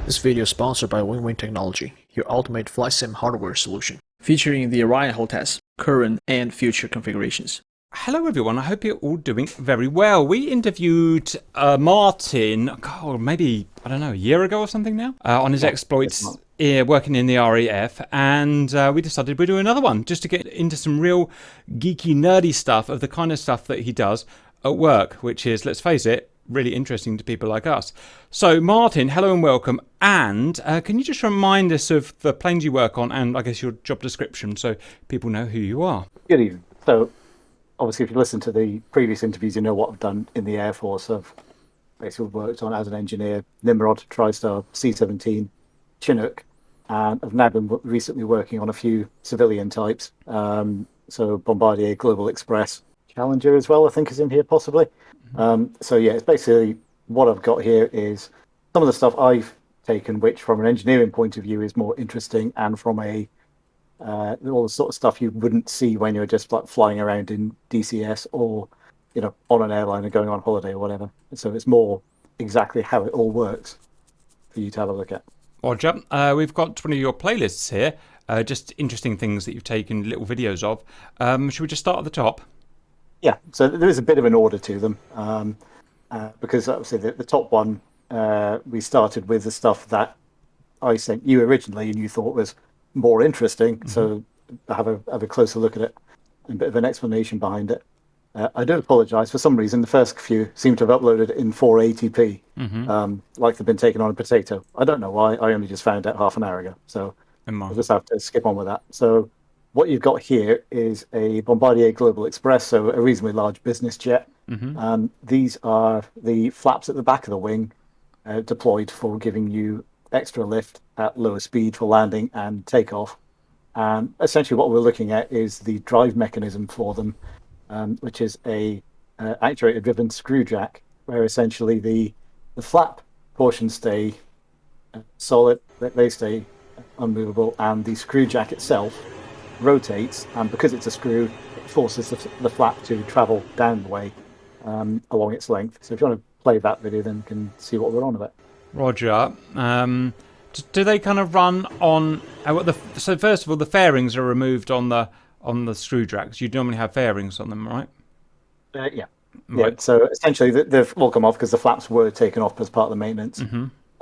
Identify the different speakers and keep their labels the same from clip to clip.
Speaker 1: This video is sponsored by Win-Win Technology, your ultimate flight sim hardware solution, featuring the Orion hotels, current and future configurations.
Speaker 2: Hello everyone, I hope you're all doing very well. We interviewed Martin, maybe, I don't know, a year ago or something now, on his exploits working in the RAF, and we decided we'd do another one, just to get into some real geeky, nerdy stuff of the kind of stuff that he does at work, which is, let's face it, really interesting to people like us. So Martin, hello and welcome, and can you just remind us of the planes you work on and I guess your job description so people know who you are?
Speaker 3: Good evening. So obviously if you listen to the previous interviews, you know what I've done in the Air Force. I've basically worked on as an engineer, Nimrod, Tristar, C-17, Chinook, and I've now been recently working on a few civilian types. So Bombardier, Global Express, Challenger as well, I think is in here possibly. So yeah, it's basically what I've got here is some of the stuff I've taken, which from an engineering point of view is more interesting, and from a all the sort of stuff you wouldn't see when you're just like flying around in DCS or on an airline and going on holiday or whatever. So it's more exactly how it all works for you to have a look at.
Speaker 2: Roger. We've got one of your playlists here, just interesting things that you've taken little videos of. Should we just start at the top?
Speaker 3: Yeah, so there is a bit of an order to them, because obviously the top one, we started with the stuff that I sent you originally and you thought was more interesting. Mm-hmm. So have a closer look at it and a bit of an explanation behind it. I do apologise. For some reason, the first few seem to have uploaded it in 480p, like they've been taken on a potato. I don't know why. I only just found out half an hour ago. So I'll just have to skip on with that. So what you've got here is a Bombardier Global Express, so a reasonably large business jet. These are the flaps at the back of the wing, deployed for giving you extra lift at lower speed for landing and takeoff. And essentially what we're looking at is the drive mechanism for them, which is a actuator-driven screw jack, where essentially the flap portions stay solid, they stay unmovable, and the screw jack itself rotates, and because it's a screw, it forces the flap to travel down the way along its length. So if you want to play that video, then you can see what we're on about.
Speaker 2: Roger. Do they kind of run on? So first of all, the fairings are removed on the screw jacks. You normally have fairings on them, right?
Speaker 3: Yeah. Right. Yeah. So essentially, they've all come off because the flaps were taken off as part of the maintenance.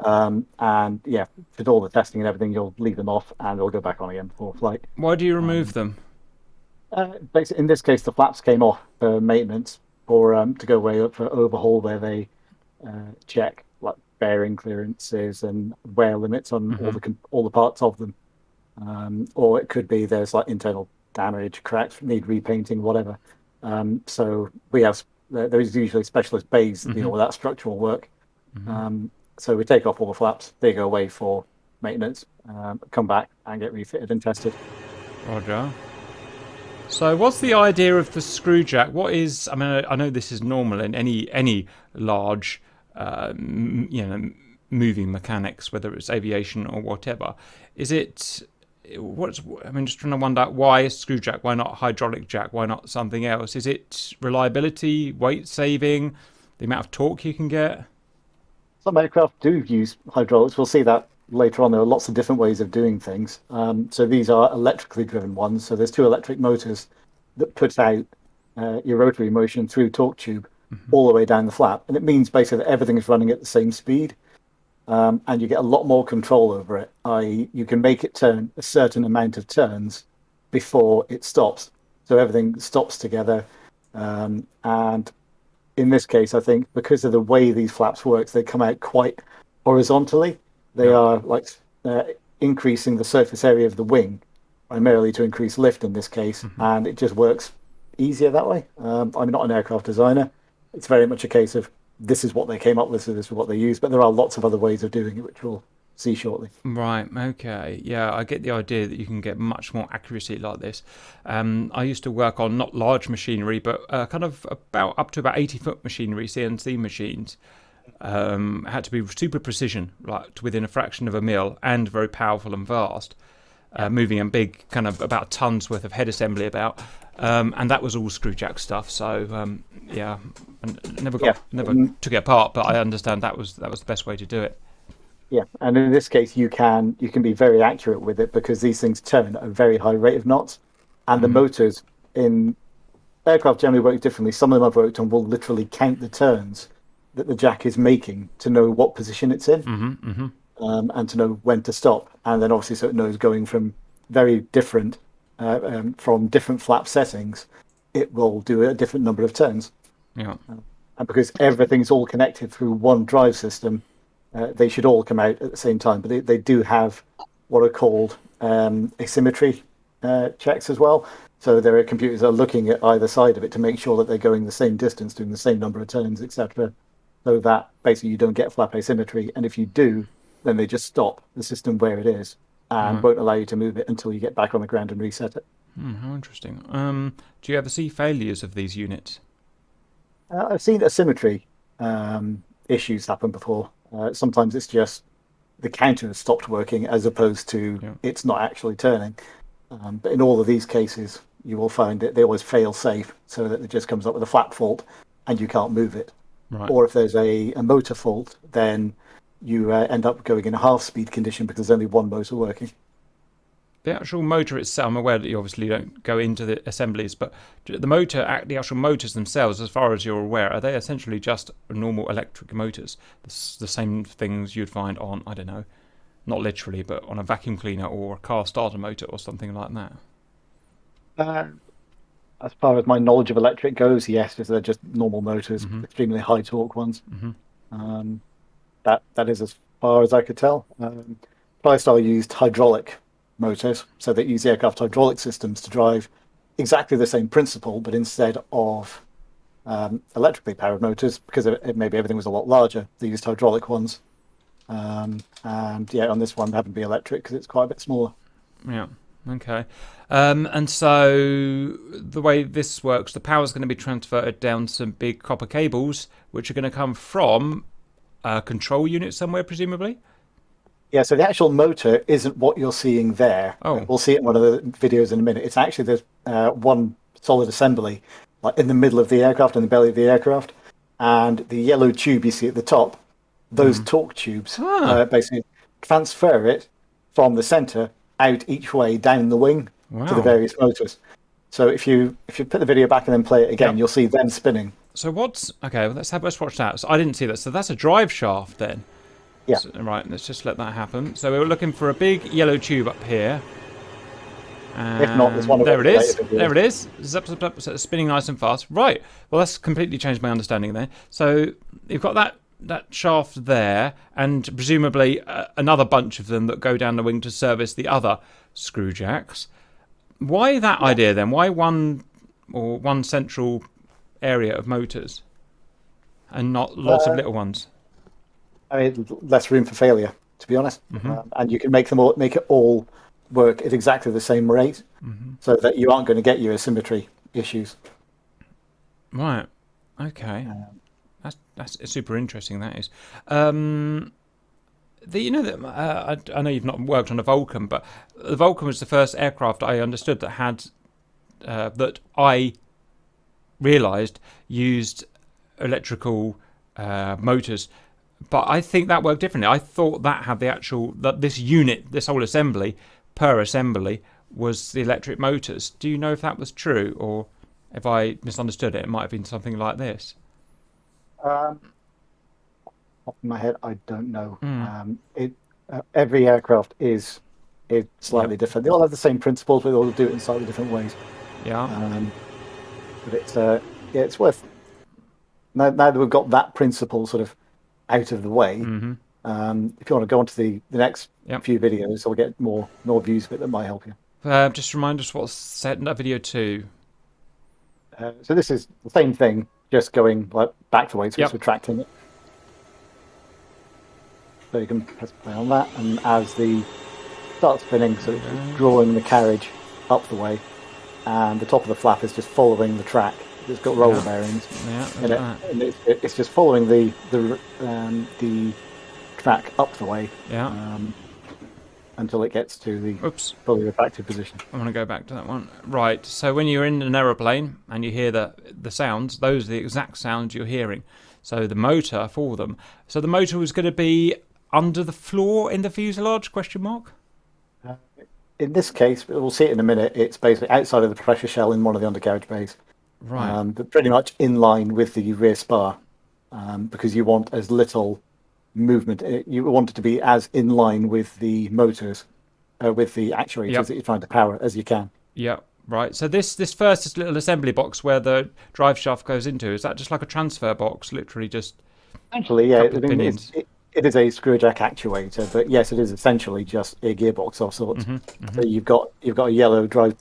Speaker 3: And yeah, with all the testing and everything, you'll leave them off and they'll go back on again before flight.
Speaker 2: Why do you remove them?
Speaker 3: Basically, in this case, the flaps came off for maintenance, or to go away up for overhaul, where they check like bearing clearances and wear limits on all the parts of them. Or it could be there's like internal damage, cracks, need repainting, whatever. So we have there's usually specialist bays that deal with that structural work. So we take off all the flaps, they go away for maintenance, come back and get refitted and tested.
Speaker 2: Roger. So what's the idea of the screw jack? What is, I mean, I know this is normal in any large, moving mechanics, whether it's aviation or whatever. Is it, just trying to wonder why a screw jack, why not a hydraulic jack, why not something else? Is it reliability, weight saving, the amount of torque you can get?
Speaker 3: Some aircraft do use hydraulics. We'll see that later on. There are lots of different ways of doing things. So these are electrically driven ones. So there's two electric motors that put out your rotary motion through torque tube all the way down the flap. And it means basically that everything is running at the same speed. And you get a lot more control over it. You can make it turn a certain amount of turns before it stops. So everything stops together. And in this case, I think because of the way these flaps work, they come out quite horizontally. They are like increasing the surface area of the wing, primarily to increase lift in this case, and it just works easier that way. I'm not an aircraft designer. It's very much a case of this is what they came up with, so this is what they use, but there are lots of other ways of doing it, which we'll see shortly.
Speaker 2: Right, okay. Yeah, I get the idea that you can get much more accuracy like this. I used to work on not large machinery, but kind of up to about 80-foot machinery, CNC machines. Had to be super precision, like to within a fraction of a mil, and very powerful and vast. Moving a big, kind of about tons worth of head assembly about. And that was all screw jack stuff. So I never took it apart, but I understand that was the best way to do it.
Speaker 3: Yeah, and in this case, you can be very accurate with it because these things turn at a very high rate of knots, and the motors in aircraft generally work differently. Some of them I've worked on will literally count the turns that the jack is making to know what position it's in, and to know when to stop. And then obviously, so it knows going from very different from different flap settings, it will do a different number of turns.
Speaker 2: Yeah.
Speaker 3: And because everything's all connected through one drive system, they should all come out at the same time. But they do have what are called asymmetry checks as well. So there are computers that are looking at either side of it to make sure that they're going the same distance, doing the same number of turns, etc. So that basically you don't get flap asymmetry. And if you do, then they just stop the system where it is and won't allow you to move it until you get back on the ground and reset it.
Speaker 2: How interesting. Do you ever see failures of these units?
Speaker 3: I've seen asymmetry issues happen before. Sometimes it's just the counter has stopped working as opposed to it's not actually turning. But in all of these cases, you will find that they always fail safe, so that it just comes up with a flap fault and you can't move it.
Speaker 2: Right.
Speaker 3: Or if there's a motor fault, then you end up going in a half-speed condition because there's only one motor working.
Speaker 2: The actual motor itself, I'm aware that you obviously don't go into the assemblies, but the actual motors themselves, as far as you're aware, are they essentially just normal electric motors? The same things you'd find on, I don't know, not literally, but on a vacuum cleaner or a car starter motor or something like that?
Speaker 3: As far as my knowledge of electric goes, yes, they're just normal motors, extremely high torque ones. That is as far as I could tell. Tristar used hydraulic motors, so they use aircraft hydraulic systems to drive exactly the same principle, but instead of electrically powered motors, because maybe everything was a lot larger, they used hydraulic ones. And yeah, on this one, they happen to be electric because it's quite a bit smaller.
Speaker 2: Yeah. Okay. And so the way this works, the power is going to be transferred down some big copper cables, which are going to come from a control unit somewhere, presumably?
Speaker 3: Yeah, so the actual motor isn't what you're seeing there.
Speaker 2: Oh.
Speaker 3: We'll see it in one of the videos in a minute. It's actually there's one solid assembly like in the middle of the aircraft, in the belly of the aircraft, and the yellow tube you see at the top, those torque tubes basically transfer it from the center out each way down the wing to the various motors. So if you put the video back and then play it again, you'll see them spinning.
Speaker 2: So okay? Let's watch that. So I didn't see that. So that's a drive shaft then.
Speaker 3: Yeah.
Speaker 2: So, right. Let's just let that happen. So we were looking for a big yellow tube up here. And
Speaker 3: if not, there's one of
Speaker 2: there it is.
Speaker 3: videos.
Speaker 2: There it is. Zip, zip, zip. So it's spinning nice and fast. Right. Well, that's completely changed my understanding there. So you've got that shaft there, and presumably another bunch of them that go down the wing to service the other screw jacks. Why that idea then? Why one central area of motors and not lots of little ones?
Speaker 3: I mean, less room for failure, to be honest. And you can make it all work at exactly the same rate, so that you aren't going to get your asymmetry issues.
Speaker 2: Right. Okay. That's super interesting. That is. I know you've not worked on a Vulcan, but the Vulcan was the first aircraft I understood that had that I realised used electrical motors. But I think that worked differently. I thought that had this unit, this whole assembly, per assembly, was the electric motors. Do you know if that was true, or if I misunderstood it, it might have been something like this?
Speaker 3: Off my head, I don't know. Every aircraft is slightly different. They all have the same principles, but they all do it in slightly different ways.
Speaker 2: Yeah.
Speaker 3: But it's worth. Now that we've got that principle sort of out of the way, if you want to go on to the next few videos, we'll get more views of it that might help you.
Speaker 2: Just remind us what's set in that video too.
Speaker 3: So this is the same thing, just going like back to weight, so it's retracting it. So you can press play on that, and as the starts spinning, so it's just drawing the carriage up the way, and the top of the flap is just following the track. It's got roller bearings, and it's just following the track up the way, until it gets to the fully retracted position.
Speaker 2: I want to go back to that one. Right. So when you're in an aeroplane and you hear the sounds, those are the exact sounds you're hearing. So the motor for them. So the motor was going to be under the floor in the fuselage? Question mark.
Speaker 3: In this case, we'll see it in a minute. It's basically outside of the pressure shell in one of the undercarriage bays,
Speaker 2: Right.
Speaker 3: but pretty much in line with the rear spar, because you want as little movement. You want it to be as in line with the motors, with the actuators that you're trying to power as you can.
Speaker 2: Yeah. Right. So this little assembly box where the drive shaft goes into, is that just like a transfer box, literally just?
Speaker 3: Actually, yeah,
Speaker 2: couple of pinions.
Speaker 3: It is a screw jack actuator, but yes, it is essentially just a gearbox of sorts. So you've got a yellow drive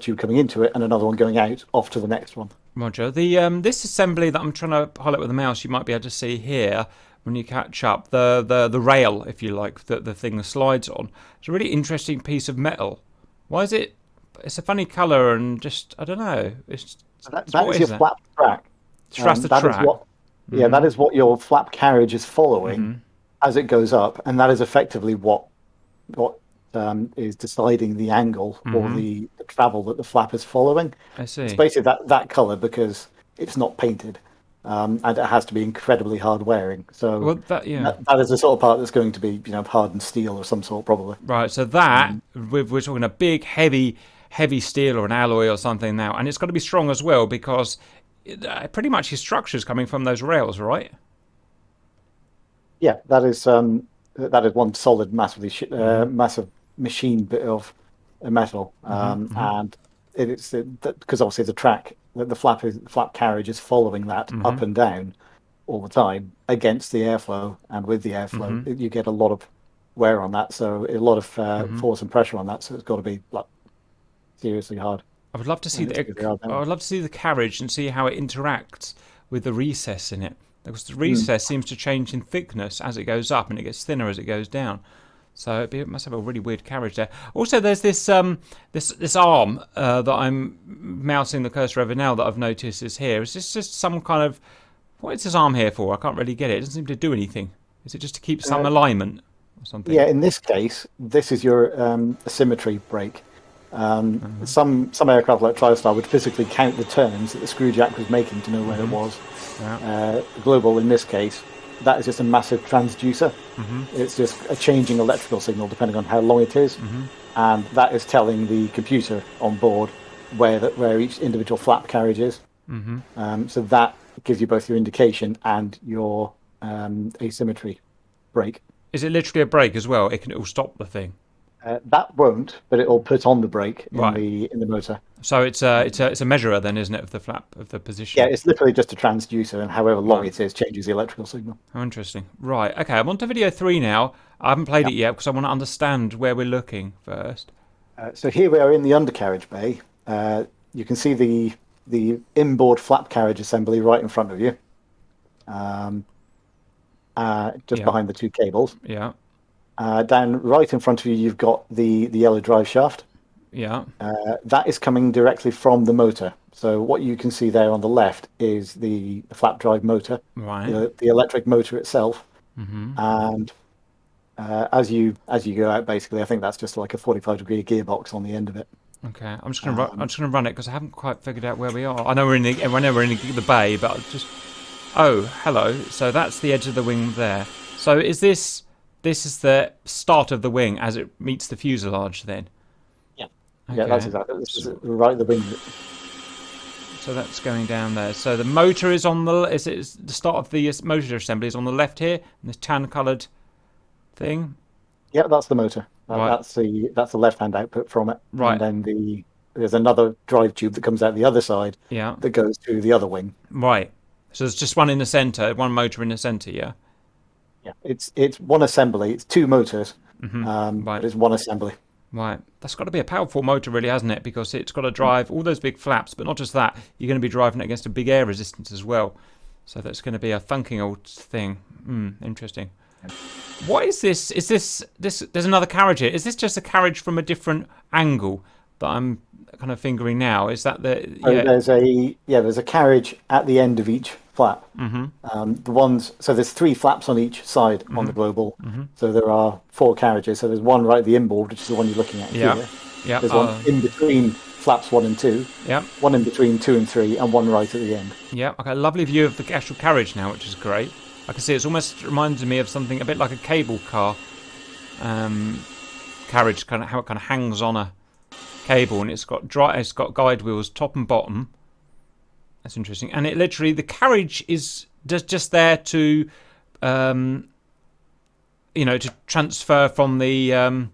Speaker 3: tube coming into it and another one going out off to the next one.
Speaker 2: Roger. The this assembly that I'm trying to highlight with the mouse, you might be able to see here when you catch up the rail, if you like, the thing the slides on. It's a really interesting piece of metal. Why is it? It's a funny colour and just I don't know.
Speaker 3: That is your flap track.
Speaker 2: That's the track.
Speaker 3: Yeah, that is what your flap carriage is following as it goes up, and that is effectively what is deciding the angle or the travel that the flap is following.
Speaker 2: I see.
Speaker 3: It's basically that colour because it's not painted, and it has to be incredibly hard wearing. So that is the sort of part that's going to be hardened steel of some sort probably.
Speaker 2: Right. So that we're talking a big heavy steel or an alloy or something now, and it's got to be strong as well because. Pretty much his structure is coming from those rails, right?
Speaker 3: Yeah, that is one solid, massive machine bit of metal, and it's because obviously the track, the flap carriage is following that up and down all the time against the airflow, and with the airflow, you get a lot of wear on that, so a lot of force and pressure on that, so it's got to be like seriously hard.
Speaker 2: I would love to see the carriage and see how it interacts with the recess in it, because the recess seems to change in thickness as it goes up, and it gets thinner as it goes down. So it must have a really weird carriage there. Also, there's this this arm that I'm mousing the cursor over now that I've noticed is here. Is this just some kind of what is this arm here for? I can't really get it. It doesn't seem to do anything. Is it just to keep some alignment or something?
Speaker 3: Yeah, in this case, this is your asymmetry brake. Some aircraft like Tristar would physically count the turns that the screw jack was making to know where it was. Global, in this case, that is just a massive transducer. It's just a changing electrical signal depending on how long it is, and that is telling the computer on board where each individual flap carriage is. So that gives you both your indication and your asymmetry brake.
Speaker 2: Is it literally a brake as well? It will stop the thing.
Speaker 3: That won't, but it'll put on the brake in the motor.
Speaker 2: So it's a measurer then, isn't it, of the flap of the position?
Speaker 3: Yeah, it's literally just a transducer, and however long it is changes the electrical signal.
Speaker 2: How interesting. Right. Okay, I'm on to video 3 now. I haven't played it yet because I want to understand where we're looking first.
Speaker 3: So here we are in the undercarriage bay. You can see the inboard flap carriage assembly right in front of you, just behind the two cables.
Speaker 2: Yeah.
Speaker 3: Down right in front of you, you've got the yellow drive shaft.
Speaker 2: Yeah.
Speaker 3: That is coming directly from the motor. So what you can see there on the left is the flap drive motor,
Speaker 2: right?
Speaker 3: The electric motor itself. And as you go out, basically, I think that's just like a 45-degree gearbox on the end of it.
Speaker 2: Okay, I'm just gonna run it because I haven't quite figured out where we are. I know we're in the bay, but oh, hello. So that's the edge of the wing there. So is this? This is the start of the wing as it meets the fuselage then?
Speaker 3: Yeah.
Speaker 2: Okay.
Speaker 3: Yeah, that's exactly. This is right at the wing.
Speaker 2: So that's going down there. So the motor is on the... Is it the start of the motor assembly is on the left here? And this tan-coloured thing?
Speaker 3: Yeah, that's the motor.
Speaker 2: Right.
Speaker 3: That's the left-hand output from it.
Speaker 2: Right.
Speaker 3: And then there's another drive tube that comes out the other side that goes to the other wing.
Speaker 2: Right. So there's just one in the centre, one motor in the centre, yeah?
Speaker 3: Yeah, it's one assembly. It's two motors,
Speaker 2: right.
Speaker 3: but it's one assembly.
Speaker 2: Right. That's got to be a powerful motor, really, hasn't it? Because it's got to drive all those big flaps, but not just that. You're going to be driving it against a big air resistance as well. So that's going to be a thunking old thing. Interesting. What is this? Is this? There's another carriage here. Is this just a carriage from a different angle that I'm kind of fingering now? Is that the? Yeah.
Speaker 3: There's a carriage at the end of each flap. So there's 3 flaps on each side on the Global. So there are 4 carriages. So there's one right at the inboard, which is the one you're looking at here.
Speaker 2: Yeah.
Speaker 3: There's one in between flaps 1 and 2.
Speaker 2: Yeah.
Speaker 3: One in between 2 and 3, and one right at the end.
Speaker 2: Yeah. Okay. Lovely view of the actual carriage now, which is great. I can see it's almost reminds me of something a bit like a cable car carriage, kind of how it kind of hangs on a cable, and it's got guide wheels top and bottom. That's interesting. And it literally, the carriage is just there to, to transfer from the,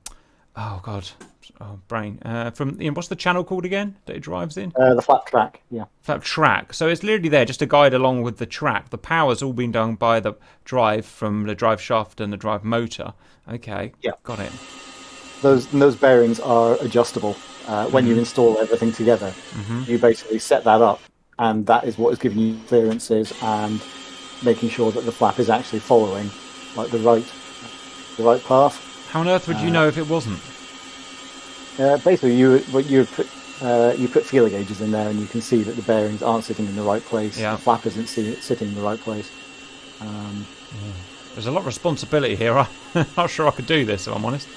Speaker 2: brain. From what's the channel called again that it drives in?
Speaker 3: The flat track, yeah.
Speaker 2: Flat track. So it's literally there just to guide along with the track. The power's all been done by the drive from the drive shaft and the drive motor. Okay,
Speaker 3: yeah,
Speaker 2: got it.
Speaker 3: Those bearings are adjustable. When you install everything together, you basically set that up, and that is what is giving you clearances and making sure that the flap is actually following like the right path.
Speaker 2: How on earth would you know if it wasn't?
Speaker 3: Basically, you put feeler gauges in there, and you can see that the bearings aren't sitting in the right place.
Speaker 2: Yeah.
Speaker 3: The flap isn't sitting in the right place.
Speaker 2: There's a lot of responsibility here. I'm not sure I could do this, if I'm honest.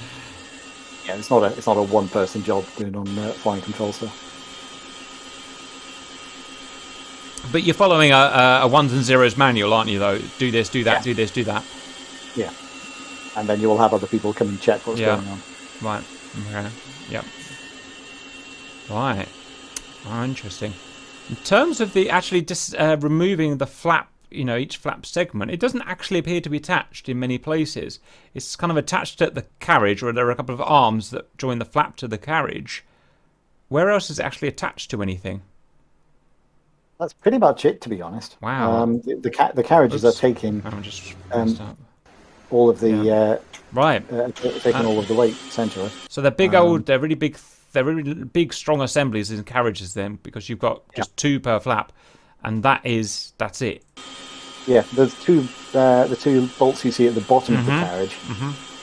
Speaker 3: Yeah, it's not a one-person job doing on flying control stuff.
Speaker 2: But you're following a ones and zeros manual, aren't you? Though, do this, do that,
Speaker 3: Yeah.
Speaker 2: do this, do that.
Speaker 3: Yeah, and then you will have other people come and check what's going on.
Speaker 2: Right. Okay. Yep. Right. Oh, interesting. In terms of the actually just removing the flap, each flap segment, it doesn't actually appear to be attached in many places. It's kind of attached at the carriage, or there are a couple of arms that join the flap to the carriage. Where else is it actually attached to anything?
Speaker 3: That's pretty much it, to be honest.
Speaker 2: Wow.
Speaker 3: The carriages are taking all of the taking all of the weight essentially.
Speaker 2: So they're they're really big, strong assemblies in carriages then, because you've got just two per flap, and that's it.
Speaker 3: Yeah, there's the two bolts you see at the bottom of the carriage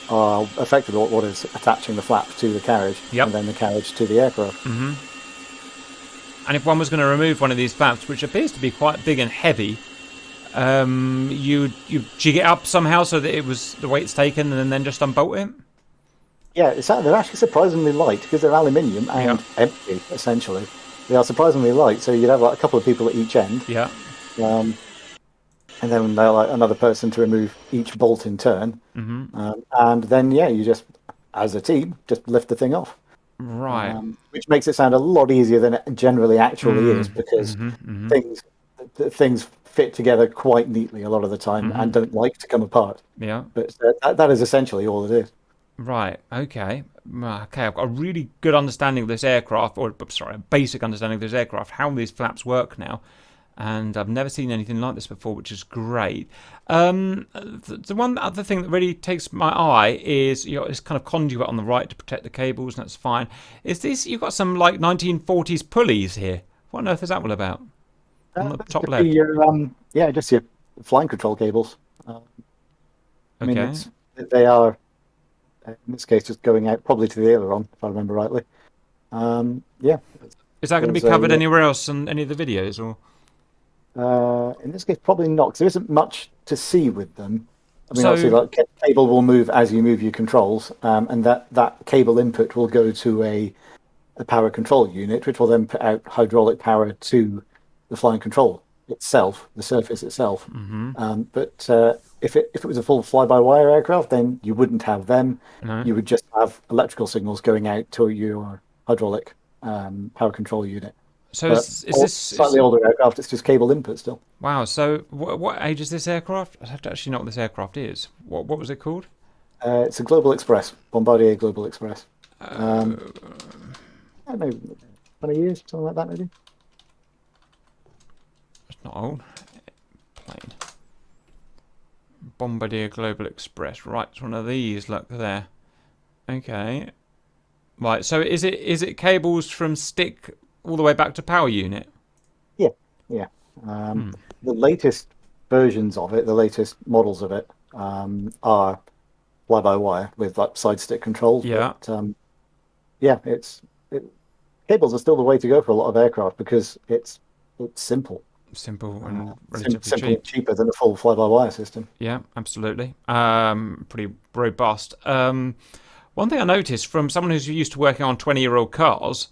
Speaker 3: are effectively what is attaching the flap to the carriage, and then the carriage to the aircraft.
Speaker 2: And if one was going to remove one of these flaps, which appears to be quite big and heavy, you jig it up somehow so that the weight's taken, and then just unbolt it?
Speaker 3: Yeah, they're actually surprisingly light because they're aluminium and empty, essentially. They are surprisingly light, so you'd have like a couple of people at each end.
Speaker 2: Yeah.
Speaker 3: And then another person to remove each bolt in turn. And then, you just, as a team, just lift the thing off.
Speaker 2: Right.
Speaker 3: Which makes it sound a lot easier than it generally actually is, because things fit together quite neatly a lot of the time and don't like to come apart.
Speaker 2: Yeah.
Speaker 3: But that is essentially all it is.
Speaker 2: Right. Okay. I've got a really good understanding of this aircraft, a basic understanding of this aircraft, how these flaps work now. And I've never seen anything like this before, which is great. The one other thing that really takes my eye is this kind of conduit on the right to protect the cables, and that's fine. Is this, you've got some like 1940s pulleys here. What on earth is that all about? On the top left.
Speaker 3: Just your flying control cables. I mean,
Speaker 2: Okay.
Speaker 3: they are, in this case, just going out probably to the aileron, if I remember rightly.
Speaker 2: Is that going to be covered anywhere else in any of the videos, or?
Speaker 3: In this case, probably not, because there isn't much to see with them. I mean, obviously, like, cable will move as you move your controls, and that cable input will go to a power control unit, which will then put out hydraulic power to the flying control itself, the surface itself. But if it was a full fly-by-wire aircraft, then you wouldn't have them.
Speaker 2: No.
Speaker 3: You would just have electrical signals going out to your hydraulic power control unit.
Speaker 2: So is this
Speaker 3: slightly older aircraft? It's just cable input still.
Speaker 2: Wow. So what age is this aircraft? I have to actually know what this aircraft is. What was it called?
Speaker 3: It's a Global Express, Bombardier Global Express. I don't know, 20 years, something like that, maybe.
Speaker 2: It's not old. Plane. Bombardier Global Express. Right, it's one of these. Look there. Okay. Right. So is it cables from stick all the way back to power unit?
Speaker 3: Yeah. The latest versions of it, the latest models of it, are fly-by-wire with like side stick controls.
Speaker 2: Yeah.
Speaker 3: But, cables are still the way to go for a lot of aircraft because it's simple.
Speaker 2: Simple and relatively
Speaker 3: simple
Speaker 2: cheap.
Speaker 3: and cheaper than a full fly-by-wire system.
Speaker 2: Yeah, absolutely. Pretty robust. One thing I noticed from someone who's used to working on 20-year-old cars,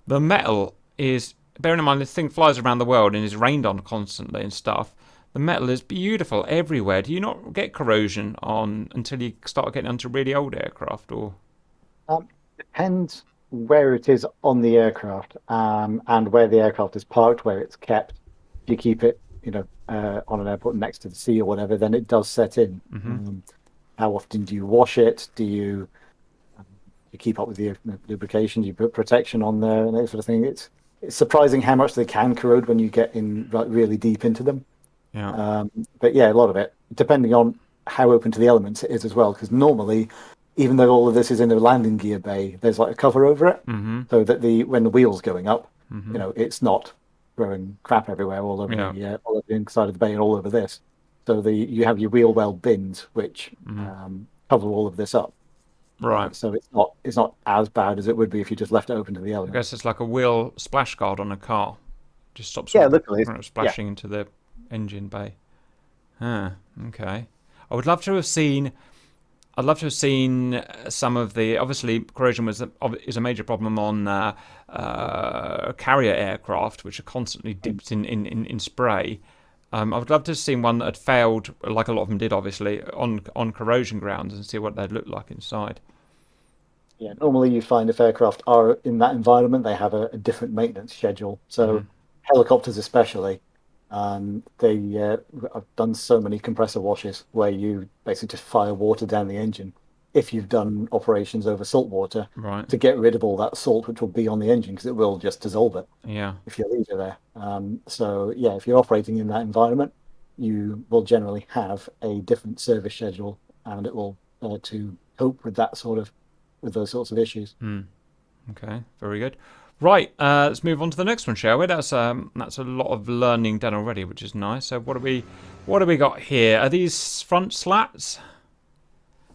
Speaker 2: the metal is, bearing in mind this thing flies around the world and is rained on constantly and stuff, The metal is beautiful everywhere. Do you not get corrosion on until you start getting onto really old aircraft, or?
Speaker 3: Depends where it is on the aircraft, and where the aircraft is parked, where it's kept. If you keep it, on an airport next to the sea or whatever, then it does set in. How often do you wash it? Do you keep up with the lubrication? Do you put protection on there and that sort of thing? It's surprising how much they can corrode when you get in really deep into them.
Speaker 2: Yeah.
Speaker 3: But yeah, a lot of it, depending on how open to the elements it is as well, because normally, even though all of this is in a landing gear bay, there's like a cover over it, so that when the wheel's going up, it's not throwing crap everywhere all over all over the inside of the bay and all over this. So you have your wheel well bins, which cover all of this up.
Speaker 2: Right.
Speaker 3: So it's not as bad as it would be if you just left it open to the
Speaker 2: I
Speaker 3: elements.
Speaker 2: guess it's like a wheel splash guard on a car. Just stops
Speaker 3: literally
Speaker 2: splashing into the engine bay. Okay. I'd love to have seen some of the. Obviously, corrosion is a major problem on carrier aircraft, which are constantly dipped in spray. I would love to have seen one that had failed, like a lot of them did, obviously, on corrosion grounds, and see what they'd look like inside.
Speaker 3: Yeah, normally you find if aircraft are in that environment, they have a different maintenance schedule. So helicopters especially, I've done so many compressor washes where you basically just fire water down the engine if you've done operations over salt water to get rid of all that salt which will be on the engine, because it will just dissolve it if you leave it there. So yeah, if you're operating in that environment, you will generally have a different service schedule, and it will to cope with those sorts of issues.
Speaker 2: Okay, very good. Right, let's move on to the next one, shall we? That's a lot of learning done already, which is nice. So what do we got here? Are these front slats?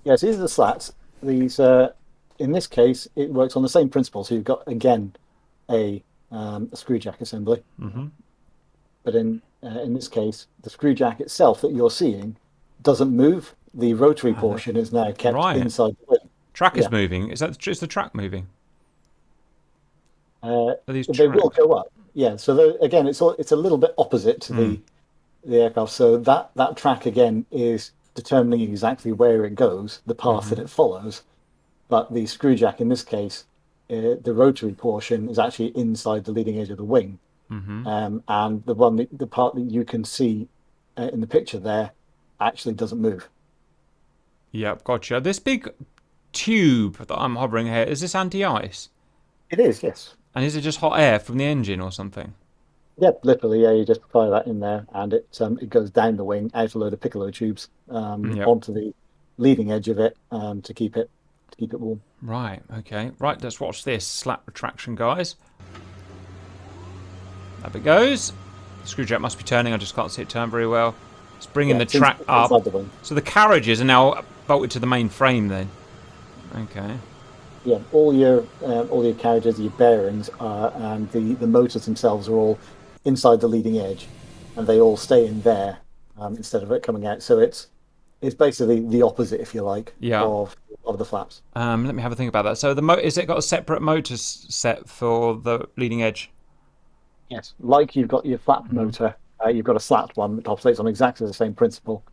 Speaker 3: Yes, these are the slats. These, in this case, it works on the same principle. So you've got again a screw jack assembly, but in this case, the screw jack itself that you're seeing doesn't move. The rotary portion is now kept inside the wing.
Speaker 2: Track is moving. Is the track moving?
Speaker 3: They will go up. Yeah. So again, it's a little bit opposite to the aircraft. So that track again is determining exactly where it goes, the path that it follows. But the screw jack in this case, the rotary portion is actually inside the leading edge of the wing, and the part that you can see in the picture there actually doesn't move.
Speaker 2: Yep, gotcha. This big tube that I'm hovering here, is this anti-ice?
Speaker 3: It is, yes.
Speaker 2: And is it just hot air from the engine or something?
Speaker 3: Yep, literally, yeah. You just fire that in there, and it goes down the wing, out a load of piccolo tubes, onto the leading edge of it, to keep it warm.
Speaker 2: Right. Okay. Right. Let's watch this slat retraction, guys. Up it goes. The screw jack must be turning. I just can't see it turn very well. It's bringing the track up. So the carriages are now bolted to the main frame then. Okay.
Speaker 3: Yeah, all your carriages, your bearings, and the motors themselves are all inside the leading edge, and they all stay in there instead of it coming out. So it's basically the opposite, if you like, of the flaps.
Speaker 2: Let me have a think about that. So is it got a separate motor set for the leading edge?
Speaker 3: Yes, like you've got your flap motor, you've got a slat one that operates on exactly the same principle.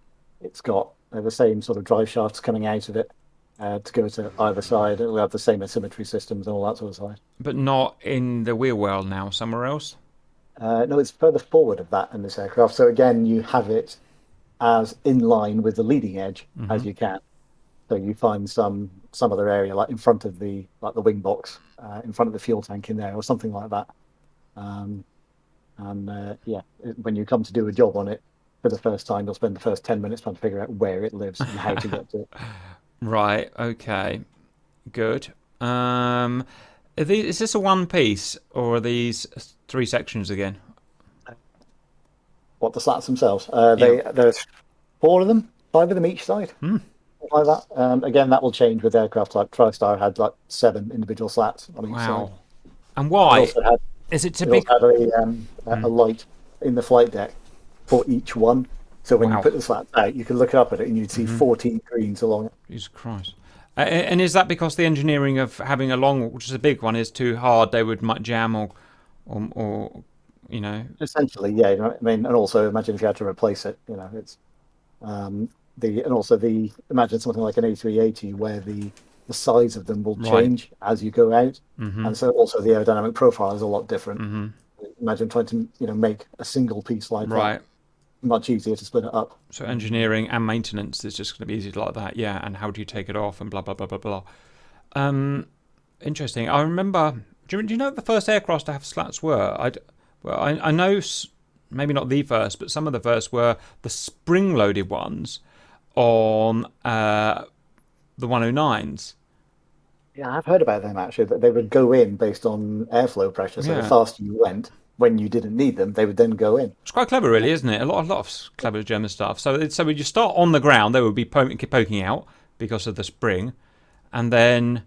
Speaker 3: It's got the same sort of drive shafts coming out of it. To go to either side, it'll have the same asymmetry systems and all that sort of side.
Speaker 2: But not in the wheel well now, somewhere else?
Speaker 3: No, it's further forward of that in this aircraft. So again, you have it as in line with the leading edge as you can. So you find some other area, like in front of the wing box, in front of the fuel tank in there, or something like that. When you come to do a job on it for the first time, you'll spend the first 10 minutes trying to figure out where it lives and how to get to it.
Speaker 2: Right. Okay. Good. Is this a one piece, or are these three sections again?
Speaker 3: What, the slats themselves? There's 4 of them, 5 of them each side. Like that. Again, that will change with aircraft like Tristar had like 7 individual slats on each side.
Speaker 2: And why? Is it to be?
Speaker 3: It also had a light in the flight deck for each one. So when you put the slats out, you can look up at it and you'd see 14 greens along it.
Speaker 2: Jesus Christ. And is that because the engineering of having a long, which is a big one, is too hard? They might jam or You know.
Speaker 3: Essentially, yeah. You know, I mean, and also imagine if you had to replace it. You know, it's and also imagine something like an A380 where the size of them will change as you go out, and so also the aerodynamic profile is a lot different. Imagine trying to make a single piece like that. Much easier to split it up.
Speaker 2: So engineering and maintenance is just going to be easy like that, yeah. And how do you take it off and blah blah blah blah blah. Interesting. I remember. Do you know what the first aircraft to have slats were? I know maybe not the first, but some of the first were the spring-loaded ones on the 109s.
Speaker 3: Yeah, I've heard about them actually. That they would go in based on airflow pressure. So the faster you went, when you didn't need them, they would then go in.
Speaker 2: It's quite clever, really, isn't it? A lot of clever German stuff. So when you start on the ground, they would be poking out because of the spring, and then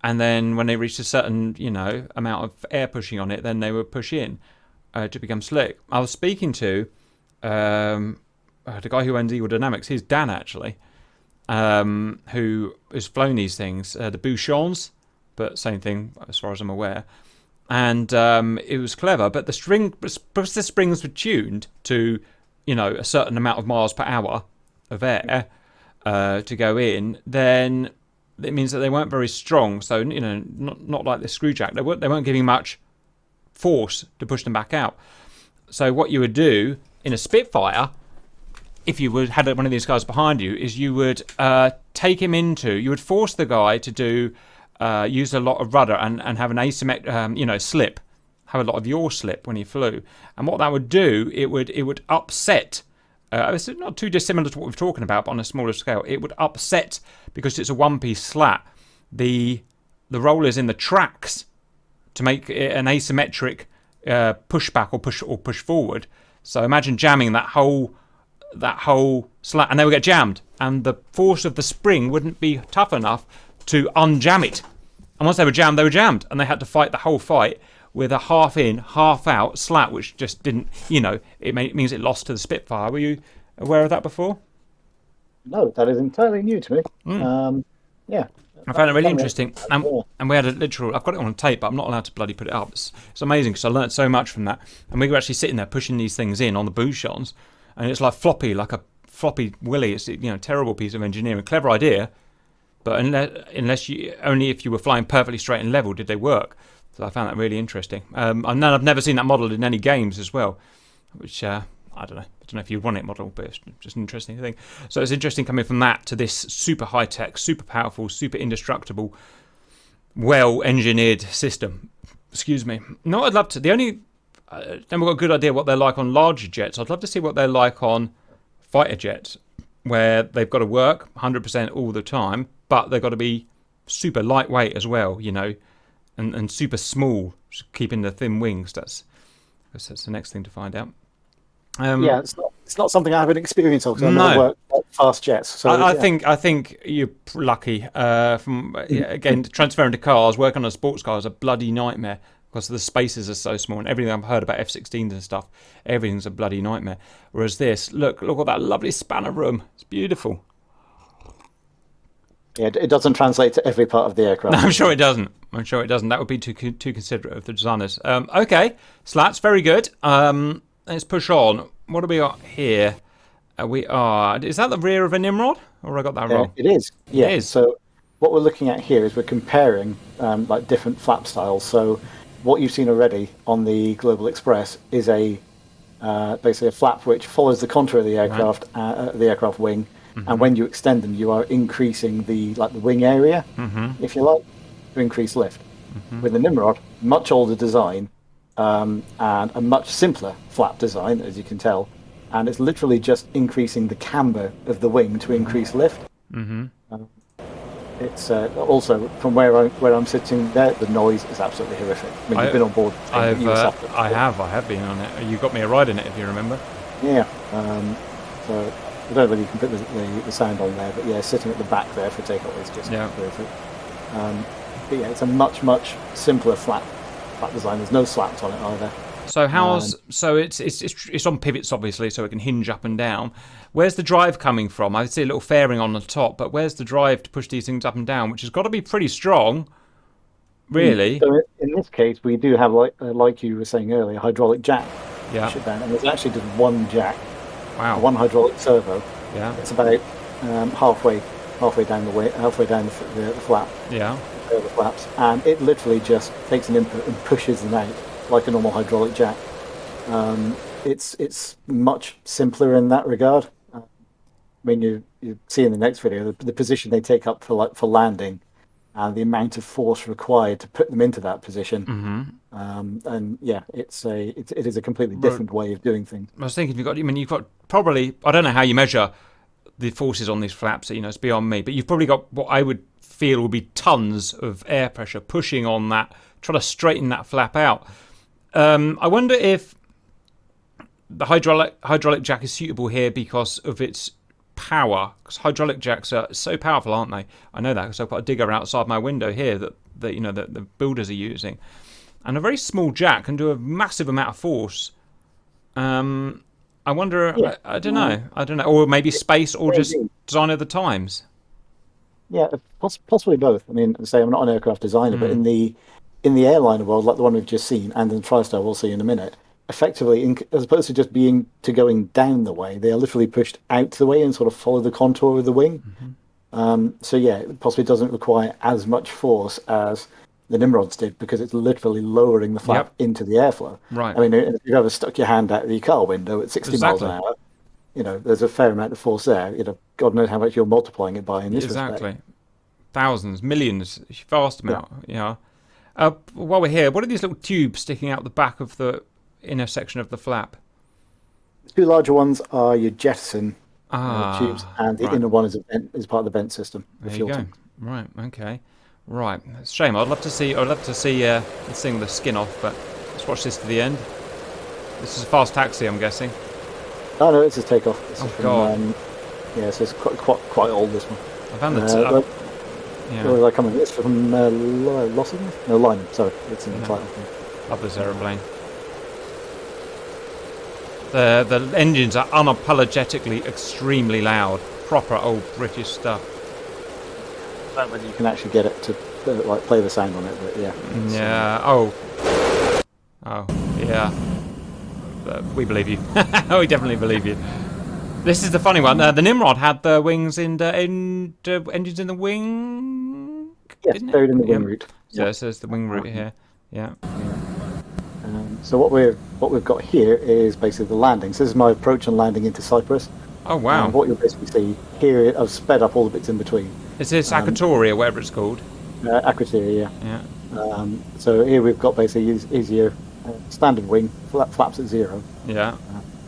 Speaker 2: when they reached a certain amount of air pushing on it, then they would push in to become slick. I was speaking to the guy who owns Aerodynamics. He's Dan actually, who has flown these things, the Bouchons, but same thing as far as I'm aware. And it was clever, but because the springs were tuned to, a certain amount of miles per hour of air to go in, then it means that they weren't very strong. So not like the screw jack. They weren't giving much force to push them back out. So what you would do in a Spitfire, if you had one of these guys behind you, is you would take him you would force the guy to do. Use a lot of rudder and have an asymmetric, slip, have a lot of yaw slip when he flew. And what that would do, it would upset. It's not too dissimilar to what we're talking about, but on a smaller scale. It would upset, because it's a one-piece slat, the rollers in the tracks to make it an asymmetric pushback or push forward. So imagine jamming that whole slat, and they would get jammed, and the force of the spring wouldn't be tough enough to unjam it. And once they were jammed, and they had to fight the whole fight with a half in, half out slat, which just didn't, it means it lost to the Spitfire. Were you aware of that before?
Speaker 3: No, that is entirely new to me. Yeah.
Speaker 2: I found it really interesting. And we had I've got it on tape, but I'm not allowed to bloody put it up. It's amazing, because I learned so much from that. And we were actually sitting there pushing these things in on the Bouchons, and it's like a floppy willy. It's terrible piece of engineering. Clever idea. But unless if you were flying perfectly straight and level, did they work? So I found that really interesting. And then I've never seen that modelled in any games as well, which I don't know. I don't know if you'd want it modelled, but it's just an interesting thing. So it's interesting coming from that to this super high tech, super powerful, super indestructible, well engineered system. Excuse me. No, I'd love to. Then we've got a good idea what they're like on larger jets. I'd love to see what they're like on fighter jets, where they've got to work 100% all the time, but they've got to be super lightweight as well, and super small, keeping the thin wings. That's the next thing to find out.
Speaker 3: It's not something I have an experience of. Because I work fast jets. So
Speaker 2: I think you're lucky. Again, transferring to cars, working on a sports car is a bloody nightmare, because the spaces are so small, and everything I've heard about F-16s and stuff, everything's a bloody nightmare. Whereas this, look at that lovely spanner room. It's beautiful.
Speaker 3: Yeah, it doesn't translate to every part of the aircraft.
Speaker 2: No, I'm sure it doesn't. That would be too considerate of the designers. Okay, slats, very good. Let's push on. What do we got here? Is that the rear of a Nimrod? Or have I got that wrong?
Speaker 3: It is. Yeah.
Speaker 2: It is.
Speaker 3: So what we're looking at here is we're comparing like different flap styles. So what you've seen already on the Global Express is basically a flap which follows the contour of the aircraft, the aircraft wing. Mm-hmm. And when you extend them, you are increasing the wing area, if you like, to increase lift. Mm-hmm. With the Nimrod, much older design and a much simpler flap design, as you can tell, and it's literally just increasing the camber of the wing to increase lift. Mm-hmm. It's also from where I'm sitting there, the noise is absolutely horrific. I mean, you've been on board.
Speaker 2: I have been on it. You got me a ride in it, if you remember.
Speaker 3: Yeah. So I don't know whether you can put the sound on there, but yeah, sitting at the back there for takeoff is just perfect. But yeah, it's a much simpler flat design. There's no slats on it either.
Speaker 2: So it's on pivots, obviously, so it can hinge up and down. Where's the drive coming from? I see a little fairing on the top, but where's the drive to push these things up and down, which has got to be pretty strong Really?
Speaker 3: So in this case, we do have, like you were saying earlier, a hydraulic jack.
Speaker 2: Yeah.
Speaker 3: Push it down, and there's actually just one jack,
Speaker 2: Wow.
Speaker 3: one hydraulic servo.
Speaker 2: Yeah.
Speaker 3: It's about halfway down halfway down the flap,
Speaker 2: Yeah.
Speaker 3: the flaps, and it literally just takes an input and pushes them out like a normal hydraulic jack. It's much simpler in that regard. I mean, you see in the next video the position they take up for landing, and the amount of force required to put them into that position. And yeah, it is a completely different way of doing things.
Speaker 2: I was thinking, you've got probably, I don't know how you measure the forces on these flaps, it's beyond me, but you've probably got what I would feel would be tons of air pressure pushing on that, trying to straighten that flap out. I wonder if the hydraulic jack is suitable here because of its power, because hydraulic jacks are so powerful, aren't they? I know that because I've got a digger outside my window here that the builders are using, and a very small jack can do a massive amount of force. I wonder.
Speaker 3: Yeah.
Speaker 2: I don't know, or maybe space, or just
Speaker 3: Maybe.
Speaker 2: design of the times.
Speaker 3: Yeah, possibly both. I mean, say I'm not an aircraft designer, but in the airliner world, like the one we've just seen, and in Tristar we'll see in a minute, effectively, as opposed to just going down the way, they are literally pushed out the way and sort of follow the contour of the wing. So yeah, it possibly doesn't require as much force as the Nimrods did, because it's literally lowering the flap into the airflow.
Speaker 2: Right.
Speaker 3: I mean, if you've ever stuck your hand out of your car window at 60 miles an hour, there's a fair amount of force there. God knows how much you're multiplying it by in this respect.
Speaker 2: Thousands, millions, vast amount. Yeah. While we're here, what are these little tubes sticking out the back of the inner section of the flap?
Speaker 3: The two larger ones are your jettison tubes, and the
Speaker 2: right.
Speaker 3: inner one is part of the vent system.
Speaker 2: There you go. Right. Okay. Right. It's a shame. I'd love to see the thing with the skin off, but let's watch this to the end. This is a fast taxi, I'm guessing.
Speaker 3: Oh no, it's a takeoff. This is from,
Speaker 2: God.
Speaker 3: yeah, so it's quite old, this one.
Speaker 2: I found that.
Speaker 3: Where was I coming? It's from Lossing? No, Lyman. Sorry, it's in the title.
Speaker 2: Love this aeroplane. The engines are unapologetically extremely loud. Proper old British stuff.
Speaker 3: I don't know whether you can actually get it to play the sound on it, but yeah.
Speaker 2: Yeah. Oh, yeah. We believe you. We definitely believe you. This is the funny one. The Nimrod had the wings engines in the wing.
Speaker 3: Yes,
Speaker 2: didn't it?
Speaker 3: buried in the wing root.
Speaker 2: So it says the wing root here. Yeah.
Speaker 3: So what we've got here is basically the landing. So this is my approach and landing into Cyprus.
Speaker 2: Oh wow.
Speaker 3: What you'll basically see here, I've sped up all the bits in between.
Speaker 2: Is this Aquatoria, or whatever it's called?
Speaker 3: Aquatoria,
Speaker 2: Yeah.
Speaker 3: So here we've got basically easier standard wing, flaps at 0.
Speaker 2: Yeah.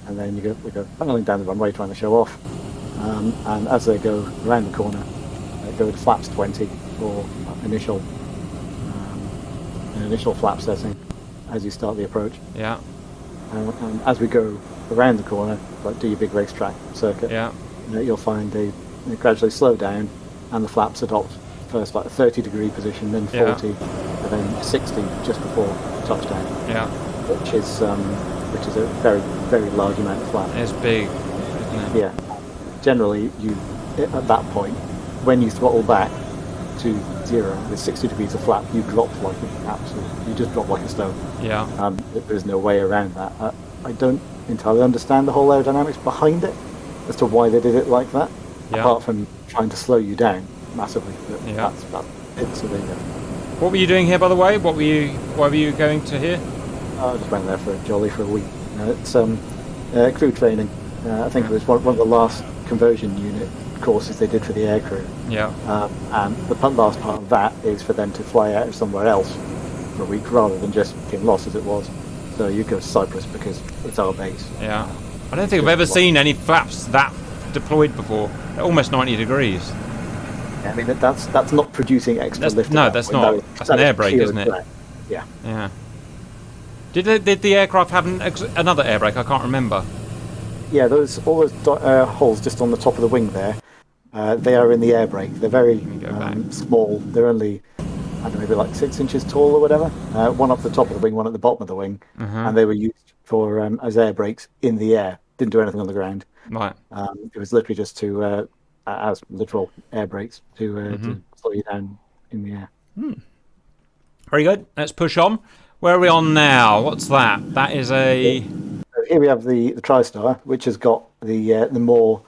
Speaker 3: And then we go funneling down the runway trying to show off. And as they go around the corner, they go to flaps 20 for initial flap setting as you start the approach.
Speaker 2: Yeah.
Speaker 3: And as we go around the corner, do your big racetrack circuit, you'll find they gradually slow down, and the flaps adopt first a 30-degree position, then 40, and then 60 just before touchdown.
Speaker 2: Yeah.
Speaker 3: Which is a very, very large amount of flap.
Speaker 2: It's big, isn't it?
Speaker 3: Yeah. Generally, at that point, when you throttle back to 0 with 60 degrees of flap, you drop you just drop like a stone.
Speaker 2: Yeah.
Speaker 3: There's no way around that. I don't entirely understand the whole aerodynamics behind it as to why they did it like that, apart from trying to slow you down massively. But that's it. So there you go.
Speaker 2: What were you doing here, by the way? Why were you going to here?
Speaker 3: I just went there for a jolly for a week. It's crew training. I think it was one of the last conversion unit courses they did for the aircrew.
Speaker 2: Yeah.
Speaker 3: And the last part of that is for them to fly out of somewhere else for a week rather than just Kinloss as it was. So you go to Cyprus because it's our base.
Speaker 2: Yeah. I don't think I've ever seen any flaps that deployed before. They're almost 90 degrees.
Speaker 3: Yeah, I mean that's not producing extra lift.
Speaker 2: No, that's not. That's an air brake, isn't it?
Speaker 3: Drag. Yeah.
Speaker 2: Yeah. Did the aircraft have another air brake? I can't remember.
Speaker 3: Yeah, all those holes just on the top of the wing there, they are in the air brake. They're very small. They're only, I don't know, maybe like 6 inches tall or whatever. One up the top of the wing, one at the bottom of the wing, and they were used for as air brakes in the air. Didn't do anything on the ground.
Speaker 2: Right.
Speaker 3: It was literally just to as literal air brakes to slow you down in the air.
Speaker 2: Very good. Let's push on. Where are we on now? What's that? That is a...
Speaker 3: So here we have the Tristar, which has got the more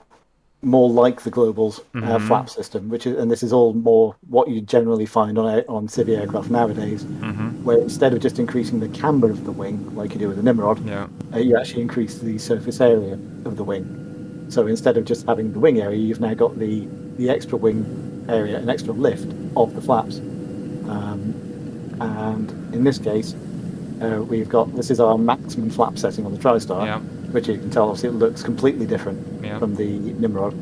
Speaker 3: like the Global's flap system, and this is all more what you generally find on civvy aircraft nowadays, where instead of just increasing the camber of the wing like you do with the Nimrod, you actually increase the surface area of the wing. So instead of just having the wing area, you've now got the extra wing area and extra lift of the flaps. And in this case, this is our maximum flap setting on the Tristar, which you can tell obviously it looks completely different from the Nimrod.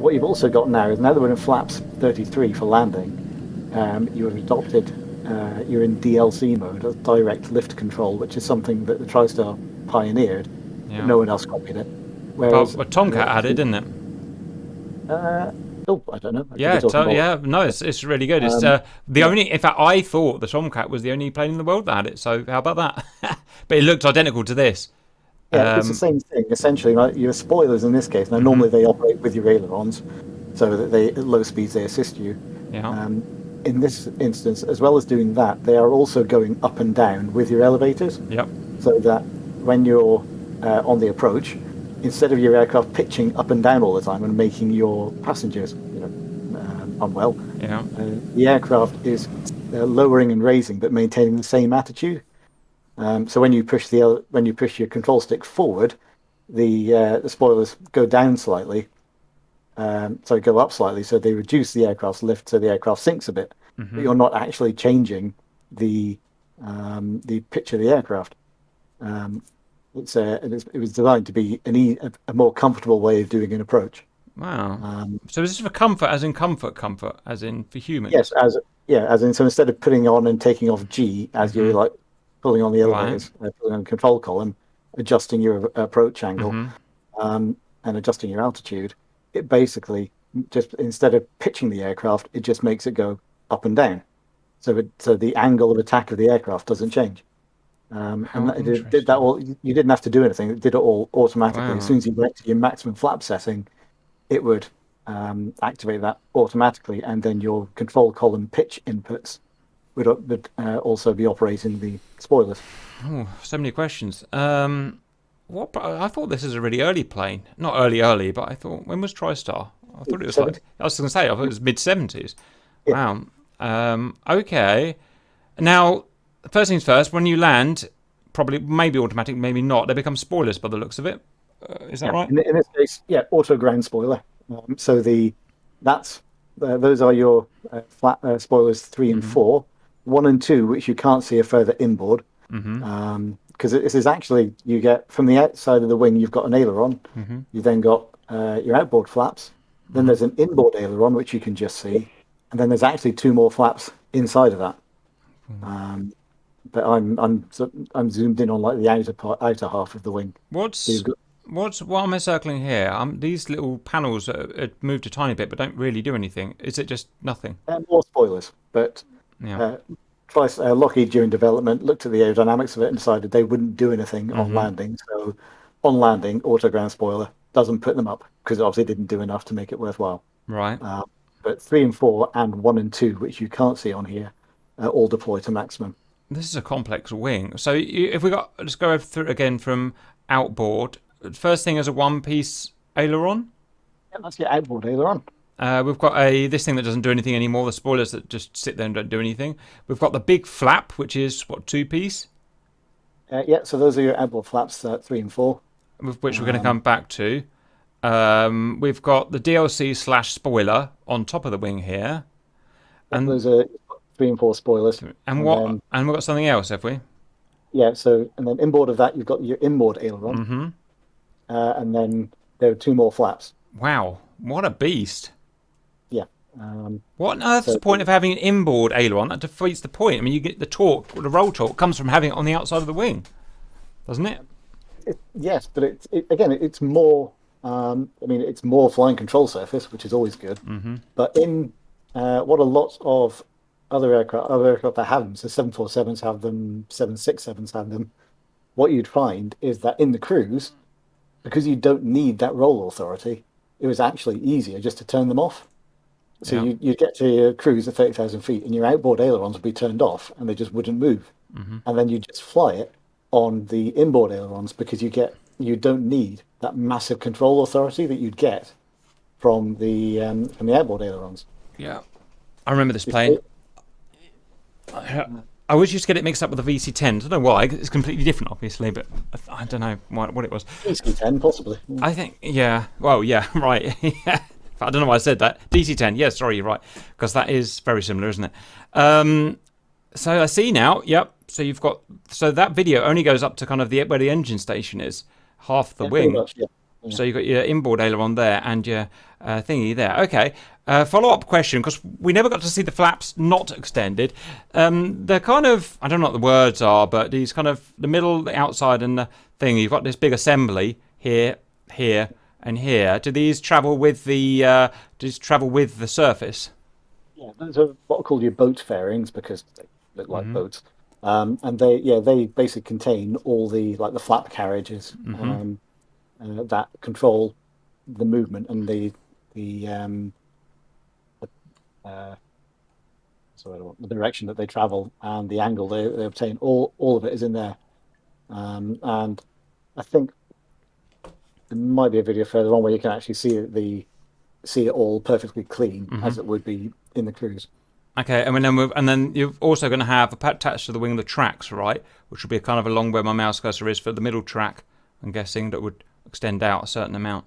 Speaker 3: What you've also got now is, now that we're in flaps 33 for landing, you have adopted, you're in DLC mode, a direct lift control, which is something that the Tristar pioneered, but no one else copied it. Whereas,
Speaker 2: but Tomcat had it, didn't it?
Speaker 3: I don't know.
Speaker 2: No, it's really good. It's the only. In fact, I thought the Tomcat was the only plane in the world that had it. So how about that? But it looked identical to this.
Speaker 3: Yeah, it's the same thing essentially. Like your spoilers in this case. Now, normally they operate with your ailerons, so that at low speeds they assist you.
Speaker 2: Yeah.
Speaker 3: In this instance, as well as doing that, they are also going up and down with your elevators.
Speaker 2: Yep.
Speaker 3: So that when you're on the approach, instead of your aircraft pitching up and down all the time and making your passengers, unwell, the aircraft is lowering and raising but maintaining the same attitude. So when you push your control stick forward, the spoilers go down slightly. Go up slightly, so they reduce the aircraft's lift, so the aircraft sinks a bit. But you're not actually changing the pitch of the aircraft. It was designed to be a more comfortable way of doing an approach.
Speaker 2: Wow. So is this for comfort, as in comfort, as in for humans?
Speaker 3: Yes, as in, so instead of putting on and taking off G as you're like pulling on the elevators, pulling on the control column, adjusting your approach angle, and adjusting your altitude, it basically just, instead of pitching the aircraft, it just makes it go up and down. So the angle of attack of the aircraft doesn't change. And it did that all. You didn't have to do anything. It did it all automatically. Wow. As soon as you went to your maximum flap setting, it would activate that automatically, and then your control column pitch inputs would also be operating the spoilers.
Speaker 2: Oh, so many questions. I thought this is a really early plane. Not early, but I thought, when was TriStar? I thought it was 70. I was going to say, I thought it was mid-70s. Yeah. Wow. Okay. Now, first things first, when you land, probably, maybe automatic, maybe not, they become spoilers by the looks of it. Is that right?
Speaker 3: In this case, auto ground spoiler. Those are your flat spoilers 3 and 4. 1 and 2, which you can't see, are further inboard. Because this is actually, you get from the outside of the wing, you've got an aileron. You then got your outboard flaps. Then there's an inboard aileron, which you can just see. And then there's actually 2 more flaps inside of that. But I'm zoomed in on like the outer half of the wing.
Speaker 2: What am I circling here? These little panels moved a tiny bit, but don't really do anything. Is it just nothing?
Speaker 3: More spoilers, but Lockheed during development looked at the aerodynamics of it and decided they wouldn't do anything on landing. So on landing, auto ground spoiler doesn't put them up because it obviously didn't do enough to make it worthwhile.
Speaker 2: Right.
Speaker 3: But 3 and 4 and 1 and 2, which you can't see on here, all deploy to maximum.
Speaker 2: This is a complex wing. So if let's go through again from outboard. First thing is a one-piece aileron.
Speaker 3: Yeah, that's your outboard aileron.
Speaker 2: We've got this thing that doesn't do anything anymore. The spoilers that just sit there and don't do anything. We've got the big flap, which is what, 2-piece.
Speaker 3: So those are your outboard flaps, 3 and 4.
Speaker 2: Which we're going to come back to. We've got the DLC/spoiler on top of the wing here,
Speaker 3: and those are 3 and 4 spoilers.
Speaker 2: And we've got something else, have we?
Speaker 3: Yeah. So and then inboard of that, you've got your inboard aileron, and then there are 2 more flaps.
Speaker 2: Wow, what a beast!
Speaker 3: Yeah.
Speaker 2: What on earth's the point of having an inboard aileron? That defeats the point. I mean, you get the torque, the roll torque comes from having it on the outside of the wing, doesn't it?
Speaker 3: Yes, but it's more. It's more flying control surface, which is always good. But in what a lot of other aircraft that have them, so 747s have them, 767s have them. What you'd find is that in the cruise, because you don't need that roll authority, it was actually easier just to turn them off. So
Speaker 2: Yeah.
Speaker 3: you'd get to a cruise at 30,000 feet and your outboard ailerons would be turned off and they just wouldn't move. And then you just fly it on the inboard ailerons because you don't need that massive control authority that you'd get from the outboard ailerons.
Speaker 2: Yeah. I remember this
Speaker 3: It's-
Speaker 2: plane. I always used to get it mixed up with the VC-10. I don't know why. It's completely different, obviously, but I don't know what it was.
Speaker 3: DC-10, possibly.
Speaker 2: I think, yeah. Well, yeah, right. Yeah. I don't know why I said that. DC-10. Yeah, sorry, you're right. Because that is very similar, isn't it? So I see now. Yep. So you've got. So that video only goes up to kind of where the engine station is, half the
Speaker 3: Yeah, pretty
Speaker 2: wing.
Speaker 3: much, yeah.
Speaker 2: So you've got your inboard aileron there and your thingy there. Okay. Follow-up question, because we never got to see the flaps not extended. They're kind of, I don't know what the words are, but these kind of, the middle, the outside and the thing, you've got this big assembly here, here, and here. Do these travel with the surface?
Speaker 3: Yeah, those are what are called your boat fairings because they look like boats. And they basically contain all the flap carriages that control the movement and the direction that they travel and the angle they obtain. All of it is in there. And I think there might be a video further on where you can actually see it all perfectly clean as it would be in the cruise.
Speaker 2: Okay, and then you're also going to have attached to the wing the tracks, right? Which would be kind of along where my mouse cursor is for the middle track. I'm guessing that would extend out a certain amount.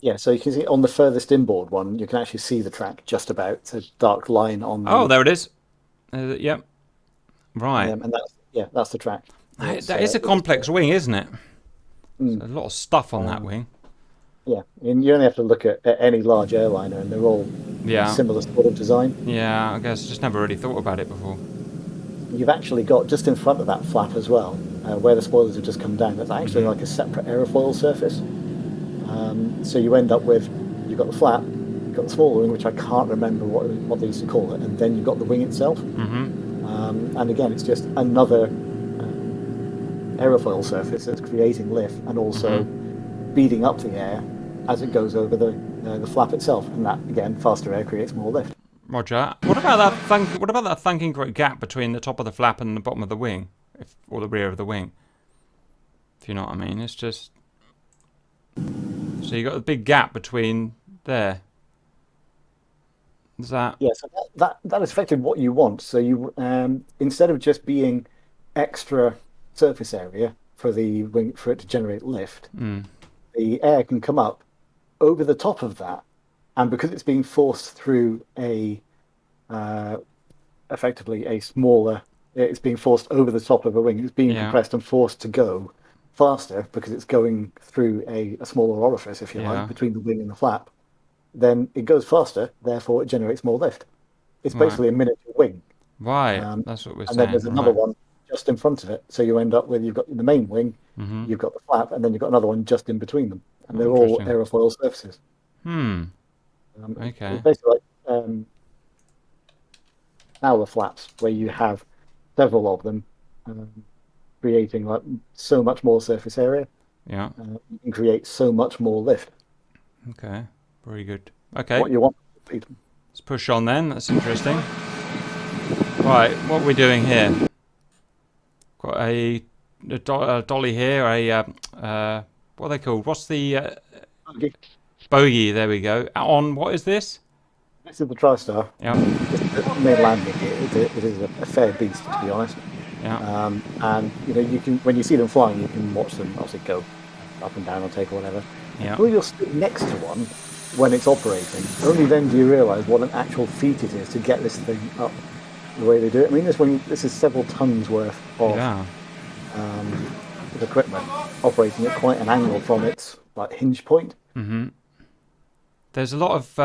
Speaker 3: Yeah, so you can see on the furthest inboard one, you can actually see the track just about. It's a dark line on the...
Speaker 2: Oh, there it is. Yep. Right.
Speaker 3: and that's the track.
Speaker 2: That is a complex wing, isn't it? There's a lot of stuff on that wing.
Speaker 3: Yeah, and you only have to look at any large airliner, and they're all similar sort of design.
Speaker 2: Yeah, I guess I just never really thought about it before.
Speaker 3: You've actually got, just in front of that flap as well, where the spoilers have just come down, that's actually like a separate aerofoil surface. So you end up with, you've got the flap, you've got the smaller wing, which I can't remember what they used to call it, and then you've got the wing itself. And again, it's just another aerofoil surface that's creating lift and also beating up the air as it goes over the flap itself, and that again, faster air creates more lift.
Speaker 2: Roger. What about that thanking great gap between the top of the flap and the bottom of the wing, or the rear of the wing? If you know what I mean, it's just so you got a big gap between there. Is that?
Speaker 3: Yeah, so that is effectively what you want. So you instead of just being extra surface area for the wing for it to generate lift, the air can come up over the top of that, and because it's being forced through effectively a smaller, it's being forced over the top of a wing. It's being compressed and forced to go faster because it's going through a smaller orifice, if you like, between the wing and the flap. Then it goes faster, therefore it generates more lift. It's basically a miniature wing.
Speaker 2: Right, that's what we're saying.
Speaker 3: And then there's another one just in front of it. So you end up with, you've got the main wing, you've got the flap, and then you've got another one just in between them. And they're all aerofoil surfaces.
Speaker 2: Okay.
Speaker 3: It's basically like Howler flaps, where you have several of them creating like so much more surface area.
Speaker 2: Yeah.
Speaker 3: You can create so much more lift.
Speaker 2: Okay. Very good. Okay.
Speaker 3: What you want.
Speaker 2: Let's push on then. That's interesting. Right. What are we doing here? Got a dolly here. What are they called? What's the bogey? There we go. On what is this?
Speaker 3: This is the Tristar.
Speaker 2: Yeah.
Speaker 3: The main landing. It is a fair beast, to be honest.
Speaker 2: Yeah.
Speaker 3: And you can, when you see them flying, you can watch them obviously go up and down or take or whatever.
Speaker 2: Yeah.
Speaker 3: Until you're stood next to one when it's operating, only then do you realise what an actual feat it is to get this thing up the way they do it. I mean, this is several tons worth of equipment operating at quite an angle from its hinge point.
Speaker 2: There's a lot of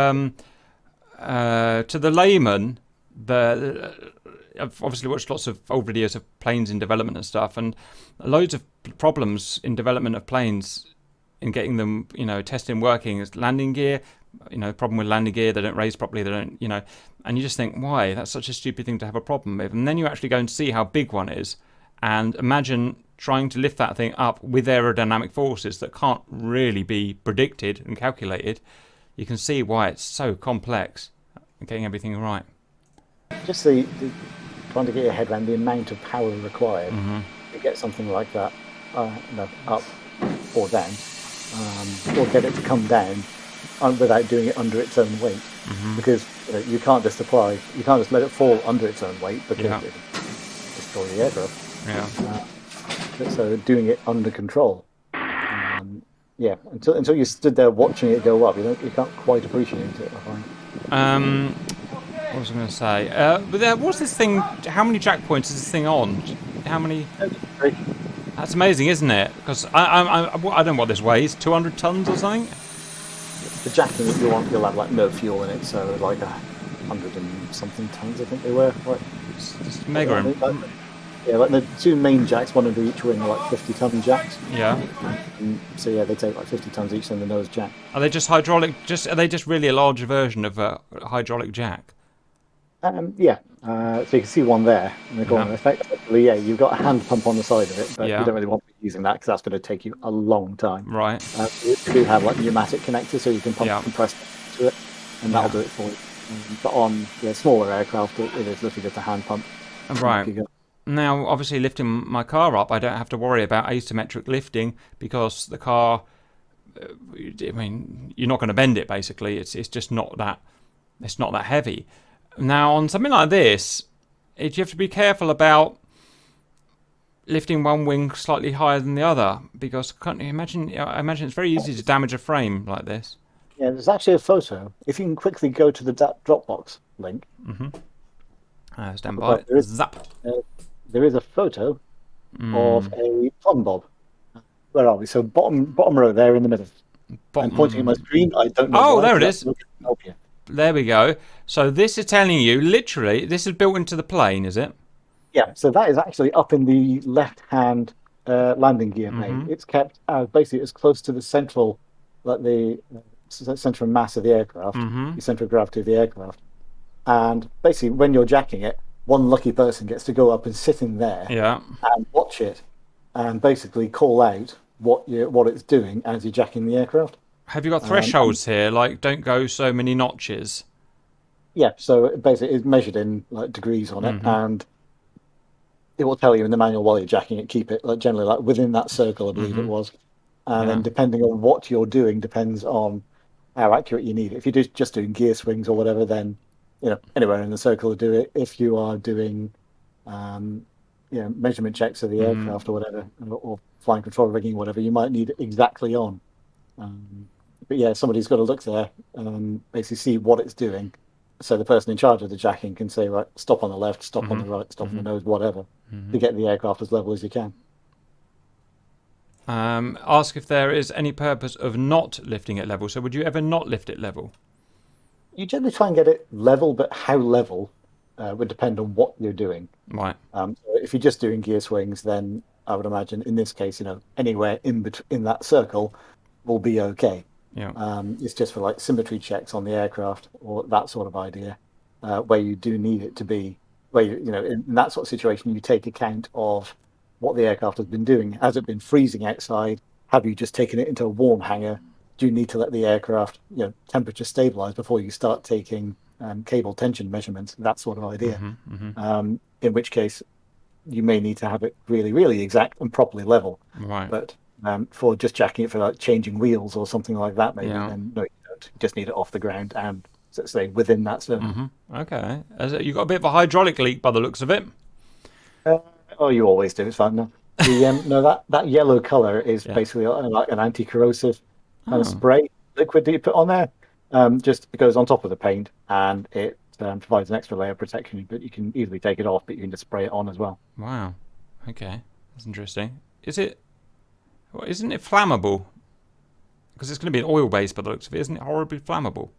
Speaker 2: to the layman. I've obviously watched lots of old videos of planes in development and stuff, and loads of problems in development of planes in getting them, testing, working. Is landing gear, problem with landing gear. They don't raise properly. They don't, and you just think, why? That's such a stupid thing to have a problem with. And then you actually go and see how big one is, and imagine trying to lift that thing up with aerodynamic forces that can't really be predicted and calculated. you can see why it's so complex and getting everything right.
Speaker 3: Just trying to get your head around the amount of power required to get something like that up or down, or get it to come down without doing it under its own weight. Because you can't just let it fall under its own weight because it will destroy the aircraft. So doing it under control. Until you stood there watching it go up, you can't quite appreciate it, I find.
Speaker 2: What was I going to say? But what's this thing? How many jack points is this thing on? How many?
Speaker 3: 3.
Speaker 2: That's amazing, isn't it? Because I don't know what this weighs. 200 tons or something.
Speaker 3: The jacking that you want, you'll have like no fuel in it, so like 100 and something tons, I think they were. Like,
Speaker 2: it's mega.
Speaker 3: Like the 2 main jacks, one under each wing, are like 50-ton jacks.
Speaker 2: Yeah.
Speaker 3: So they take like 50 tons each in the nose jack.
Speaker 2: Are they just hydraulic? Are they just really a larger version of a hydraulic jack?
Speaker 3: So you can see one there in the corner. Effectively, you've got a hand pump on the side of it, but you don't really want to be using that because that's going to take you a long time.
Speaker 2: Right.
Speaker 3: You do have like pneumatic connectors, so you can pump compressed to it, and that'll do it for you. But on smaller aircraft, it is literally just a hand pump.
Speaker 2: Right. Now, obviously, lifting my car up, I don't have to worry about asymmetric lifting because the car. I mean, you're not going to bend it. Basically, it's just not that. It's not that heavy. Now, on something like this, you have to be careful about lifting one wing slightly higher than the other because I imagine it's very easy to damage a frame like this.
Speaker 3: Yeah, there's actually a photo. If you can quickly go to the Dropbox link.
Speaker 2: Stand by.
Speaker 3: There is a photo of a plumb bob. Where are we? So bottom row there in the middle. I'm pointing at my screen. I don't know.
Speaker 2: Oh, there it is.
Speaker 3: Help you.
Speaker 2: There we go. So this is telling you, literally, this is built into the plane, is it?
Speaker 3: Yeah, so that is actually up in the left-hand landing gear plane. It's kept basically as close to the central, like the central mass of the aircraft, the central gravity of the aircraft. And basically, when you're jacking it, one lucky person gets to go up and sit in there and watch it and basically call out what it's doing as you're jacking the aircraft.
Speaker 2: Have you got thresholds here, like don't go so many notches?
Speaker 3: Yeah, so basically it's measured in like degrees on it, and it will tell you in the manual while you're jacking it, keep it like generally like within that circle, I believe it was. And then depending on what you're doing depends on how accurate you need it. If you're just doing gear swings or whatever, then anywhere in the circle will do it. If you are doing measurement checks of the aircraft or whatever, or flying control rigging, whatever, you might need it exactly on. But yeah, somebody's got to look there and basically see what it's doing. So the person in charge of the jacking can say, right, stop on the left, stop on the right, stop on the nose, whatever, to get the aircraft as level as you can.
Speaker 2: Ask if there is any purpose of not lifting it level. So would you ever not lift it level?
Speaker 3: You generally try and get it level, but how level would depend on what you're doing.
Speaker 2: Right.
Speaker 3: So if you're just doing gear swings, then I would imagine in this case, anywhere in that circle will be okay.
Speaker 2: Yeah.
Speaker 3: It's just for like symmetry checks on the aircraft or that sort of idea, where you do need it to be, where in that sort of situation, you take account of what the aircraft has been doing. Has it been freezing outside? Have you just taken it into a warm hangar? Do you need to let the aircraft, temperature stabilize before you start taking cable tension measurements? That sort of idea. In which case, you may need to have it really, really exact and properly level.
Speaker 2: Right.
Speaker 3: But for just jacking it for like changing wheels or something like that, maybe then no, you don't. You just need it off the ground and say within that zone.
Speaker 2: Okay. You've got a bit of a hydraulic leak by the looks of it.
Speaker 3: You always do. It's fine. No, that yellow color is basically like an anti-corrosive kind of spray liquid that you put on there. Just goes on top of the paint and it provides an extra layer of protection. But you can easily take it off, but you can just spray it on as well.
Speaker 2: Wow. Okay, that's interesting. Isn't it flammable? Because it's going to be an oil base by the looks of it. Isn't it horribly flammable?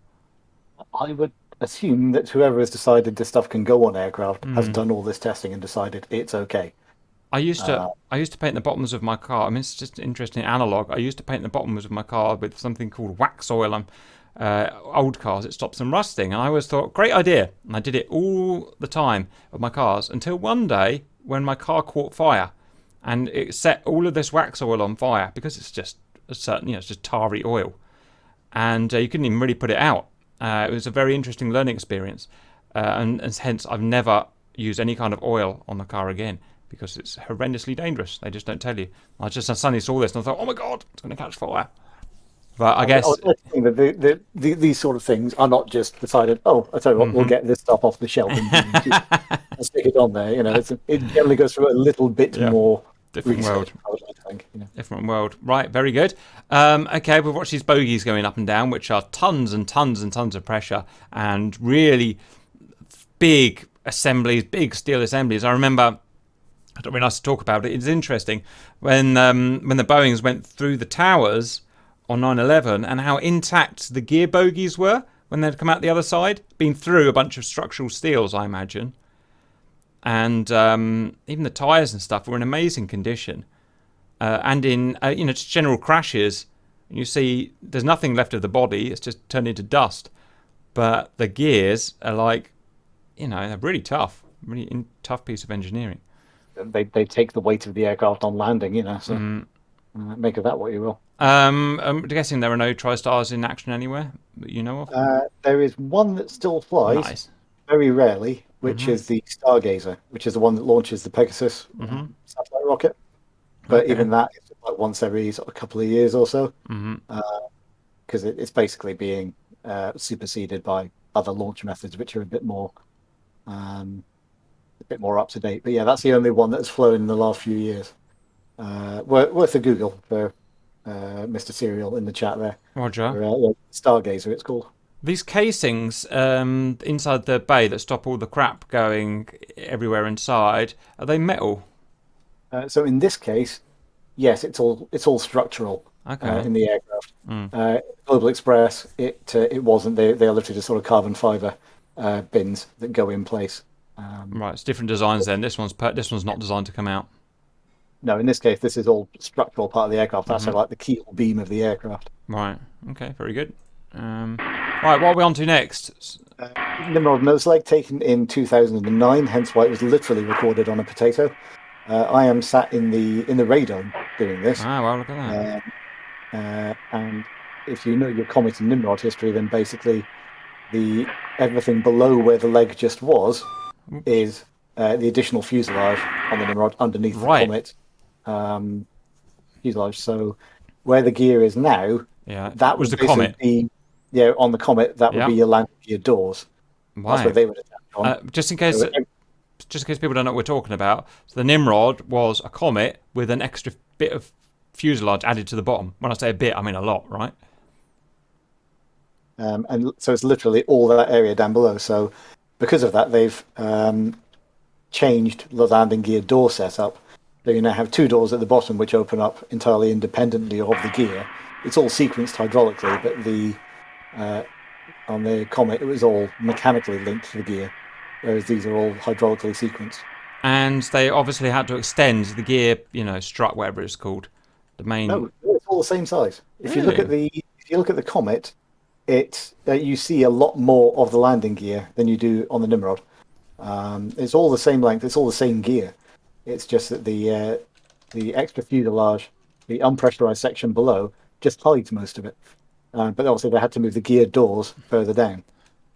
Speaker 3: I would assume that whoever has decided this stuff can go on aircraft has done all this testing and decided it's okay.
Speaker 2: I used to paint the bottoms of my car. I mean, it's just interesting analog. I used to paint the bottoms of my car with something called wax oil on old cars. It stops them rusting. And I always thought, great idea. And I did it all the time of my cars until one day when my car caught fire. And it set all of this wax oil on fire because it's just it's just tarry oil. and you couldn't even really put it out. It was a very interesting learning experience, and hence I've never used any kind of oil on the car again because it's horrendously dangerous. They just don't tell you. I just suddenly saw this and I thought, oh my god, it's going to catch fire. But I guess
Speaker 3: I think that these sort of things are not just decided. Oh, I tell you what, we'll get this stuff off the shelf and stick it on there. It generally goes through a little bit more
Speaker 2: different
Speaker 3: research,
Speaker 2: world.
Speaker 3: I would like to think.
Speaker 2: Different world. Right, very good. Okay, we've watched these bogies going up and down, which are tons and tons and tons of pressure and really big assemblies, big steel assemblies. I remember, I don't really like to talk about it. It's interesting when the Boeings went through the towers on 9/11 and how intact the gear bogies were when they'd come out the other side, been through a bunch of structural steels, I imagine. And even the tyres and stuff were in amazing condition. And in just general crashes, you see there's nothing left of the body; it's just turned into dust. But the gears are like, they're really tough, really tough piece of engineering.
Speaker 3: They take the weight of the aircraft on landing, so make of that what you will.
Speaker 2: I'm guessing there are no Tristars in action anywhere that you know of.
Speaker 3: There is one that still flies,
Speaker 2: Nice.
Speaker 3: very rarely, which is the Stargazer, which is the one that launches the Pegasus satellite rocket. But even that is like once every sort of couple of years or so, because it's basically being superseded by other launch methods, which are a bit more up to date. But yeah, that's the only one that's flown in the last few years. Worth a Google for Mr. Serial in the chat there.
Speaker 2: Roger.
Speaker 3: Stargazer, it's called.
Speaker 2: These casings inside the bay that stop all the crap going everywhere inside, are they metal?
Speaker 3: So in this case, yes, it's all structural in the aircraft. Global Express, it wasn't. They are literally just sort of carbon fiber bins that go in place.
Speaker 2: Right, it's different designs then. This one's not designed to come out.
Speaker 3: No, in this case, this is all structural part of the aircraft. That's like the keel beam of the aircraft.
Speaker 2: Right. Okay. Very good. Right. What are we on to next?
Speaker 3: Nimrod Noseleg, taken in 2009, hence why it was literally recorded on a potato. I am sat in the radome doing this.
Speaker 2: Ah, well, look at that.
Speaker 3: And if you know your Comet and Nimrod history, then basically everything below where the leg just was is the additional fuselage on the Nimrod underneath the Comet fuselage. So where the gear is now, that
Speaker 2: was the
Speaker 3: Comet. On the Comet, that would be your landing gear doors.
Speaker 2: Right.
Speaker 3: That's where they would attach on.
Speaker 2: Just in case people don't know what we're talking about, so the Nimrod was a Comet with an extra bit of fuselage added to the bottom. When I say a bit, I mean a lot, right?
Speaker 3: And so it's literally all that area down below. So because of that, they've changed the landing gear door setup. So you now have two doors at the bottom which open up entirely independently of the gear. It's all sequenced hydraulically, but on the Comet it was all mechanically linked to the gear, whereas these are all hydraulically sequenced.
Speaker 2: And they obviously had to extend the gear, strut, whatever it's called. The main.
Speaker 3: No, it's all the same size. If you look at the Comet, you see a lot more of the landing gear than you do on the Nimrod. It's all the same length. It's all the same gear. It's just that the extra fuselage, the unpressurized section below, just hides most of it. But obviously they had to move the gear doors further down.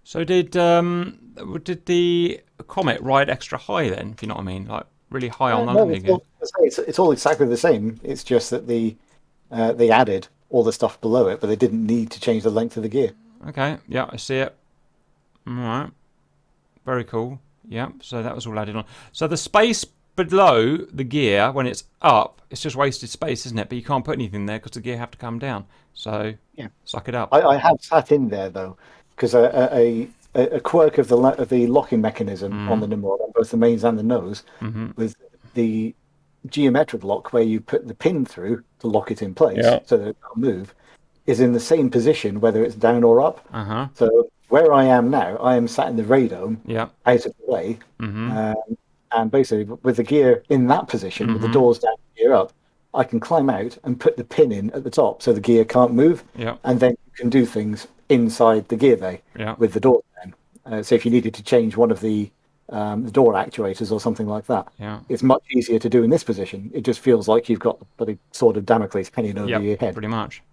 Speaker 2: So did the Comet ride extra high then? If you know what I mean, like really high on the landing gear.
Speaker 3: It's all exactly the same. It's just that they added all the stuff below it, but they didn't need to change the length of the gear.
Speaker 2: Okay, yeah, I see it. All right, very cool. Yeah, so that was all added on. So the space below the gear, when it's up, it's just wasted space, isn't it? But you can't put anything there because the gear have to come down. So suck it up.
Speaker 3: I have sat in there though, because a quirk of the locking mechanism on the Nimrod, on both the mains and the nose, with the geometric lock where you put the pin through to lock it in place so that it can't move, is in the same position whether it's down or up. So where I am now, I am sat in the radome, out of the way, and basically with the gear in that position, with the doors down, gear up, I can climb out and put the pin in at the top so the gear can't move, and then you can do things inside the gear bay with the doors down. So if you needed to change one of the door actuators or something like that, it's much easier to do in this position. It just feels like you've got the sort of Damocles hanging over your head.
Speaker 2: Pretty much.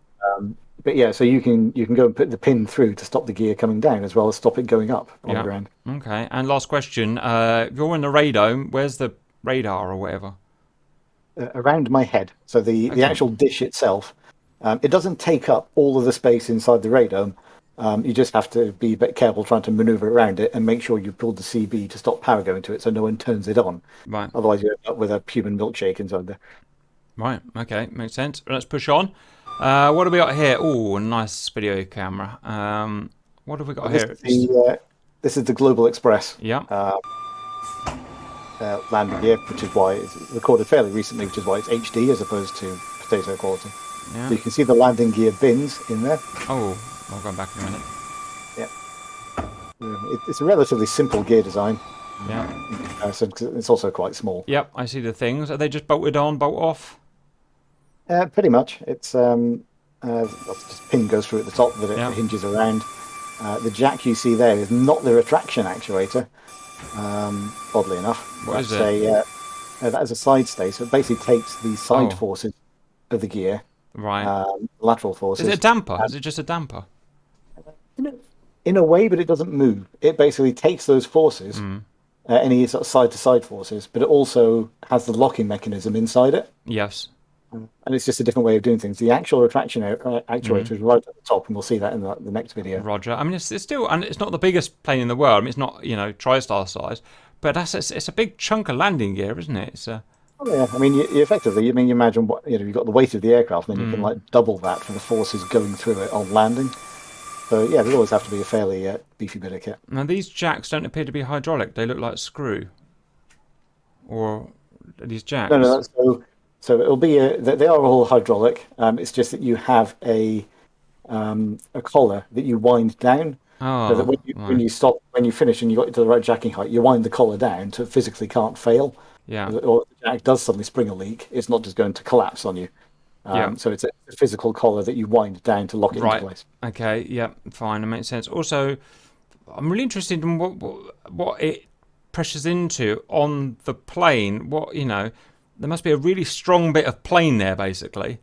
Speaker 3: But yeah, so you can go and put the pin through to stop the gear coming down as well as stop it going up on the ground.
Speaker 2: Okay. And last question: if you're in the radome, where's the radar or whatever?
Speaker 3: Around my head. So the actual dish itself, it doesn't take up all of the space inside the radome. You just have to be a bit careful trying to maneuver around it and make sure you pull the CB to stop power going to it so no one turns it on.
Speaker 2: Right.
Speaker 3: Otherwise, you end up with a human milkshake inside there.
Speaker 2: Right. Okay. Makes sense. Let's push on. What have we got here? Oh, nice video camera. What have we got here?
Speaker 3: This is the Global Express.
Speaker 2: Yeah.
Speaker 3: Landing gear, which is why it's recorded fairly recently, which is why it's HD as opposed to potato quality.
Speaker 2: Yeah.
Speaker 3: So you can see the landing gear bins in there.
Speaker 2: Oh, I'll go back in a minute.
Speaker 3: Yeah. It's a relatively simple gear design.
Speaker 2: Yeah.
Speaker 3: In comparison, because it's also quite small.
Speaker 2: Yep, I see the things. Are they just bolted on, bolt off?
Speaker 3: Pretty much. It's just pin goes through at the top that it hinges around. The jack you see there is not the retraction actuator. Oddly enough,
Speaker 2: what is it?
Speaker 3: That is a side stay, so it basically takes the side forces of the gear,
Speaker 2: right?
Speaker 3: Lateral forces.
Speaker 2: Is it a damper? Is it just a damper?
Speaker 3: In a way, but it doesn't move. It basically takes those forces, any sort of side-to-side forces, but it also has the locking mechanism inside it.
Speaker 2: Yes.
Speaker 3: And it's just a different way of doing things. The actual retraction actuator is right at the top, and we'll see that in the next video.
Speaker 2: Roger. I mean, it's still, and it's not the biggest plane in the world. I mean, it's not, TriStar size, but it's a big chunk of landing gear, isn't it? It's a...
Speaker 3: Oh, yeah. I mean, you effectively, you imagine what you've got the weight of the aircraft, and then you can double that for the forces going through it on landing. So yeah, there always have to be a fairly beefy bit of kit.
Speaker 2: Now these jacks don't appear to be hydraulic; they look like screw. Or are these jacks?
Speaker 3: No. So it'll be they are all hydraulic. It's just that you have a collar that you wind down. So that when you stop, when you finish, and you got to the right jacking height, you wind the collar down so it physically can't fail.
Speaker 2: Yeah.
Speaker 3: Or if the jack does suddenly spring a leak, it's not just going to collapse on you. So it's a physical collar that you wind down to lock it into place.
Speaker 2: Okay. Yeah. Fine. That makes sense. Also, I'm really interested in what it pressures into on the plane. There must be a really strong bit of plane there, basically.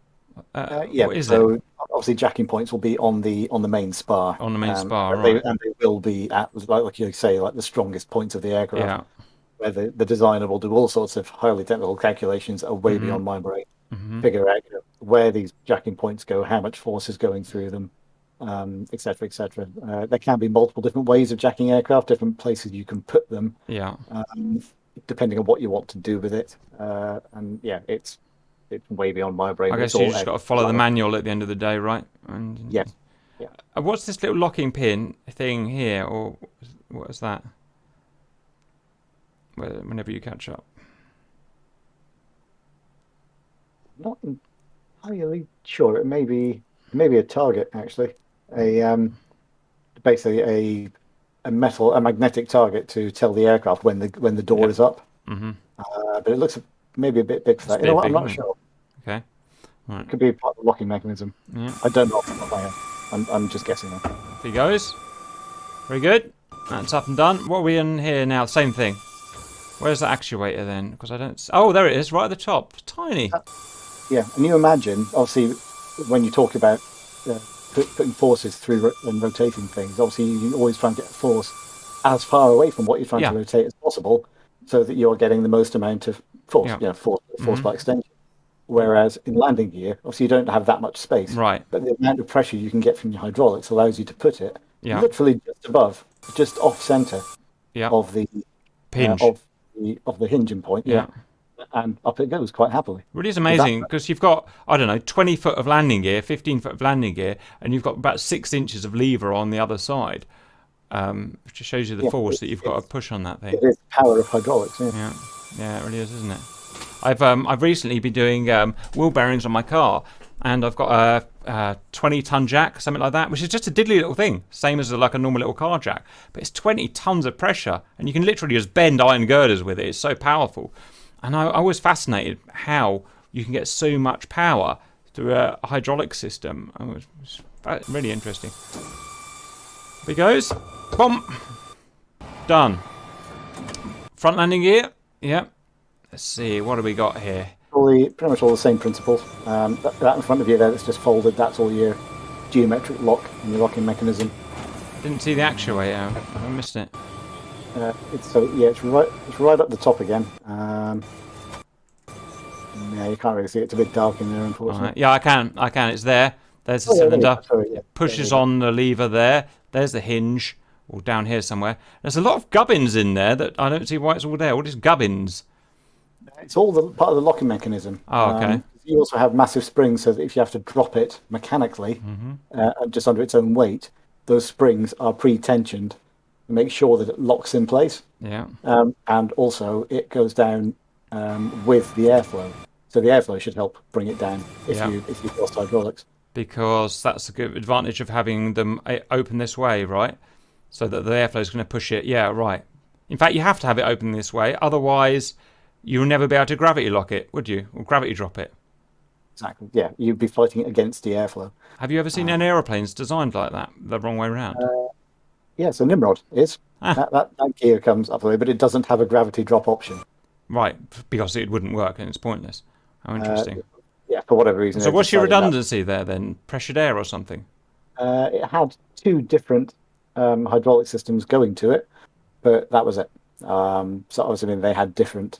Speaker 2: What is it?
Speaker 3: Obviously, jacking points will be on the main spar.
Speaker 2: On the main spar, right?
Speaker 3: And they will be at, like you say, like the strongest points of the aircraft.
Speaker 2: Yeah.
Speaker 3: Where the designer will do all sorts of highly technical calculations that are way beyond my brain. Figure out where these jacking points go, how much force is going through them, etc., etc. There can be multiple different ways of jacking aircraft, different places you can put them.
Speaker 2: Yeah.
Speaker 3: Depending on what you want to do with it, and yeah, it's way beyond my brain.
Speaker 2: I guess you just got to follow the manual at the end of the day, right? And
Speaker 3: yes. Yeah.
Speaker 2: What's this little locking pin thing here, or what is that? Whenever you catch up.
Speaker 3: Not entirely sure. It may be a target actually. Basically a magnetic target to tell the aircraft when the door is up. But it looks maybe a bit big for that. I'm not sure.
Speaker 2: Okay. Right.
Speaker 3: Could be part of the locking mechanism.
Speaker 2: Yeah.
Speaker 3: I don't know off the top of my head. I'm just guessing there.
Speaker 2: Off he goes. Very good. That's up and done. What are we in here now? Same thing. Where's the actuator then? Because I don't... Oh, there it is, right at the top. Tiny.
Speaker 3: Yeah, and you imagine, obviously, when you talk about putting forces through and rotating things, obviously you can always try and get force as far away from what you're trying to rotate as possible, so that you're getting the most amount of force, force by extension. Whereas in landing gear, obviously you don't have that much space.
Speaker 2: Right.
Speaker 3: But the amount of pressure you can get from your hydraulics allows you to put it literally just above, just off center of the
Speaker 2: hinge.
Speaker 3: Of the hinging point. Yeah. And up it goes quite happily.
Speaker 2: Really is amazing because you've got, 20 foot of landing gear, 15 foot of landing gear, and you've got about 6 inches of lever on the other side, which just shows you the force that you've got to push on that thing.
Speaker 3: It is the power of hydraulics.
Speaker 2: Yeah, it really is, isn't it? I've recently been doing wheel bearings on my car, and I've got a 20-ton jack, something like that, which is just a diddly little thing, same as like a normal little car jack, but it's 20 tons of pressure, and you can literally just bend iron girders with it. It's so powerful. And I was fascinated how you can get so much power through a hydraulic system. It was really interesting. Here he goes. Boom. Done. Front landing gear. Yep. Let's see. What do we got here?
Speaker 3: Pretty much all the same principles. That in front of you there that's just folded, that's all your geometric lock in the locking mechanism.
Speaker 2: Didn't see the actuator. I missed it.
Speaker 3: It's right up the top again. Yeah, you can't really see it. It's a bit dark in there, unfortunately.
Speaker 2: Right. Yeah, I can. It's there. There's the cylinder. Pushes on the lever there. There's the hinge. Or down here somewhere. There's a lot of gubbins in there that I don't see why it's all there. What is gubbins?
Speaker 3: It's all part of the locking mechanism.
Speaker 2: Oh, okay.
Speaker 3: You also have massive springs, so that if you have to drop it mechanically, just under its own weight, those springs are pre-tensioned to make sure that it locks in place.
Speaker 2: Yeah.
Speaker 3: And also, it goes down with the airflow. So the airflow should help bring it down if you've lost hydraulics.
Speaker 2: Because that's a good advantage of having them open this way, right? So that the airflow is going to push it. Yeah, right. In fact, you have to have it open this way. Otherwise, you'll never be able to gravity lock it, would you? Or gravity drop it.
Speaker 3: Exactly. Yeah, you'd be fighting against the airflow.
Speaker 2: Have you ever seen any aeroplanes designed like that, the wrong way around?
Speaker 3: Yeah, so Nimrod is. That gear comes up the way, but it doesn't have a gravity drop option.
Speaker 2: Right, because it wouldn't work and it's pointless. How interesting.
Speaker 3: Yeah, for whatever reason.
Speaker 2: So what's your redundancy there then? Pressured air or something?
Speaker 3: It had two different hydraulic systems going to it, but that was it. So obviously they had different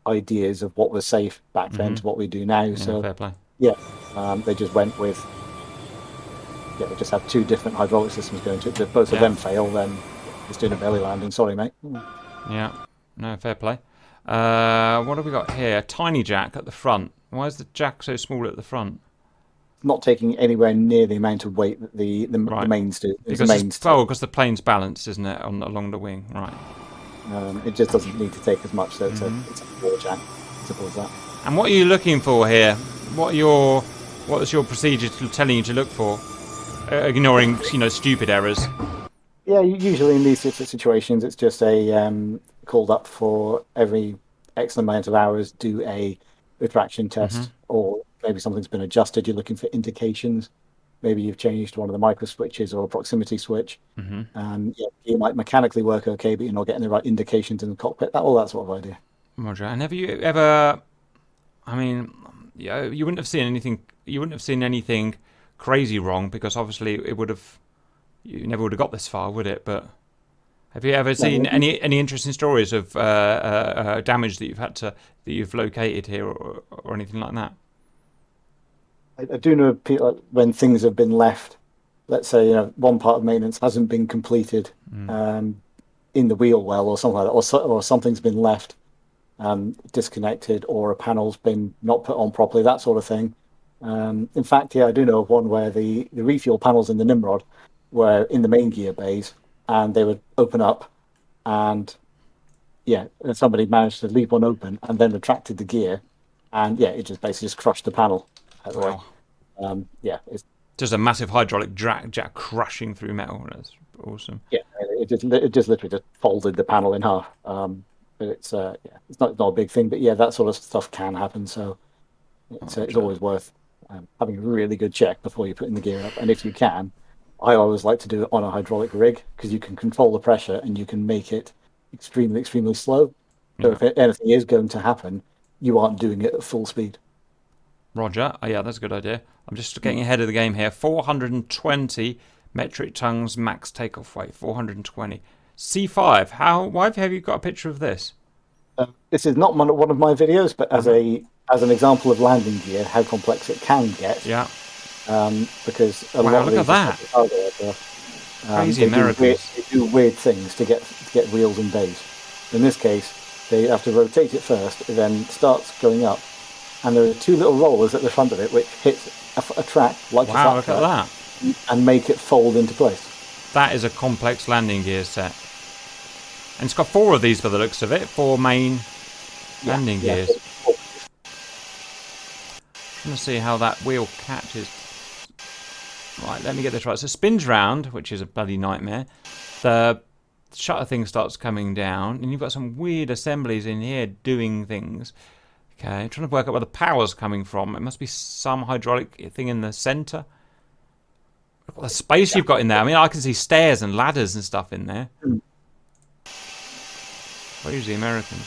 Speaker 3: ideas of what was safe back then to what we do now.
Speaker 2: Yeah,
Speaker 3: so
Speaker 2: fair play.
Speaker 3: Yeah, they just went with. Yeah, they just have two different hydraulic systems going to it. If both of them fail, then it's doing a belly landing. Sorry, mate.
Speaker 2: Yeah, no, fair play. What have we got here? A tiny jack at the front. Why is the jack so small at the front?
Speaker 3: Not taking anywhere near the amount of weight that the mains do.
Speaker 2: Because the plane's balanced, isn't it, along the wing? Right.
Speaker 3: It just doesn't need to take as much, so it's a floor jack. Suppose that.
Speaker 2: And what are you looking for here? What is your procedure telling you to look for? Ignoring, stupid errors.
Speaker 3: Yeah, usually in these sorts of situations, it's just a called up for every X amount of hours, do a retraction test, or maybe something's been adjusted. You're looking for indications. Maybe you've changed one of the micro switches or a proximity switch. You might mechanically work okay, but you're not getting the right indications in the cockpit. All that sort of idea.
Speaker 2: Roger. And have you ever? I mean, you wouldn't have seen anything. You wouldn't have seen anything crazy wrong because obviously it would have. You never would have got this far, would it? But have you ever seen any interesting stories of damage that you've located here or anything like that?
Speaker 3: I do know people when things have been left. Let's say one part of maintenance hasn't been completed in the wheel well or something like that, or something's been left disconnected, or a panel's been not put on properly, that sort of thing. In fact, I do know of one where the refuel panels in the Nimrod were in the main gear bays, and they would open up, and somebody managed to leave one open and then retracted the gear, and it just basically crushed the panel.
Speaker 2: Wow.
Speaker 3: It's
Speaker 2: just a massive hydraulic jack crushing through metal. That's awesome.
Speaker 3: Yeah, it just literally just folded the panel in half. But it's not a big thing, but that sort of stuff can happen. So it's always worth having a really good check before you put the gear up. And if you can, I always like to do it on a hydraulic rig because you can control the pressure and you can make it extremely, extremely slow. So if anything is going to happen, you aren't doing it at full speed.
Speaker 2: Roger. Oh, yeah, that's a good idea. I'm just getting ahead of the game here. 420 metric tons max takeoff weight. 420. C5. Why have you got a picture of this?
Speaker 3: This is not one of my videos, but as an example of landing gear, how complex it can get.
Speaker 2: Yeah.
Speaker 3: Because a lot of
Speaker 2: look at that. Crazy Americans.
Speaker 3: They do weird things to get wheels in bays. In this case, they have to rotate it first. It then starts going up. And there are two little rollers at the front of it which hit a track like a flat
Speaker 2: look at that.
Speaker 3: and make it fold into place.
Speaker 2: That is a complex landing gear set. And it's got 4 of these by the looks of it. 4 main landing gears. I'm going to see how that wheel catches. Right, let me get this right. So it spins round, which is a bloody nightmare. The shutter thing starts coming down. And you've got some weird assemblies in here doing things. Okay, I'm trying to work out where the power's coming from. It must be some hydraulic thing in the centre. Look at the space you've got in there. I mean, I can see stairs and ladders and stuff in there. Where's the Americans?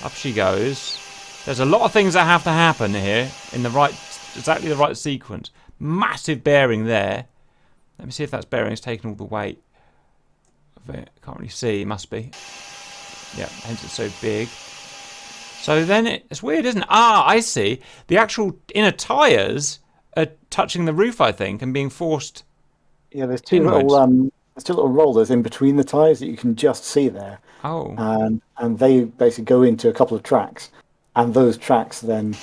Speaker 2: Up she goes. There's a lot of things that have to happen here in exactly the right sequence. massive bearing there. Let me see if that's bearing's taking all the weight of it. Can't really see. It must be. Yeah, hence it's so big. So then it's weird, isn't it? Ah, I see. The actual inner tyres are touching the roof, I think, and being forced.
Speaker 3: Yeah, there's two
Speaker 2: inwards.
Speaker 3: little rollers in between the tyres that you can just see there.
Speaker 2: Oh.
Speaker 3: And they basically go into a couple of tracks, and those tracks then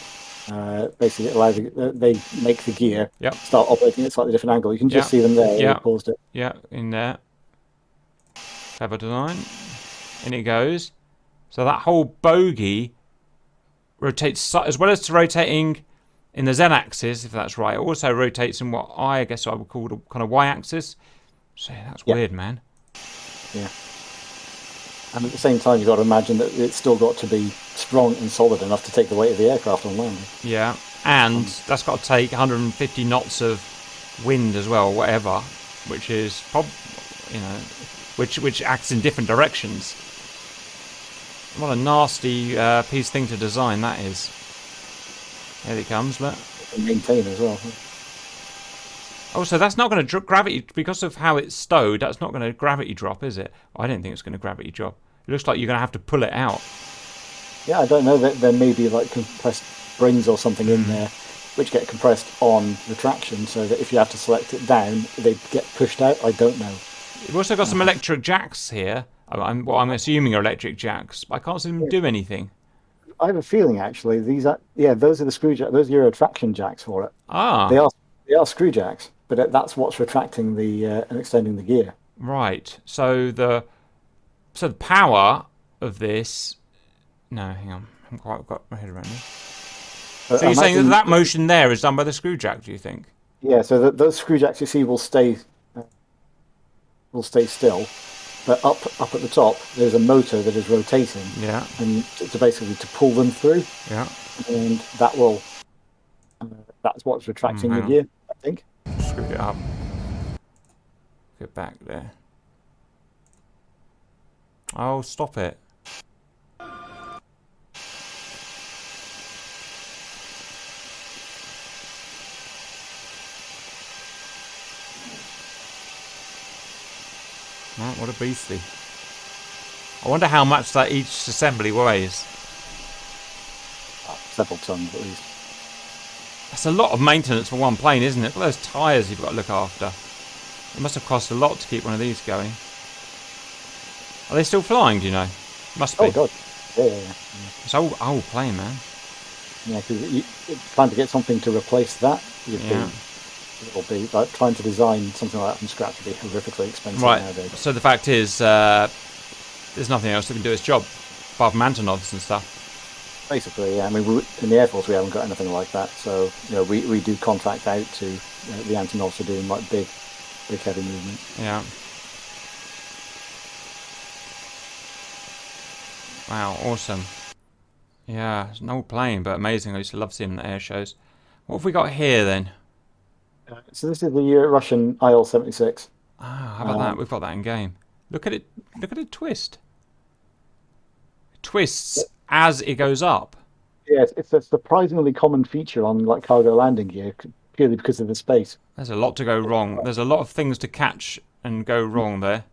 Speaker 3: basically allow they make the gear start operating at a slightly different angle. You can just see them there.
Speaker 2: Yeah.
Speaker 3: Paused it.
Speaker 2: Yeah, in there. Clever design. In it goes. So that whole bogie rotates, as well as rotating in the Z-axis, if that's right. It also rotates in what I guess I would call the kind of Y-axis. So that's weird, man.
Speaker 3: Yeah. And at the same time, you've got to imagine that it's still got to be strong and solid enough to take the weight of the aircraft on landing.
Speaker 2: Yeah, and that's got to take 150 knots of wind as well, whatever, which is which acts in different directions. What a nasty piece thing to design that is. Here it comes, look.
Speaker 3: And maintain as well.
Speaker 2: Oh, so that's not going to gravity, because of how it's stowed, that's not going to gravity drop, is it? I don't think it's going to gravity drop. It looks like you're going to have to pull it out.
Speaker 3: Yeah, I don't know. There may be like compressed springs or something in there which get compressed on retraction, so that if you have to select it down, they get pushed out. I don't know.
Speaker 2: We've also got some electric jacks here. I'm assuming are electric jacks, but I can't see them do anything.
Speaker 3: I have a feeling actually those are the screw jacks. Those are your traction jacks for it.
Speaker 2: Ah,
Speaker 3: they are screw jacks, but that's what's retracting the and extending the gear.
Speaker 2: Right. So the power of this. No, hang on. I haven't quite got my head around it. So you're saying that motion there is done by the screw jack? Do you think?
Speaker 3: Yeah. So those screw jacks you see will stay still. But up at the top, there's a motor that is rotating.
Speaker 2: Yeah.
Speaker 3: And to basically pull them through.
Speaker 2: Yeah.
Speaker 3: And that will. That's what's retracting the gear, I think.
Speaker 2: Screw it up. Get back there. Oh, stop it. Oh, what a beastie. I wonder how much that each assembly weighs.
Speaker 3: Several tons at least.
Speaker 2: That's a lot of maintenance for one plane, isn't it? All those tyres you've got to look after. It must have cost a lot to keep one of these going. Are they still flying, do you know? Must be.
Speaker 3: Oh, God. Yeah.
Speaker 2: It's an old plane, man.
Speaker 3: Yeah, because trying to get something to replace that, it'll be like trying to design something like that from scratch would be horrifically expensive nowadays.
Speaker 2: So the fact is, there's nothing else that can do its job, apart from Antonovs and stuff.
Speaker 3: Basically, yeah. I mean, in the Air Force we haven't got anything like that, so we do contract out to the Antonovs for doing like big heavy movements.
Speaker 2: Yeah. Wow, awesome. Yeah, it's an old plane, but amazing. I used to love seeing them at air shows. What have we got here then?
Speaker 3: So this is the Russian IL-76.
Speaker 2: Ah, how about that? We've got that in game. Look at it. Look at it twist. It twists as it goes up.
Speaker 3: Yeah, it's a surprisingly common feature on like cargo landing gear, purely because of the space.
Speaker 2: There's a lot to go wrong. There's a lot of things to catch and go wrong there.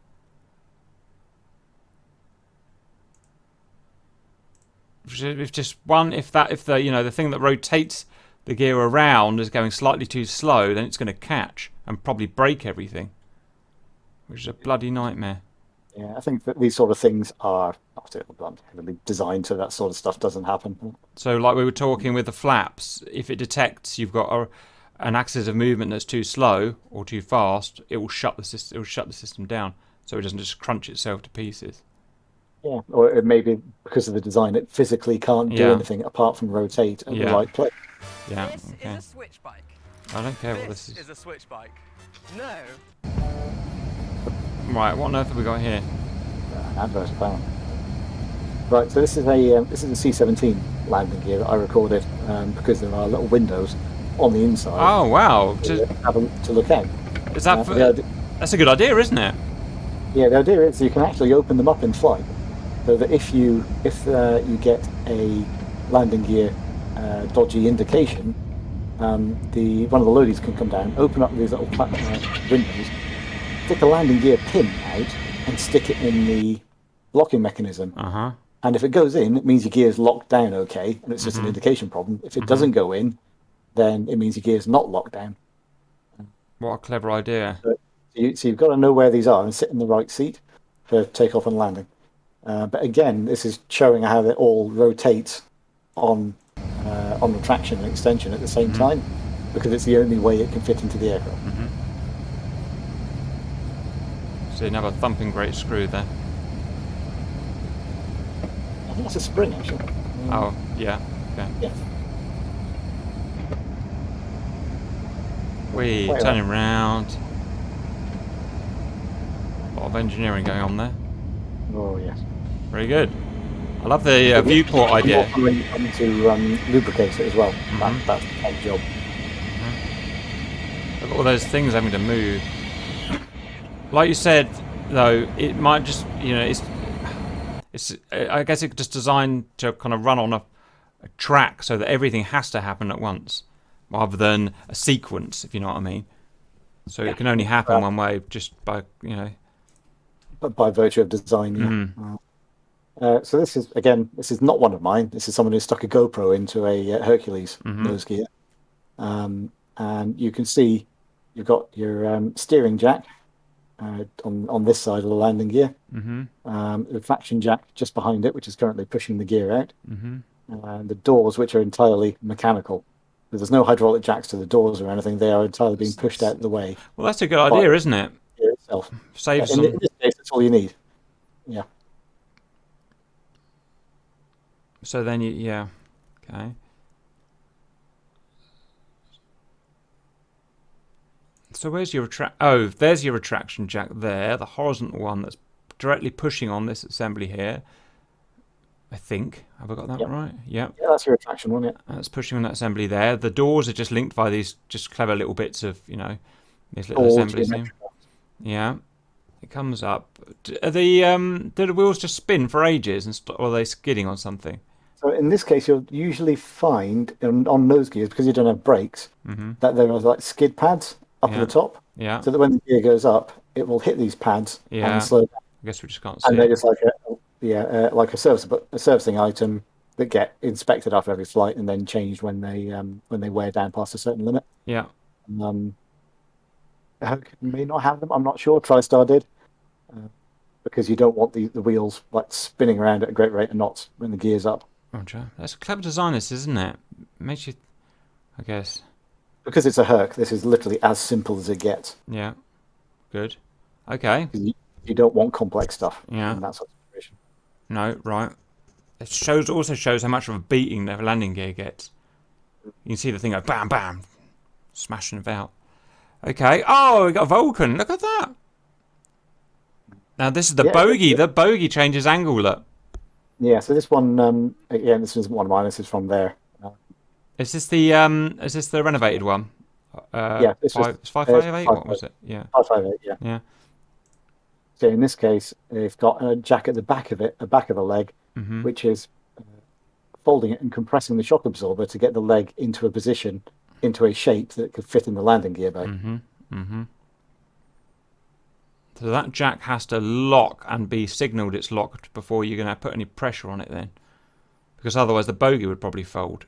Speaker 2: If just one, if the the thing that rotates the gear around is going slightly too slow, then it's going to catch and probably break everything, which is a bloody nightmare.
Speaker 3: Yeah, I think that these sort of things are heavily designed so that sort of stuff doesn't happen.
Speaker 2: So, like we were talking with the flaps, if it detects you've got an axis of movement that's too slow or too fast, it will shut the system. It will shut the system down, so it doesn't just crunch itself to pieces.
Speaker 3: Yeah, or it may be because of the design, it physically can't do anything apart from rotate at the right place.
Speaker 2: Yeah.
Speaker 4: This is a switch bike.
Speaker 2: I don't care what this is.
Speaker 4: This is a switch bike. No.
Speaker 2: Right, what on earth have we got here?
Speaker 3: Adverse power. Right, so this is a C-17 landing gear that I recorded because there are little windows on the inside.
Speaker 2: Oh wow!
Speaker 3: To look out.
Speaker 2: Is that that's a good idea, isn't it?
Speaker 3: Yeah, the idea is you can actually open them up in flight, so that if you get a landing gear dodgy indication, the one of the loadies can come down, open up these little windows, stick a landing gear pin out, and stick it in the locking mechanism.
Speaker 2: Uh-huh.
Speaker 3: And if it goes in, it means your gear's locked down okay, and it's just an indication problem. If it doesn't go in, then it means your gear's not locked down.
Speaker 2: What a clever idea.
Speaker 3: So you've got to know where these are and sit in the right seat for takeoff and landing. But again, this is showing how they all rotate on the traction and extension at the same time, because it's the only way it can fit into the aircraft.
Speaker 2: So another thumping great screw there.
Speaker 3: I think that's a spring, actually.
Speaker 2: Oh, yeah. Okay.
Speaker 3: Yeah.
Speaker 2: Turning round. A lot of engineering going on there.
Speaker 3: Oh, yes.
Speaker 2: Very good. I love the viewport idea.
Speaker 3: When you come to lubricate it as well, that's the top job.
Speaker 2: Look at all those things having to move. Like you said, though, it might just, it's. I guess it's just designed to kind of run on a track so that everything has to happen at once, rather than a sequence, if you know what I mean. So it can only happen one way, just by
Speaker 3: But by virtue of design, yeah. So this is not one of mine. This is someone who stuck a GoPro into a Hercules nose gear, and you can see you've got your steering jack on this side of the landing gear, the traction jack just behind it, which is currently pushing the gear out, and the doors, which are entirely mechanical. There's no hydraulic jacks to the doors or anything. They are entirely being pushed out of the way.
Speaker 2: Well, that's a good idea, isn't it?
Speaker 3: Itself.
Speaker 2: Saves
Speaker 3: in this case, that's all you need. Yeah.
Speaker 2: So then okay. So where's your there's your retraction jack there, the horizontal one that's directly pushing on this assembly here. I think. Have I got that right? Yeah.
Speaker 3: Yeah, that's your retraction one, yeah.
Speaker 2: That's pushing on that assembly there. The doors are just linked by these just clever little bits of, these little assemblies. Yeah. It comes up. Do the wheels just spin for ages, or are they skidding on something?
Speaker 3: So in this case, you'll usually find on nose gears, because you don't have brakes, that there are like skid pads up at the top.
Speaker 2: Yeah.
Speaker 3: So that when the gear goes up, it will hit these pads and slow down.
Speaker 2: I guess we just can't see.
Speaker 3: And they're just like a servicing item that get inspected after every flight and then changed when they wear down past a certain limit.
Speaker 2: Yeah.
Speaker 3: Herc may not have them. I'm not sure. Tristar did, because you don't want the wheels like spinning around at a great rate of knots when the gear's up.
Speaker 2: Roger. That's a clever design, this, isn't it? Makes you, I guess.
Speaker 3: Because it's a Herc, this is literally as simple as it gets.
Speaker 2: Yeah. Good. Okay.
Speaker 3: You don't want complex stuff.
Speaker 2: Yeah.
Speaker 3: In that sort of situation.
Speaker 2: No, right. It also shows how much of a beating the landing gear gets. You can see the thing go bam, bam, smashing about. Okay. Oh, we got a Vulcan. Look at that. Now this is the bogey. The bogey changes angle. Look.
Speaker 3: Yeah. So this one, again, this isn't one of mine. This is from there.
Speaker 2: Is this the renovated one?
Speaker 3: Yeah.
Speaker 2: It's 558. What was it? Yeah.
Speaker 3: 558. Yeah.
Speaker 2: Yeah.
Speaker 3: So in this case, they've got a jack at the back of it, the back of the leg, which is folding it and compressing the shock absorber to get the leg into a position, into a shape that could fit in the landing gear bay.
Speaker 2: So that jack has to lock and be signalled it's locked before you're going to put any pressure on it then. Because otherwise the bogey would probably fold.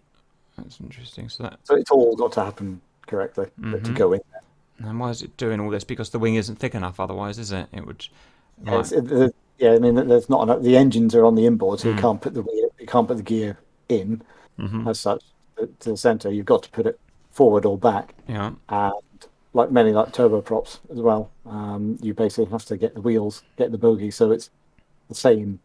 Speaker 2: That's interesting. So
Speaker 3: it's all got to happen correctly to go in there.
Speaker 2: And why is it doing all this? Because the wing isn't thick enough otherwise, is it? It would...
Speaker 3: I mean, there's not enough. The engines are on the inboard, so you can't put the gear in as such to the centre. You've got to put it forward or back.
Speaker 2: Yeah.
Speaker 3: And like many turboprops as well, you basically have to get the wheels, get the bogey, so it's the same,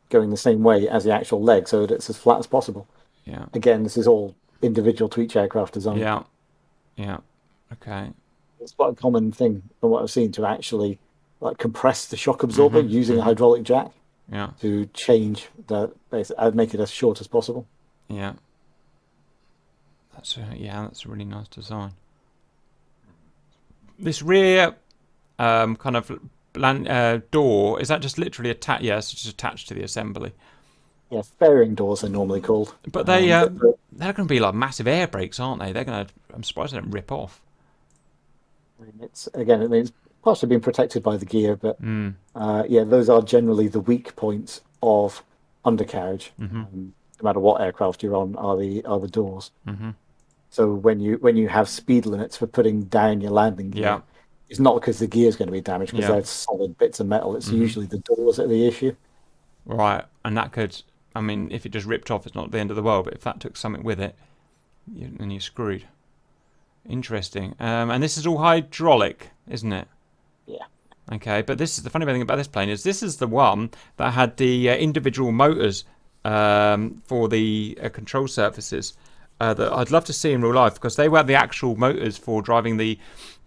Speaker 3: going the same way as the actual leg, so that it's as flat as possible.
Speaker 2: Yeah.
Speaker 3: Again, this is all individual to each aircraft design.
Speaker 2: Yeah. Yeah. Okay.
Speaker 3: It's quite a common thing from what I've seen to actually compress the shock absorber using a hydraulic jack.
Speaker 2: Yeah.
Speaker 3: To change I'd make it as short as possible.
Speaker 2: Yeah. That's a really nice design. This rear kind of door, is that just literally attached? Yeah, it's just attached to the assembly.
Speaker 3: Yeah, fairing doors are normally called.
Speaker 2: But they're going to be like massive air brakes, aren't they? They're going to. I'm surprised they don't rip off.
Speaker 3: I mean, it's partially been protected by the gear, but
Speaker 2: Mm.
Speaker 3: yeah, those are generally the weak points of undercarriage. No matter what aircraft you're on, are the doors.
Speaker 2: Mm-hmm.
Speaker 3: So when you have speed limits for putting down your landing gear,
Speaker 2: Yeah.
Speaker 3: it's not because the gear is going to be damaged because
Speaker 2: Yeah.
Speaker 3: they're solid bits of metal. It's usually the doors that are the issue.
Speaker 2: Right, and that could. I mean, if it just ripped off, it's not the end of the world. But if that took something with it, then you're screwed. Interesting. And this is all hydraulic, isn't it?
Speaker 3: Yeah.
Speaker 2: Okay, but this is the funny thing about this plane is this is the one that had the individual motors for the control surfaces that I'd love to see in real life because they were the actual motors for driving the,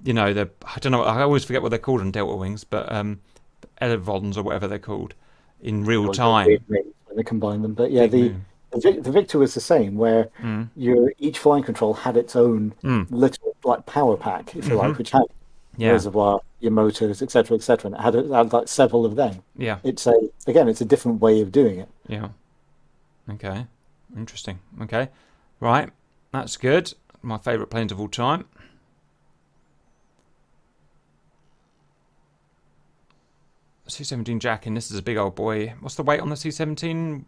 Speaker 2: I don't know, I always forget what they're called on Delta Wings, but elevons or whatever they're called in real time.
Speaker 3: When they combine them, but yeah,
Speaker 2: Big
Speaker 3: the Victor was the same, where each flying control had its own little like power pack, if you like, which had
Speaker 2: Yeah.
Speaker 3: reservoir, your motors, etc., etc., and it had like several of them.
Speaker 2: Yeah.
Speaker 3: It's a different way of doing it.
Speaker 2: Yeah. Okay. Interesting. Okay. Right. That's good. My favourite planes of all time. C-17 Jackin. This is a big old boy. What's the weight on the C-17?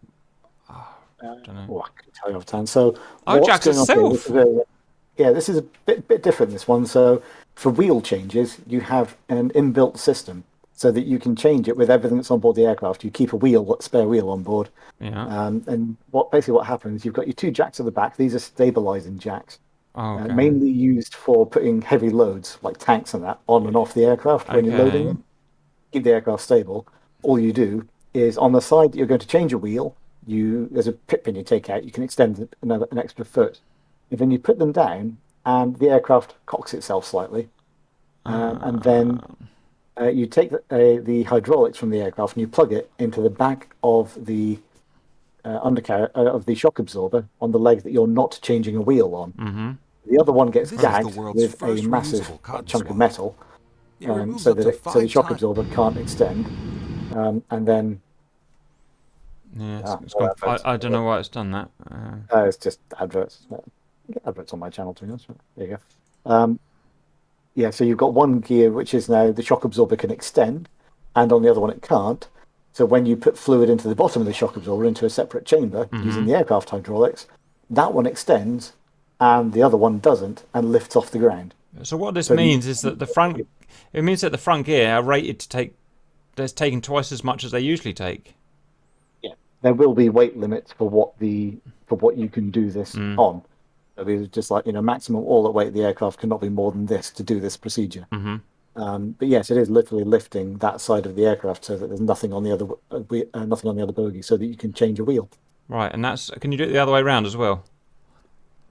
Speaker 2: I don't know.
Speaker 3: Oh, I can tell you offhand. So
Speaker 2: Oh,
Speaker 3: what's
Speaker 2: Jack's
Speaker 3: going on here,
Speaker 2: itself.
Speaker 3: this is a bit different. This one. So for wheel changes, you have an inbuilt system so that you can change it with everything that's on board the aircraft. You keep a spare wheel on board.
Speaker 2: Yeah.
Speaker 3: And what happens? You've got your two jacks at the back. These are stabilizing jacks,
Speaker 2: Oh, okay.
Speaker 3: mainly used for putting heavy loads like tanks and that on and off the aircraft when you're loading them. Keep the aircraft stable. All you do is on the side that you're going to change a wheel, there's a pit pin you take out. You can extend an extra foot, and then you put them down, and the aircraft cocks itself slightly, and then you take the hydraulics from the aircraft and you plug it into the back of the undercarriage of the shock absorber on the leg that you're not changing a wheel on.
Speaker 2: Mm-hmm.
Speaker 3: The other one gets
Speaker 5: This is the
Speaker 3: gagged
Speaker 5: world's
Speaker 3: with a
Speaker 5: first
Speaker 3: massive
Speaker 5: reusable cotton
Speaker 3: chunk of
Speaker 5: swab.
Speaker 3: metal,
Speaker 5: It removes
Speaker 3: so
Speaker 5: up to
Speaker 3: that so the
Speaker 5: 5
Speaker 3: shock
Speaker 5: tons.
Speaker 3: absorber can't extend, and then
Speaker 2: Yeah. It's gone, I don't know why it's done that.
Speaker 3: it's just adverts. You get adverts on my channel, to be honest. There you go. Yeah, so you've got one gear which is now the shock absorber can extend, and on the other one it can't. So when you put fluid into the bottom of the shock absorber into a separate chamber using the aircraft hydraulics, that one extends, and the other one doesn't, and lifts off the ground.
Speaker 2: So what this means is that it means that the front gear are rated to take. They're taking twice as much as they usually take.
Speaker 3: Yeah, there will be weight limits for what you can do this on. It'll be just like maximum all the weight of the aircraft cannot be more than this to do this procedure. But yes, it is literally lifting that side of the aircraft so that there's nothing on the other bogie, so that you can change a wheel.
Speaker 2: Right, and can you do it the other way around as well?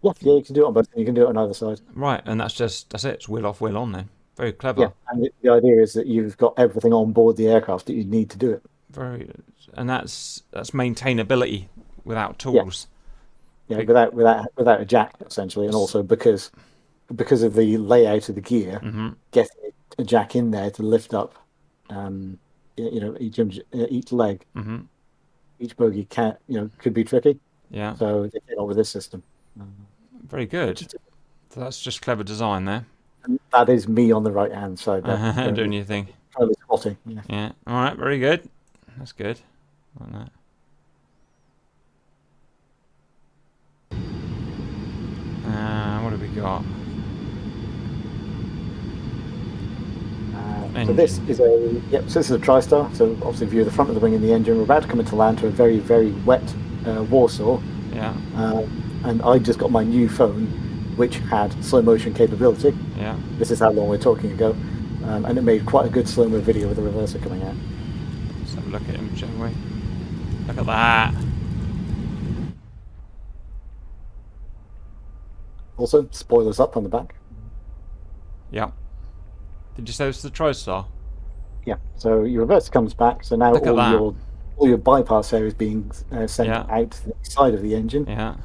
Speaker 3: Yeah, you can do it on both. You can do it on either side.
Speaker 2: Right, and that's it. It's wheel off, wheel on then. Very clever.
Speaker 3: Yeah, and the idea is that you've got everything on board the aircraft that you need to do it.
Speaker 2: And that's maintainability without tools.
Speaker 3: Yeah, without a jack essentially, and also because of the layout of the gear, getting a jack in there to lift up, each leg, each bogie could be tricky.
Speaker 2: Yeah.
Speaker 3: So they came up with this system.
Speaker 2: Very good. So that's just clever design there.
Speaker 3: And that is me on the right hand side.
Speaker 2: Doing your thing.
Speaker 3: Totally spotting. Yeah.
Speaker 2: Yeah. All right. Very good. That's good. Like that. What have we got?
Speaker 3: So this is a Tristar. So obviously view of the front of the wing and the engine. We're about to come into land to a very, very wet Warsaw.
Speaker 2: Yeah.
Speaker 3: And I just got my new phone, which had slow motion capability.
Speaker 2: Yeah.
Speaker 3: This is how long we're talking ago. And it made quite a good slow-mo video with the reverser coming out.
Speaker 2: Let's have a look at him, shall we? Look at that.
Speaker 3: Also, spoilers up on the back.
Speaker 2: Yeah. Did you say this is the Tristar?
Speaker 3: Yeah. So your reverser comes back. So now
Speaker 2: Look at that.
Speaker 3: all your bypass air is being sent out to the side of the engine.
Speaker 2: Yeah.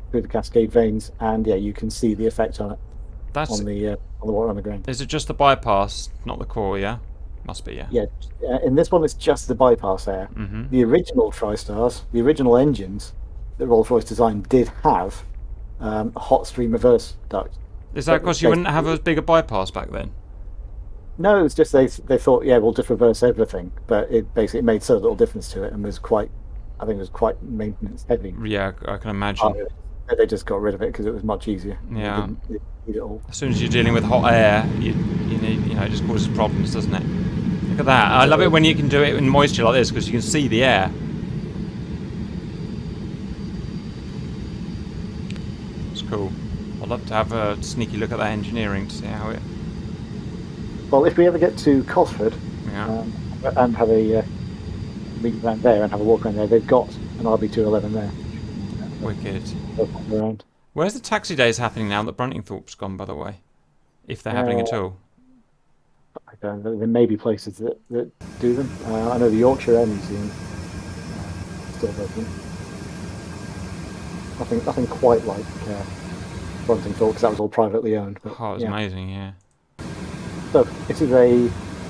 Speaker 3: Through the cascade vanes, and yeah, you can see the effect on it.
Speaker 2: That's
Speaker 3: On the water on the ground.
Speaker 2: Is it just the bypass, not the core? Yeah. Must be, yeah.
Speaker 3: Yeah, in this one it's just the bypass air.
Speaker 2: Mm-hmm.
Speaker 3: The original Tristars, the original engines that Rolls-Royce designed did have a hot stream reverse duct.
Speaker 2: Is that because you wouldn't have as big a bypass back then?
Speaker 3: No, it was just they thought, yeah, we'll just reverse everything, but it basically made so little difference to it and was quite, I think it was quite maintenance heavy.
Speaker 2: Yeah, I can imagine.
Speaker 3: They just got rid of it because it was much easier.
Speaker 2: Yeah.
Speaker 3: They didn't need it all.
Speaker 2: As soon as you're dealing with hot air, you need, it just causes problems, doesn't it? Look at that. I love it when you can do it in moisture like this because you can see the air. It's cool. I'd love to have a sneaky look at that engineering to see how it...
Speaker 3: Well, if we ever get to Cosford
Speaker 2: Yeah.
Speaker 3: and have a meet around there and have a walk around there, they've got an RB211 there.
Speaker 2: Wicked.
Speaker 3: Around.
Speaker 2: Where's the taxi days happening now that Bruntingthorpe's gone, by the way? If they're happening at all.
Speaker 3: I don't know. There may be places that do them. I know the Yorkshire Air Museum still does them. Nothing quite like Bruntingthorpe because that was all privately owned. But,
Speaker 2: Oh, it was amazing, yeah.
Speaker 3: So this is a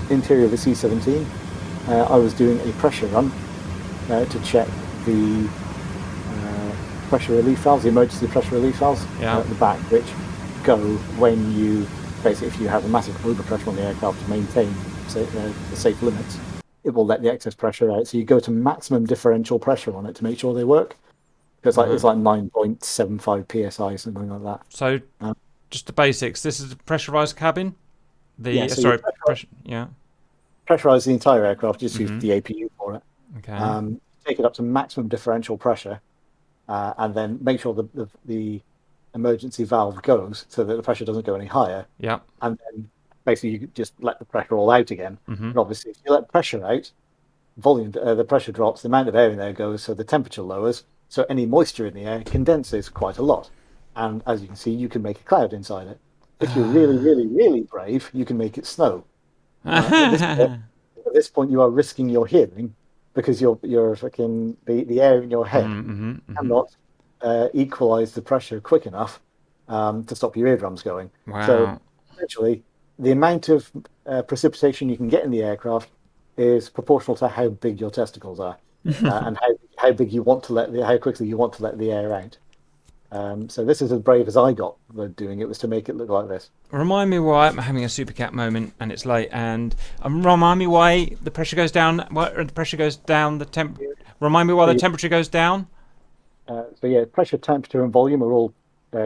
Speaker 3: interior of a C-17. I was doing a pressure run to check the pressure relief valves, the emergency pressure relief valves at the back, which go when you basically, if you have a massive overpressure on the aircraft to maintain the safe limits, it will let the excess pressure out. So you go to maximum differential pressure on it to make sure they work. Because it's like 9.75 psi, something like that.
Speaker 2: So, just the basics. This is a pressurized cabin.
Speaker 3: So pressurize the entire aircraft. Just use the APU for it.
Speaker 2: Okay.
Speaker 3: Take it up to maximum differential pressure, and then make sure the emergency valve goes so that the pressure doesn't go any higher.
Speaker 2: Yeah.
Speaker 3: And then basically you just let the pressure all out again. And obviously, if you let pressure out, the pressure drops, the amount of air in there goes, so the temperature lowers. So any moisture in the air condenses quite a lot. And as you can see, you can make a cloud inside it. If you're really, really, really brave, you can make it snow. At this point, you are risking your hearing because you're fucking the air in your head cannot equalize the pressure quick enough to stop your eardrums going.
Speaker 2: Wow.
Speaker 3: So essentially, the amount of precipitation you can get in the aircraft is proportional to how big your testicles are. And how big you want to how quickly you want to let the air out. So this is as brave as I got doing it, was to make it look like this.
Speaker 2: Remind me why I'm having a super cat moment and it's late, and remind me why the pressure goes down. Why the pressure goes down? Remind me why the temperature goes down.
Speaker 3: So yeah, pressure, temperature, and volume are all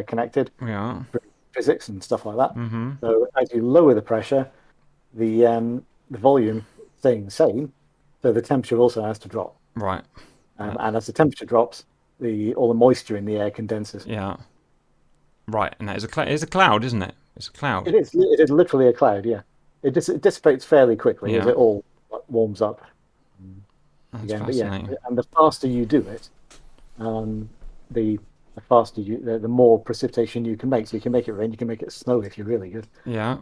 Speaker 3: connected.
Speaker 2: Yeah.
Speaker 3: Physics and stuff like that. So as you lower the pressure, the volume staying the same, so the temperature also has to drop.
Speaker 2: Right.
Speaker 3: And as the temperature drops, all the moisture in the air condenses.
Speaker 2: Yeah. Right, and that is it's a cloud, isn't it? It's a cloud.
Speaker 3: It is. It is literally a cloud. Yeah. It dissipates fairly quickly as it all warms up.
Speaker 2: That's
Speaker 3: again.
Speaker 2: fascinating.
Speaker 3: But yeah, and the faster you do it, the faster the more precipitation you can make. So you can make it rain, you can make it snow if you're really good.
Speaker 2: Yeah.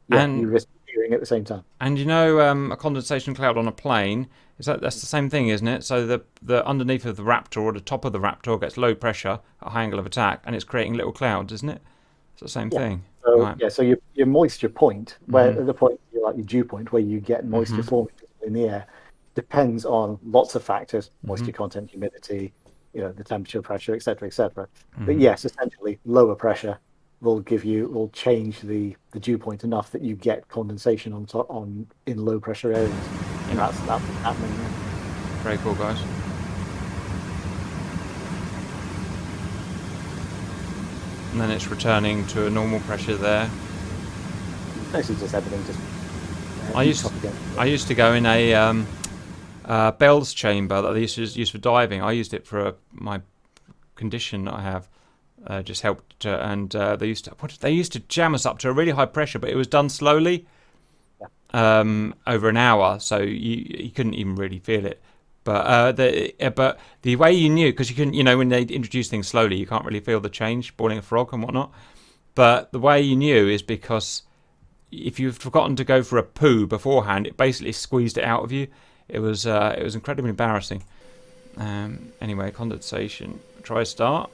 Speaker 3: And you risk hearing at the same time.
Speaker 2: And a condensation cloud on a plane that's the same thing, isn't it? So the underneath of the Raptor or the top of the Raptor gets low pressure at high angle of attack, and it's creating little clouds, isn't it? It's the same thing.
Speaker 3: So
Speaker 2: right.
Speaker 3: So your moisture point, where the point like your dew point, where you get moisture forming in the air, depends on lots of factors: moisture content, humidity, the temperature, pressure, etc., etc. But yes, essentially, lower pressure will change the dew point enough that you get condensation in low pressure areas. And that's happening.
Speaker 2: Very cool, guys. And then it's returning to a normal pressure there.
Speaker 3: Basically, just everything just.
Speaker 2: I used to go in a Bell's chamber that they used to use for diving. I used it for my condition that I have. Just helped, and they used to jam us up to a really high pressure, but it was done slowly, over an hour, so you couldn't even really feel it. But the way you knew, because you couldn't, when they introduce things slowly, you can't really feel the change, boiling a frog and whatnot. But the way you knew is because if you've forgotten to go for a poo beforehand, it basically squeezed it out of you. It was incredibly embarrassing. Anyway, condensation. Try start.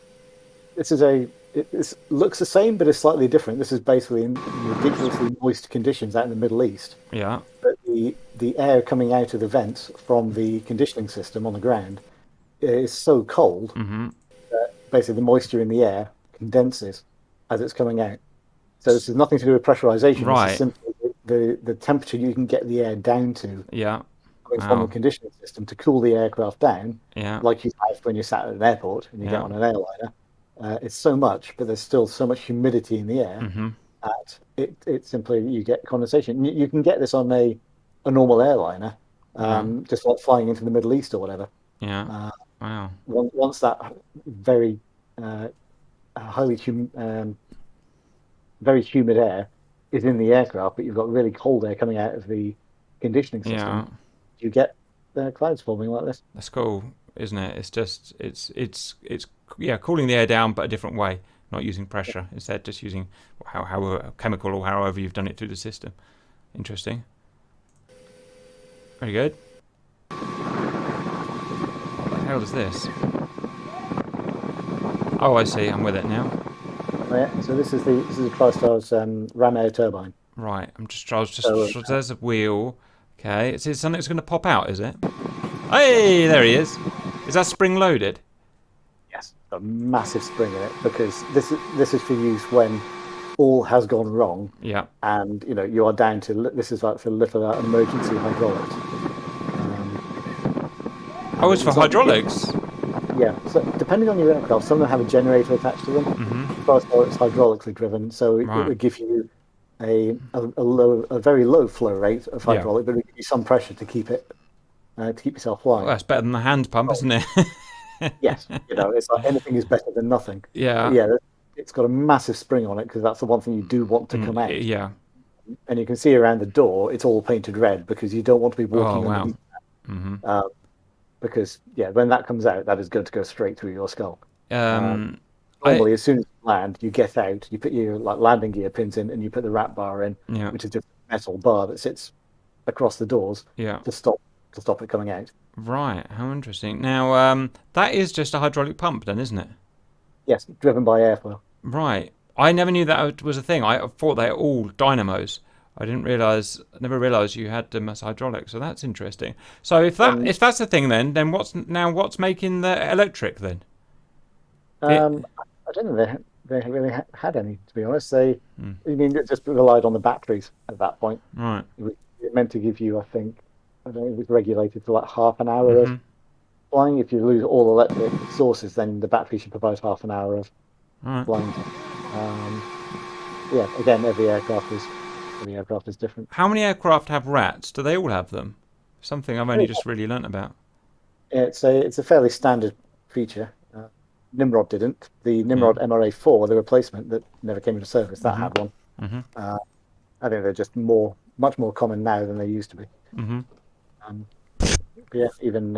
Speaker 3: This is it looks the same, but it's slightly different. This is basically in ridiculously moist conditions out in the Middle East.
Speaker 2: Yeah.
Speaker 3: But the air coming out of the vents from the conditioning system on the ground is so cold that basically the moisture in the air condenses as it's coming out. So this has nothing to do with pressurization.
Speaker 2: Right.
Speaker 3: This is simply the temperature you can get the air down to
Speaker 2: Yeah.
Speaker 3: coming from the conditioning system to cool the aircraft down,
Speaker 2: Yeah.
Speaker 3: like you have when you're sat at an airport and you get on an airliner. It's so much, but there's still so much humidity in the air that it simply, you get condensation. You can get this on a normal airliner, just like flying into the Middle East or whatever.
Speaker 2: Yeah. Wow.
Speaker 3: Once that very very humid air is in the aircraft, but you've got really cold air coming out of the conditioning system,
Speaker 2: Yeah.
Speaker 3: you get clouds forming like this.
Speaker 2: That's cool, isn't it? It's just it's cooling the air down, but a different way, not using pressure. Instead, just using how chemical or however you've done it through the system. Interesting. Very good. What the hell is this? Oh, I see. I'm with it now.
Speaker 3: Yeah, so this is the Tristar's ram air turbine.
Speaker 2: Right. There's a wheel. Okay. Is it something that's going to pop out? Is it? Hey, there he is. Is that spring loaded?
Speaker 3: Yes, a massive spring in it, because this is for use when all has gone wrong.
Speaker 2: Yeah.
Speaker 3: And you are down to, this is like for little emergency hydraulics.
Speaker 2: Oh, it's for hydraulics.
Speaker 3: Yeah, so depending on your aircraft, some of them have a generator attached to them. First of all, it's hydraulically driven, so it would give you a very low flow rate of hydraulic, but it would give you some pressure to keep yourself flying.
Speaker 2: Well, that's better than the hand pump, isn't it?
Speaker 3: Yes, it's like anything is better than nothing.
Speaker 2: Yeah.
Speaker 3: But yeah, it's got a massive spring on it, because that's the one thing you do want to come out.
Speaker 2: Yeah.
Speaker 3: And you can see around the door, it's all painted red, because you don't want to be walking underneath that. Because when that comes out, that is going to go straight through your skull. Normally, as soon as you land, you get out, you put your landing gear pins in, and you put the wrap bar in, which is just a metal bar that sits across the doors to stop it coming out.
Speaker 2: Right. How interesting. Now, that is just a hydraulic pump, then, isn't it?
Speaker 3: Yes, driven by airflow.
Speaker 2: Right. I never knew that was a thing. I thought they were all dynamos. I never realised you had them as hydraulic. So that's interesting. So if that's the thing, then what's making the electric then?
Speaker 3: I don't think they really had any, to be honest. It just relied on the batteries at that point.
Speaker 2: Right.
Speaker 3: It meant to give you, I don't think it was regulated to like half an hour of flying. If you lose all electric sources, then the battery should provide half an hour of flying. Again, every aircraft is different.
Speaker 2: How many aircraft have rats? Do they all have them? Something I've only just really learnt about.
Speaker 3: It's a fairly standard feature. Nimrod didn't. The Nimrod MRA4, the replacement that never came into service, that had one. I think they're just much more common now than they used to be. Even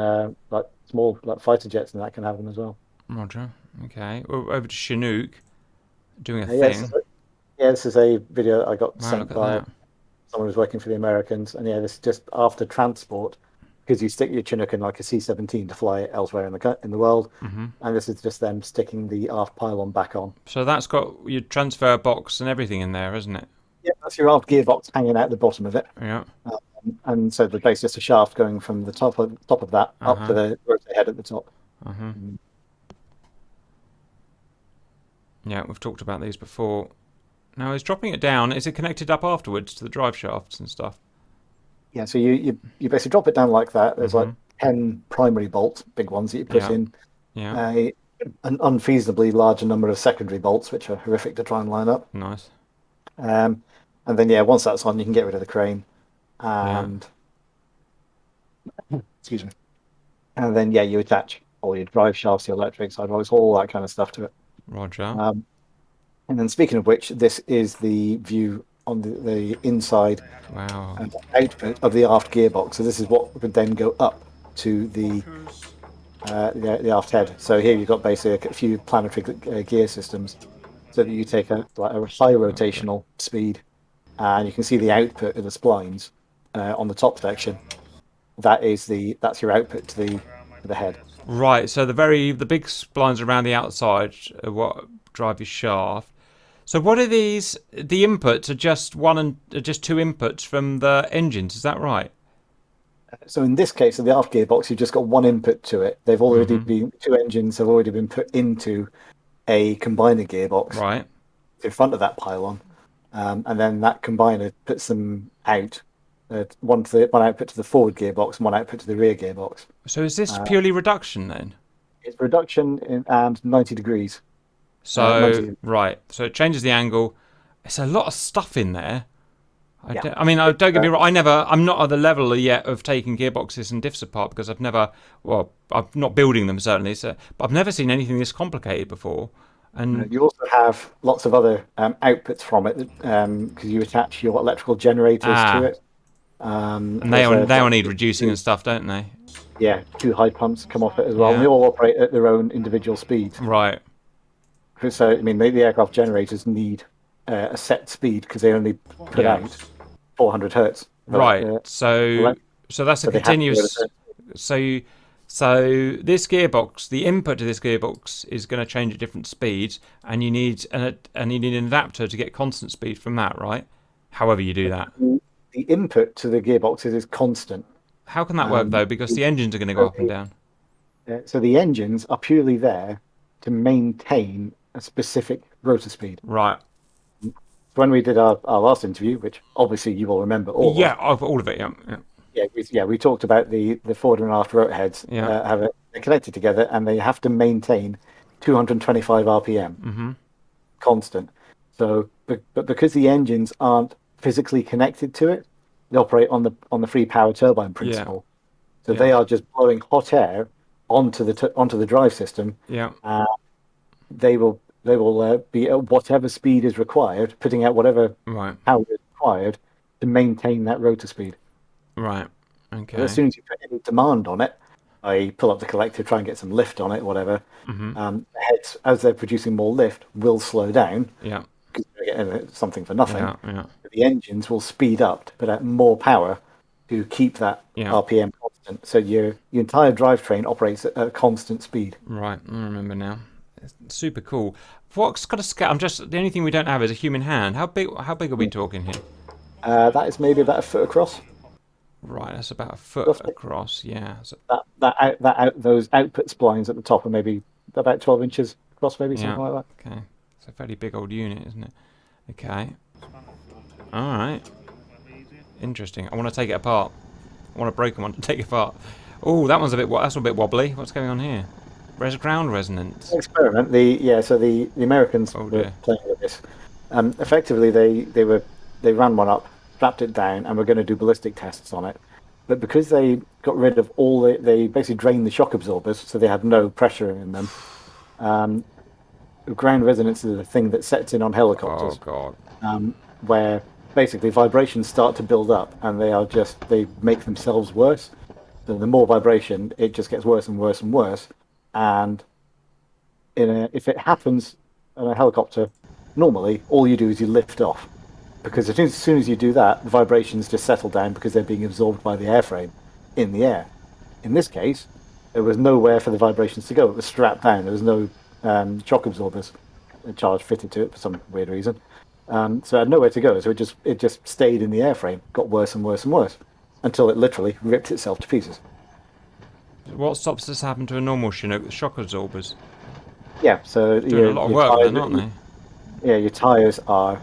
Speaker 3: like small fighter jets and that can have them as well. Roger.
Speaker 2: Okay. Well, over to Chinook doing a thing.
Speaker 3: This is a video I got sent by someone who's working for the Americans, and this is just after transport, because you stick your Chinook in like a C-17 to fly it elsewhere in the world, and this is just them sticking the aft pylon back on.
Speaker 2: So that's got your transfer box and everything in there, isn't it?
Speaker 3: Yeah, that's your aft gearbox hanging out the bottom of it.
Speaker 2: Yeah.
Speaker 3: And so there's just a shaft going from the top of that up to the rotor head at the top.
Speaker 2: Yeah, we've talked about these before. Now, is dropping it down, is it connected up afterwards to the drive shafts and stuff?
Speaker 3: Yeah, so you basically drop it down like that. There's like 10 primary bolts, big ones that you put in. Yeah. An unfeasibly larger number of secondary bolts, which are horrific to try and line up.
Speaker 2: Nice.
Speaker 3: And then, once that's on, you can get rid of the crane. And excuse me. And then, you attach all your drive shafts, your electrics, hydraulics, all that kind of stuff to it.
Speaker 2: Roger.
Speaker 3: And then, speaking of which, this is the view on the inside output of the aft gearbox. So this is what would then go up to the aft head. So here you've got basically a few planetary gear systems, so that you take a high rotational speed, and you can see the output of the splines on the top section. That's your output to the head.
Speaker 2: Right. So the big splines around the outside are what drive your shaft. So what are these? The inputs are just just two inputs from the engines. Is that right?
Speaker 3: So in this case, of the aft gearbox, you've just got one input to it. They've already
Speaker 2: Mm-hmm.
Speaker 3: been two engines have already been put into a combiner gearbox
Speaker 2: Right.
Speaker 3: in front of that pylon, and then that combiner puts them out. One output to the forward gearbox and one output to the rear gearbox.
Speaker 2: So is this purely reduction then?
Speaker 3: It's reduction and 90 degrees.
Speaker 2: So
Speaker 3: 90.
Speaker 2: right. So it changes the angle. It's a lot of stuff in there.
Speaker 3: Yeah.
Speaker 2: Don't get me wrong. I'm not at the level yet of taking gearboxes and diffs apart because I'm not building them certainly. So, but I've never seen anything this complicated before. And
Speaker 3: You also have lots of other outputs from it because you attach your electrical generators to it.
Speaker 2: and they all need reducing and stuff, don't they?
Speaker 3: Yeah, two high pumps come off it as well.
Speaker 2: Yeah.
Speaker 3: And they all operate at their own individual speeds.
Speaker 2: Right.
Speaker 3: So, I mean, the aircraft generators need a set speed because they only put
Speaker 2: Yeah.
Speaker 3: out 400 hertz.
Speaker 2: Right.
Speaker 3: elec-
Speaker 2: So that's a
Speaker 3: so they have to go
Speaker 2: continuous.
Speaker 3: to
Speaker 2: So this gearbox, the input to this gearbox is going to change at different speeds, and you need an adapter to get constant speed from that, right? However you do that.
Speaker 3: the input to the gearboxes is constant.
Speaker 2: How can that work though? Because the engines are going to go up and down.
Speaker 3: So the engines are purely there to maintain a specific rotor speed.
Speaker 2: Right.
Speaker 3: When we did our last interview, which obviously you will remember all.
Speaker 2: Yeah, all of it. Yeah.
Speaker 3: We talked about the forward and aft rotor heads.
Speaker 2: Yeah.
Speaker 3: They're connected together and they have to maintain 225 RPM constant. So, but because the engines aren't physically connected to it, they operate on the free power turbine principle. So they are just blowing hot air onto the drive system.
Speaker 2: Yeah.
Speaker 3: They will be at whatever speed is required, putting out whatever
Speaker 2: Right.
Speaker 3: power is required to maintain that rotor speed.
Speaker 2: Right. Okay.
Speaker 3: As soon as you put any demand on it, I pull up the collector, try and get some lift on it, whatever. The heads, as they're producing more lift, will slow down
Speaker 2: Yeah.
Speaker 3: because they're getting something for nothing.
Speaker 2: Yeah.
Speaker 3: But the engines will speed up to put out more power to keep that
Speaker 2: Yeah.
Speaker 3: RPM constant. So your entire drivetrain operates at a constant speed.
Speaker 2: Right. I remember now. It's super cool. What's got a scale? The only thing we don't have is a human hand. How big are we talking here?
Speaker 3: That is maybe about a foot across.
Speaker 2: Right. That's about a foot
Speaker 3: Roughly.
Speaker 2: across. Yeah. So,
Speaker 3: Those output splines at the top are maybe about 12 inches across, maybe
Speaker 2: yeah.
Speaker 3: something like that.
Speaker 2: Okay. It's a fairly big old unit, isn't it? Okay. All right. Interesting. I want to take it apart. I want a broken one to take it apart. Oh, that's a bit wobbly. What's going on here? Ground resonance.
Speaker 3: Experiment. The Americans
Speaker 2: Oh,
Speaker 3: were
Speaker 2: dear.
Speaker 3: playing with this. Effectively, they ran one up, strapped it down, and were going to do ballistic tests on it. But because they got rid of they basically drained the shock absorbers, so they had no pressure in them. Ground resonance is a thing that sets in on helicopters,
Speaker 2: Oh God.
Speaker 3: where basically vibrations start to build up, and they make themselves worse. So the more vibration, it just gets worse and worse and worse. And if it happens in a helicopter, normally all you do is you lift off, because as soon as you do that, the vibrations just settle down because they're being absorbed by the airframe in the air. In this case, there was nowhere for the vibrations to go. It was strapped down. There was no shock absorbers charge fitted to it for some weird reason. So it had nowhere to go. So it just stayed in the airframe, got worse and worse and worse, until it literally ripped itself to pieces.
Speaker 2: What stops this happen to a normal Chinook? The shock absorbers.
Speaker 3: Yeah, so
Speaker 2: Doing a lot of work then, aren't they?
Speaker 3: Yeah, your tyres are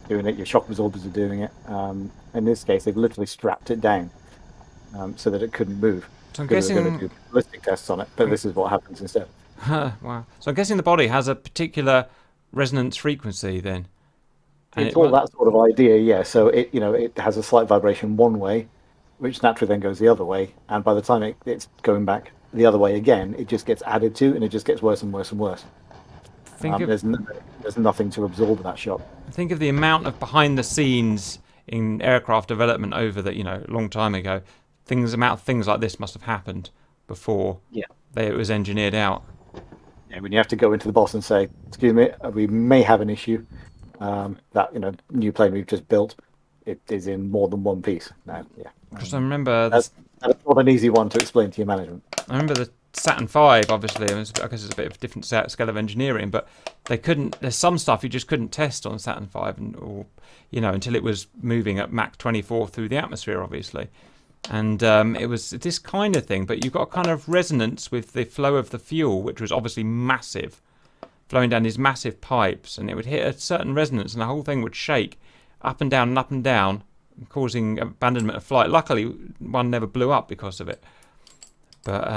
Speaker 3: doing it, your shock absorbers are doing it. In this case, they've literally strapped it down so that it couldn't move.
Speaker 2: So I'm
Speaker 3: Because they were
Speaker 2: guessing.
Speaker 3: going to do ballistic tests on it, but this is what happens instead.
Speaker 2: Wow. So I'm guessing the body has a particular resonance frequency then. And
Speaker 3: It's all that sort of idea, yeah. So it has a slight vibration one way, which naturally then goes the other way, and by the time it's going back the other way again, it just gets added to, and it just gets worse and worse and worse. There's nothing to absorb that shock.
Speaker 2: Think of the amount of behind the scenes in aircraft development over a long time ago. Things like this must have happened before it was engineered out.
Speaker 3: Yeah, when you have to go into the boss and say, "Excuse me, we may have an issue. That new plane we've just built, it is in more than one piece." Now,
Speaker 2: Because I remember
Speaker 3: that's not an easy one to explain to your management.
Speaker 2: I remember Saturn V, obviously, I guess it's a bit of a different scale of engineering, but they couldn't. There's some stuff you just couldn't test on Saturn V, or until it was moving at Mach 24 through the atmosphere, obviously. And it was this kind of thing, but you've got kind of resonance with the flow of the fuel, which was obviously massive, flowing down these massive pipes, and it would hit a certain resonance, and the whole thing would shake up and down, causing abandonment of flight. Luckily, one never blew up because of it. But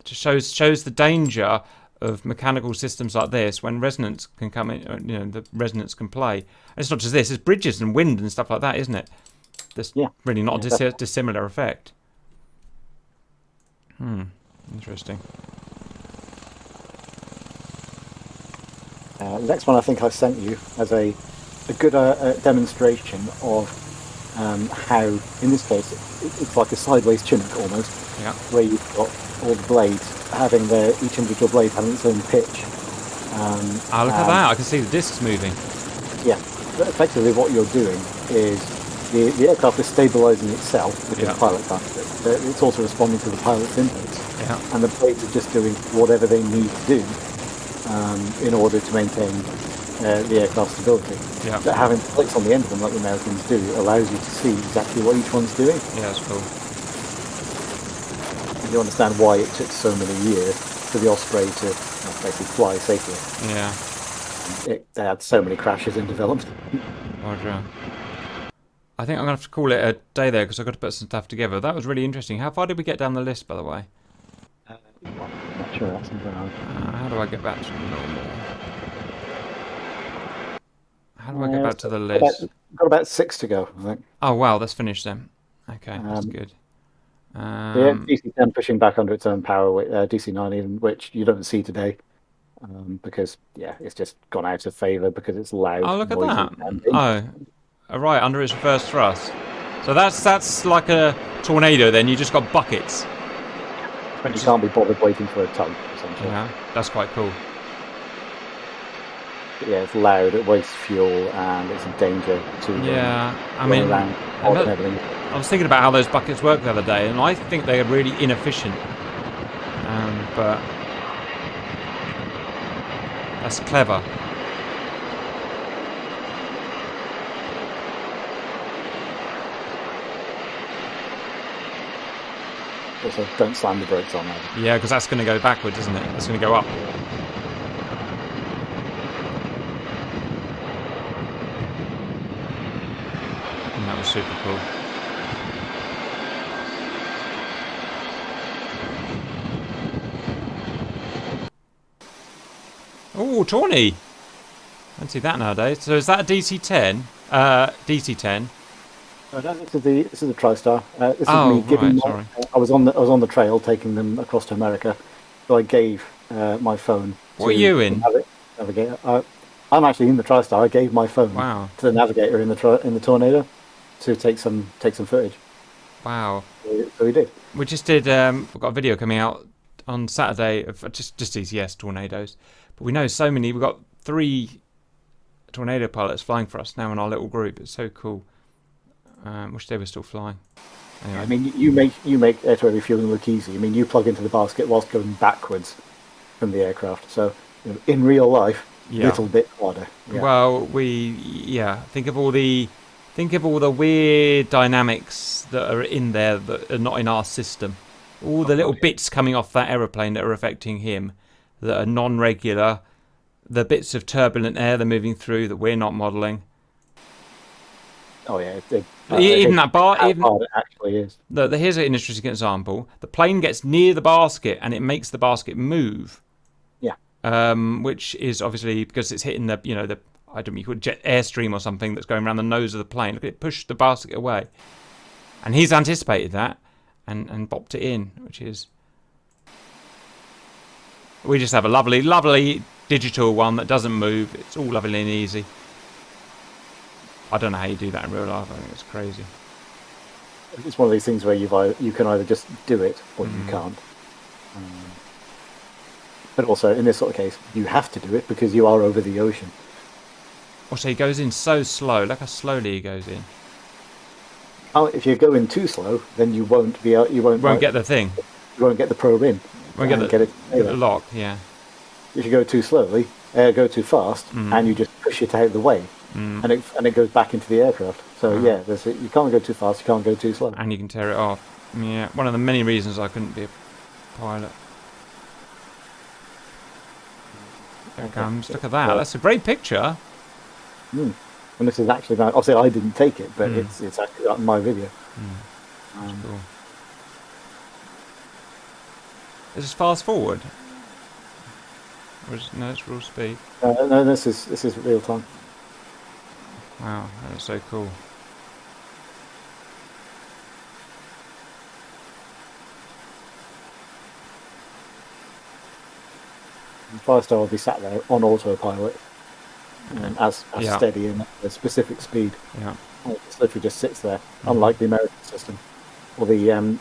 Speaker 2: it just shows the danger of mechanical systems like this when resonance can come in. The resonance can play. And it's not just this; it's bridges and wind and stuff like that, isn't it? There's really not a dissimilar effect. Interesting.
Speaker 3: The next one I think I sent you as a good demonstration of how, in this case, it's like a sideways chinook almost, where you've got all the blades having each individual blade having its own pitch.
Speaker 2: Look at that! I can see the discs moving.
Speaker 3: Yeah, but effectively what you're doing is the aircraft is stabilising itself because the pilot can't do it. But it's also responding to the pilot's inputs, and the blades are just doing whatever they need to do in order to maintain the aircraft's stability. But having plates on the end of them, like the Americans do, allows you to see exactly what each one's doing.
Speaker 2: Yeah, that's cool.
Speaker 3: You understand why it took so many years for the Osprey to basically fly safely.
Speaker 2: Yeah.
Speaker 3: They had so many crashes in development.
Speaker 2: Roger. I think I'm going to have to call it a day there because I've got to put some stuff together. That was really interesting. How far did we get down the list, by the way?
Speaker 3: I'm not sure that's involved.
Speaker 2: How do I get back to normal? How do I get back to the list?
Speaker 3: Got about 6 to go, I think.
Speaker 2: Oh, wow, that's finished then. Okay, that's good.
Speaker 3: DC-10 pushing back under its own power, with DC-9 even, which you don't see today. Because, it's just gone out of favour because it's loud.
Speaker 2: Oh, look at that. Right, under its reverse thrust. So that's like a tornado then, you just got buckets.
Speaker 3: But you can't be bothered waiting for a tug, essentially.
Speaker 2: Yeah, that's quite cool.
Speaker 3: But it's loud, it wastes fuel, and it's a danger to run around and everything.
Speaker 2: I was thinking about how those buckets work the other day, and I think they are really inefficient. But that's clever.
Speaker 3: Also, don't slam the brakes on that.
Speaker 2: Yeah, because that's going to go backwards, isn't it? It's going to go up. And that was super cool. Oh, Tawny! I don't see that nowadays. So is that a DC-10? DC-10.
Speaker 3: No, this is the Tristar. This is me giving.
Speaker 2: Sorry.
Speaker 3: I was on the trail taking them across to America, so I gave my phone.
Speaker 2: What are you in?
Speaker 3: Navigator. I'm actually in the Tristar. I gave my phone to the navigator in the Tornado to take some footage.
Speaker 2: Wow.
Speaker 3: So we did.
Speaker 2: We just did. We've got a video coming out on Saturday of just DCS tornadoes, but we know so many. We've got 3 tornado pilots flying for us now in our little group. It's so cool. Wish they were still flying. Anyway.
Speaker 3: I mean, you make air-to-air refueling look easy. I mean, you plug into the basket whilst going backwards from the aircraft. So, in real life, a little bit harder. Yeah.
Speaker 2: Well, think of all the weird dynamics that are in there that are not in our system. All the little bits coming off that aeroplane that are affecting him, that are non-regular. The bits of turbulent air they're moving through that we're not modelling.
Speaker 3: Oh yeah,
Speaker 2: even that bar.
Speaker 3: How hard it actually is.
Speaker 2: Here's an interesting example. The plane gets near the basket and it makes the basket move. Yeah. Which is obviously because it's hitting the I don't know, you could jet airstream or something that's going around the nose of the plane. Look, it pushed the basket away, and he's anticipated that and bopped it in, which is. We just have a lovely digital one that doesn't move. It's all lovely and easy. I don't know how you do that in real life. I think it's crazy.
Speaker 3: It's one of these things where you can either just do it or you can't. But also, in this sort of case, you have to do it because you are over the ocean.
Speaker 2: Also, he goes in so slow. Look how slowly he goes in.
Speaker 3: Oh, if you go in too slow, then you won't be. You won't
Speaker 2: get the thing.
Speaker 3: You won't get the probe in.
Speaker 2: We get
Speaker 3: and get it.
Speaker 2: the lock, yeah.
Speaker 3: If you go too slowly, go too fast, and you just push it out of the way, and it goes back into the aircraft. So yeah, you can't go too fast, you can't go too slow.
Speaker 2: And you can tear it off. Yeah, one of the many reasons I couldn't be a pilot. There it comes. Look at that. That's a great picture.
Speaker 3: And this is actually, obviously I didn't take it, but it's actually on my video.
Speaker 2: Cool. Is this fast forward? Or no, it's real speed.
Speaker 3: No, this is real time.
Speaker 2: Wow, that is so cool.
Speaker 3: Tristar will be sat there on autopilot, as steady and at a specific speed.
Speaker 2: Yeah.
Speaker 3: It literally just sits there, unlike the American system or the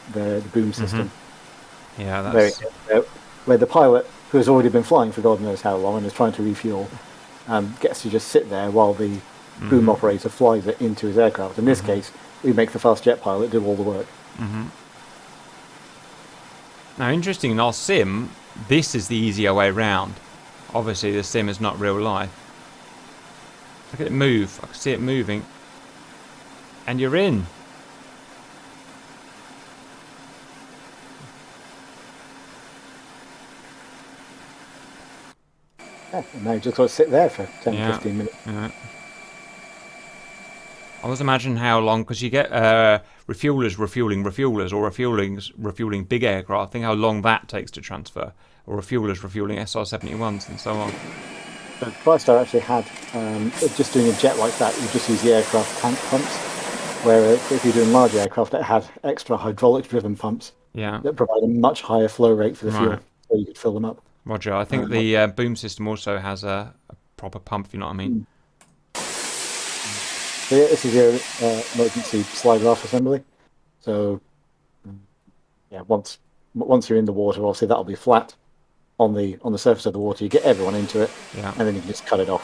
Speaker 3: boom system.
Speaker 2: Yeah, that's
Speaker 3: where the pilot, who has already been flying for God knows how long and is trying to refuel, gets to just sit there while the boom operator flies it into his aircraft. In this case, we make the fast jet pilot do all the work.
Speaker 2: Now, interesting, in our sim, this is the easier way round. Obviously, the sim is not real life. Look at it move. I can see it moving. And you're in.
Speaker 3: Yeah, and now you just got to sit there for 10, 15 minutes.
Speaker 2: Yeah. I was imagining how long, because you get refuelers refueling refuelers, or refueling big aircraft. Think how long that takes to transfer, or refuelers refueling SR-71s and so on.
Speaker 3: So Tristar actually had, just doing a jet like that, you just use the aircraft tank pumps, where if you're doing large aircraft, it had extra hydraulic-driven pumps that provide a much higher flow rate for the fuel, so you could fill them up.
Speaker 2: Roger. I think the boom system also has a proper pump, if you know what I mean.
Speaker 3: So yeah, this is your emergency slide off assembly. So yeah, once you're in the water, obviously that'll be flat on the surface of the water. You get everyone into it, and then you can just cut it off.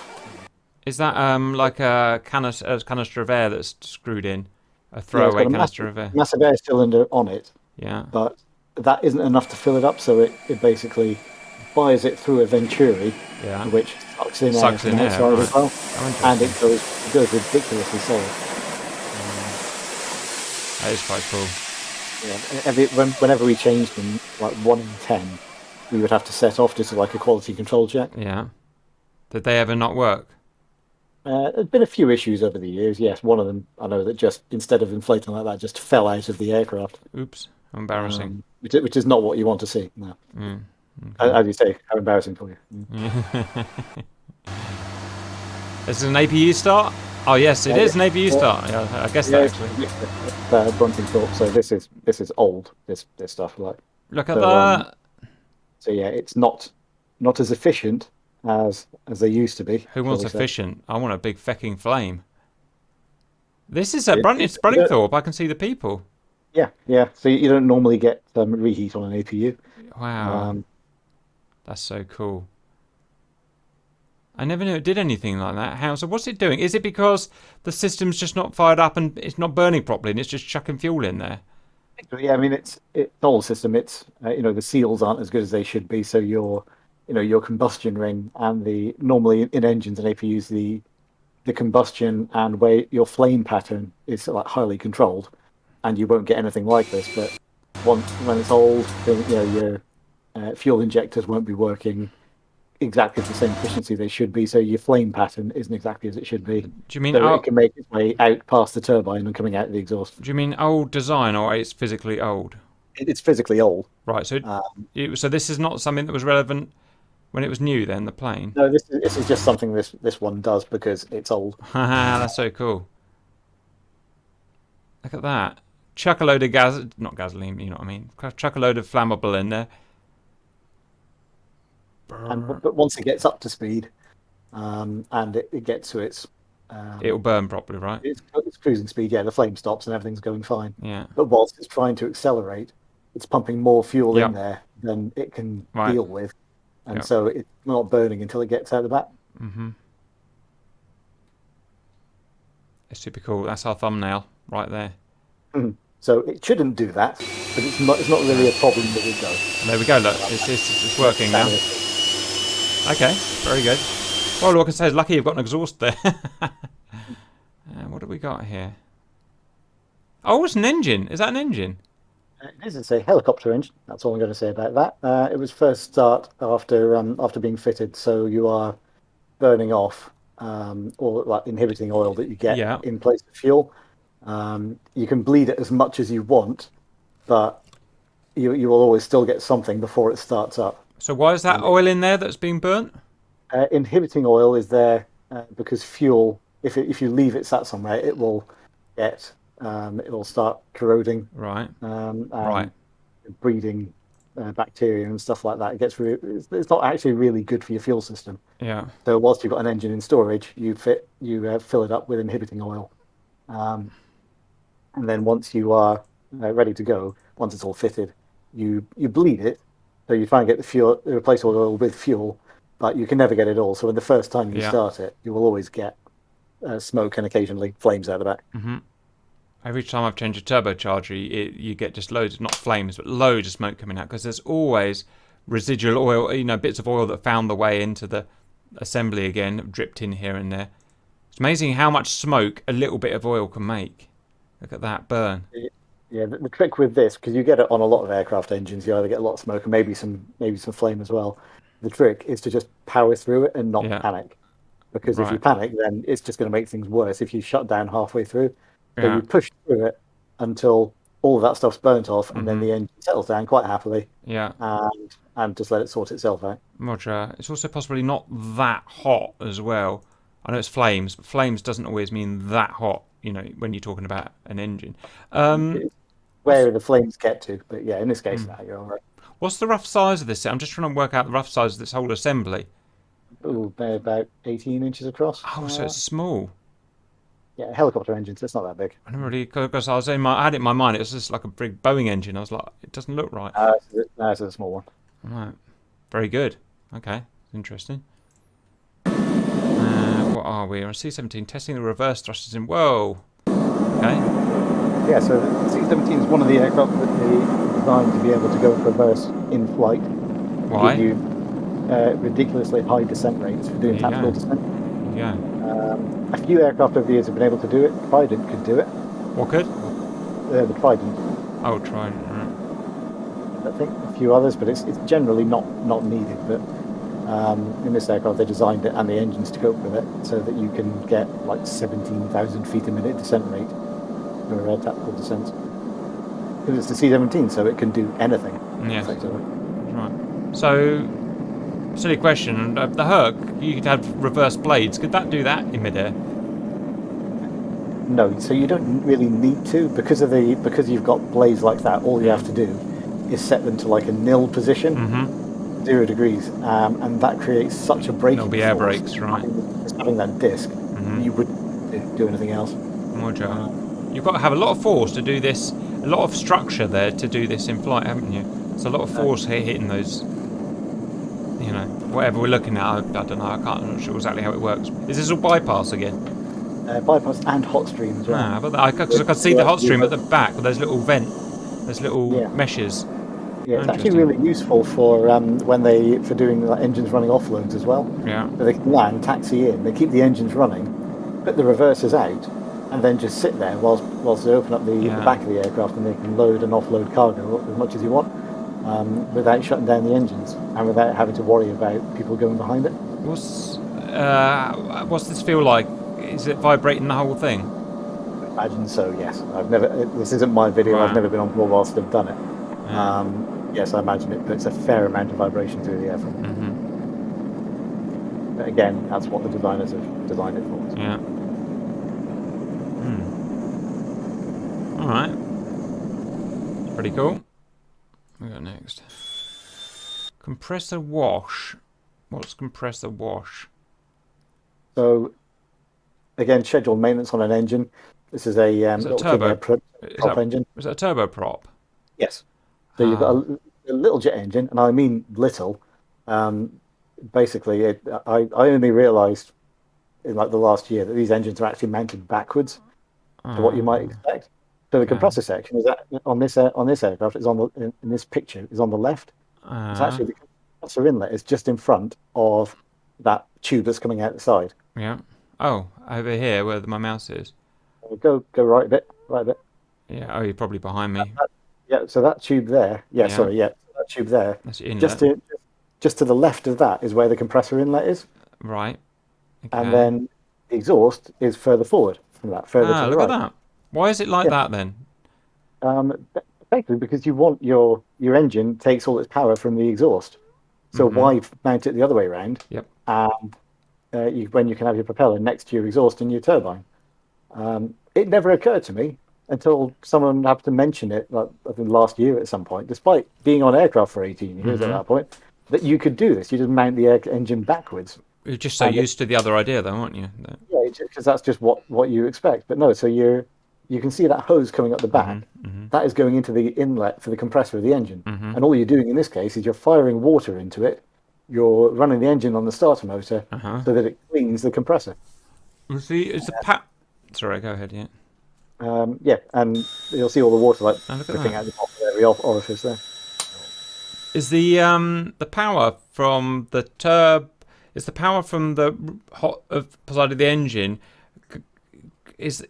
Speaker 2: Is that like a canister of air that's screwed in? A throwaway canister of air?
Speaker 3: Massive air cylinder on it.
Speaker 2: Yeah.
Speaker 3: But that isn't enough to fill it up, so it basically fires it through a venturi, which sucks in air from outside as well, and it goes ridiculously solid.
Speaker 2: That is quite cool.
Speaker 3: Yeah, whenever we changed them, like 1 in 10, we would have to set off just like a quality control check.
Speaker 2: Yeah. Did they ever not work?
Speaker 3: There's been a few issues over the years. Yes, one of them I know that just instead of inflating like that, just fell out of the aircraft.
Speaker 2: Oops, embarrassing.
Speaker 3: Which is not what you want to see. No. Okay. As you say, how embarrassing for you.
Speaker 2: Is it an APU start? Oh yes, it is an APU start. Yeah, I guess that actually.
Speaker 3: Buntingthorpe. So this is old. This stuff like.
Speaker 2: Look at that.
Speaker 3: So yeah, it's not as efficient as they used to be.
Speaker 2: Who wants efficient? I want a big fecking flame. This is at Buntingthorpe. I can see the people.
Speaker 3: Yeah. So you don't normally get reheat on an APU.
Speaker 2: Wow. That's so cool. I never knew it did anything like that. How? So what's it doing? Is it because the system's just not fired up and it's not burning properly and it's just chucking fuel in there?
Speaker 3: Yeah, I mean it's the whole system. It's the seals aren't as good as they should be. So your combustion ring and normally in engines and APUs the combustion and where your flame pattern is like highly controlled, and you won't get anything like this. But when it's old, your fuel injectors won't be working exactly the same efficiency they should be, so your flame pattern isn't exactly as it should be.
Speaker 2: Do you mean
Speaker 3: it can make its way out past the turbine and coming out of the exhaust?
Speaker 2: Do you mean old design, or it's physically old?
Speaker 3: It's physically old.
Speaker 2: Right. So so this is not something that was relevant when it was new. Then the plane.
Speaker 3: No, this is just something this one does because it's old.
Speaker 2: That's so cool. Look at that. Chuck a load of not gasoline. You know what I mean. Chuck a load of flammable in there.
Speaker 3: But once it gets up to speed, and it gets to its,
Speaker 2: it'll burn properly, right?
Speaker 3: It's cruising speed. Yeah, the flame stops and everything's going fine.
Speaker 2: Yeah.
Speaker 3: But whilst it's trying to accelerate, it's pumping more fuel in there than it can deal with, and so it's not burning until it gets out the back. It's
Speaker 2: super cool. That's our thumbnail right there.
Speaker 3: So it shouldn't do that, but it's not really a problem that it does.
Speaker 2: There we go. Look, it's working now. Okay, very good. Well, all I can say is lucky you've got an exhaust there. What do we got here? Oh, it's an engine. Is that an engine?
Speaker 3: It's a helicopter engine. That's all I'm going to say about that. It was first start after being fitted, so you are burning off or like inhibiting oil that you get in place of fuel. You can bleed it as much as you want, but you will always still get something before it starts up.
Speaker 2: So why is that oil in there that's being burnt?
Speaker 3: Inhibiting oil is there because fuel, if you leave it sat somewhere, it will start corroding,
Speaker 2: right,
Speaker 3: breeding bacteria and stuff like that. It's not actually really good for your fuel system.
Speaker 2: Yeah.
Speaker 3: So whilst you've got an engine in storage, you fill it up with inhibiting oil, and then once you are ready to go, once it's all fitted, you bleed it. So you try and get the replace oil with fuel, but you can never get it all. So when the first time you start it, you will always get smoke and occasionally flames out the back.
Speaker 2: Mm-hmm. Every time I've changed a turbocharger, you get just loads, not flames, but loads of smoke coming out because there's always residual oil, bits of oil that found the way into the assembly again, dripped in here and there. It's amazing how much smoke a little bit of oil can make. Look at that burn.
Speaker 3: Yeah, the trick with this, because you get it on a lot of aircraft engines, you either get a lot of smoke and maybe some flame as well. The trick is to just power through it and not panic, because if you panic, then it's just going to make things worse. If you shut down halfway through, so you push through it until all of that stuff's burnt off, and then the engine settles down quite happily.
Speaker 2: Yeah,
Speaker 3: and just let it sort itself out.
Speaker 2: Roger. It's also possibly not that hot as well. I know it's flames, but flames doesn't always mean that hot. When you're talking about an engine.
Speaker 3: Where the flames get to, but yeah, in this case, you're all right.
Speaker 2: What's the rough size of this? I'm just trying to work out the rough size of this whole assembly.
Speaker 3: Oh, they're about 18 inches across.
Speaker 2: Oh, so it's small.
Speaker 3: Yeah, helicopter engines. It's not that big.
Speaker 2: I never really, because I had it in my mind. It was just like a big Boeing engine. I was like, it doesn't look right.
Speaker 3: It's a small one.
Speaker 2: Right, very good. Okay, interesting. What are we? On C-17, testing the reverse thrusters in. Whoa. Okay.
Speaker 3: Yeah, so the C-17 is one of the aircraft that they designed to be able to go reverse in flight.
Speaker 2: Why?
Speaker 3: Give you ridiculously high descent rates for doing tactical descent.
Speaker 2: Yeah.
Speaker 3: A few aircraft over the years have been able to do it. Trident could do it.
Speaker 2: What could?
Speaker 3: The Trident.
Speaker 2: Oh, Trident. Right.
Speaker 3: I think a few others, but it's generally not needed. But in this aircraft, they designed it and the engines to cope with it, so that you can get like 17,000 feet a minute descent rate for tactical descent. Because it's the C-17, so it can do anything.
Speaker 2: Yes.
Speaker 3: Effectively.
Speaker 2: Right. So, silly question. The Herc, you could have reverse blades. Could that do that in midair?
Speaker 3: No, so you don't really need to because you've got blades like that. All you have to do is set them to like a nil position, 0 degrees, and that creates such a braking
Speaker 2: There'll be air
Speaker 3: force.
Speaker 2: brakes, right?
Speaker 3: Just having that disc, you wouldn't do anything else.
Speaker 2: Roger. You've got to have a lot of force to do this, a lot of structure there to do this in flight, haven't you? It's a lot of force hitting those, whatever we're looking at. I don't know, I'm not sure exactly how it works. Is this all bypass again?
Speaker 3: Bypass and hot stream as well.
Speaker 2: Because I can see the hot stream at the back with those little meshes.
Speaker 3: Yeah, it's actually really useful for for doing engines running offloads as well.
Speaker 2: Yeah.
Speaker 3: So they can land, taxi in, they keep the engines running, put the reversers out, and then just sit there whilst they open up the back of the aircraft, and they can load and offload cargo as much as you want without shutting down the engines and without having to worry about people going behind it.
Speaker 2: What's this feel like? Is it vibrating the whole thing?
Speaker 3: I imagine so. Yes. This isn't my video.
Speaker 2: Right.
Speaker 3: I've never been on board whilst they've done it. Yes, I imagine it puts a fair amount of vibration through the airframe. But again, that's what the designers have designed it for.
Speaker 2: Yeah. All right. Pretty cool. What we got next? Compressor wash. What's compressor wash?
Speaker 3: So, again, scheduled maintenance on an engine. This is a little
Speaker 2: turbo
Speaker 3: prop engine.
Speaker 2: Is that a turboprop?
Speaker 3: Yes. So you've got a little jet engine, and I mean little. Basically, I only realised in like the last year that these engines are actually mounted backwards to what you might expect. So the
Speaker 2: Okay.
Speaker 3: compressor section is on this aircraft is on in this picture is on the left. It's
Speaker 2: Uh,
Speaker 3: actually the compressor inlet is just in front of that tube that's coming out the side.
Speaker 2: yeah. Oh, over here where my mouse is.
Speaker 3: Go right a bit, right a bit.
Speaker 2: Yeah. Oh, you're probably behind me.
Speaker 3: Yeah, so that tube there,
Speaker 2: Yeah.
Speaker 3: sorry, that tube there,
Speaker 2: That's your
Speaker 3: just
Speaker 2: inlet.
Speaker 3: just to the left of that is where the compressor inlet is,
Speaker 2: Right.
Speaker 3: and
Speaker 2: Okay.
Speaker 3: then the exhaust is further forward from that, further to
Speaker 2: Ah,
Speaker 3: the
Speaker 2: look at
Speaker 3: right.
Speaker 2: that. Why is it like
Speaker 3: Yeah,
Speaker 2: that then?
Speaker 3: Effectively because you want your engine takes all its power from the exhaust. So
Speaker 2: Mm-hmm.
Speaker 3: why mount it the other way around?
Speaker 2: Yep.
Speaker 3: And when you can have your propeller next to your exhaust and your turbine. It never occurred to me until someone happened to mention it, like I think last year at some point, despite being on aircraft for 18 years at
Speaker 2: Mm-hmm.
Speaker 3: that point, that you could do this. You just mount the engine backwards.
Speaker 2: You're just so
Speaker 3: And
Speaker 2: used to the other idea, though, aren't you? That-
Speaker 3: yeah, because that's just what you expect. But no, so you can see that hose coming up the back.
Speaker 2: Mm-hmm.
Speaker 3: That is going into the inlet for the compressor of the engine.
Speaker 2: Mm-hmm.
Speaker 3: And all you're doing in this case is you're firing water into it. You're running the engine on the starter motor
Speaker 2: Uh-huh.
Speaker 3: so that it cleans the compressor.
Speaker 2: Well, see, is the Sorry, go ahead. Yeah.
Speaker 3: Yeah, and you'll see all the water like
Speaker 2: Oh, look at
Speaker 3: dripping
Speaker 2: that.
Speaker 3: out the bottom of every orifice there.
Speaker 2: Is the power from the Is the power from the hot side of the engine? Is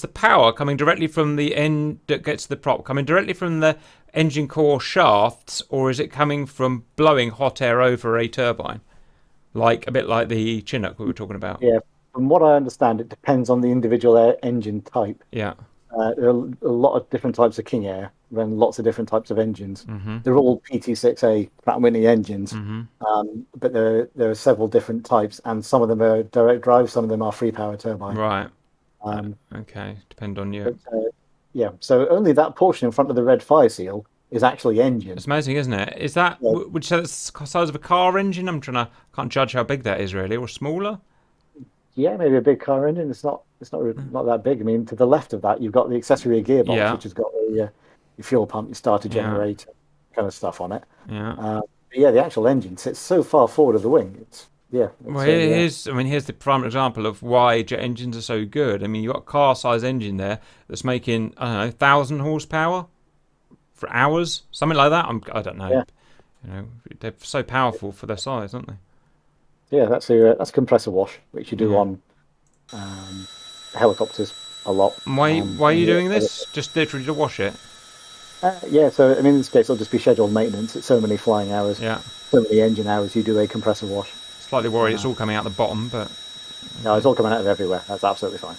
Speaker 2: the power coming directly from the end that gets the prop coming directly from the engine core shafts, or is it coming from blowing hot air over a turbine, like a bit like the Chinook we were talking about?
Speaker 3: Yeah, from what I understand, it depends on the individual engine type.
Speaker 2: Yeah.
Speaker 3: There are a lot of different types of King Air, and lots of different types of engines.
Speaker 2: Mm-hmm.
Speaker 3: They're all PT6A Pratt & Whitney engines,
Speaker 2: Mm-hmm.
Speaker 3: but there are several different types, and some of them are direct drive, some of them are free power turbine.
Speaker 2: Right.
Speaker 3: Um,
Speaker 2: Okay. Depend on you.
Speaker 3: but, yeah, so only that portion in front of the red fire seal is actually engine.
Speaker 2: It's amazing, isn't it? Is that
Speaker 3: Yeah.
Speaker 2: would you say that's the size of a car engine? Can't judge how big that is really, or smaller.
Speaker 3: Yeah, maybe a big car engine. Not that big. I mean, to the left of that, you've got the accessory gearbox,
Speaker 2: Yeah.
Speaker 3: which has got your fuel pump, your starter
Speaker 2: Yeah.
Speaker 3: generator, kind of stuff on it.
Speaker 2: Yeah.
Speaker 3: But yeah, the actual engine sits so far forward of the wing.
Speaker 2: Well, here's the prime example of why jet engines are so good. I mean, you've got a car-size engine there that's making, I don't know, 1,000 horsepower for hours, something like that. I don't know.
Speaker 3: Yeah.
Speaker 2: You know, they're so powerful for their size, aren't they?
Speaker 3: Yeah, that's a compressor wash, which you do
Speaker 2: Yeah.
Speaker 3: on helicopters a lot.
Speaker 2: And why are you
Speaker 3: yeah,
Speaker 2: doing this? Just literally to wash it?
Speaker 3: Yeah, so I mean, in this case, it'll just be scheduled maintenance. It's so many flying hours,
Speaker 2: Yeah.
Speaker 3: so many engine hours. You do a compressor wash.
Speaker 2: Slightly worried it's all coming out the bottom, but
Speaker 3: No, it's all coming out of everywhere. That's absolutely fine.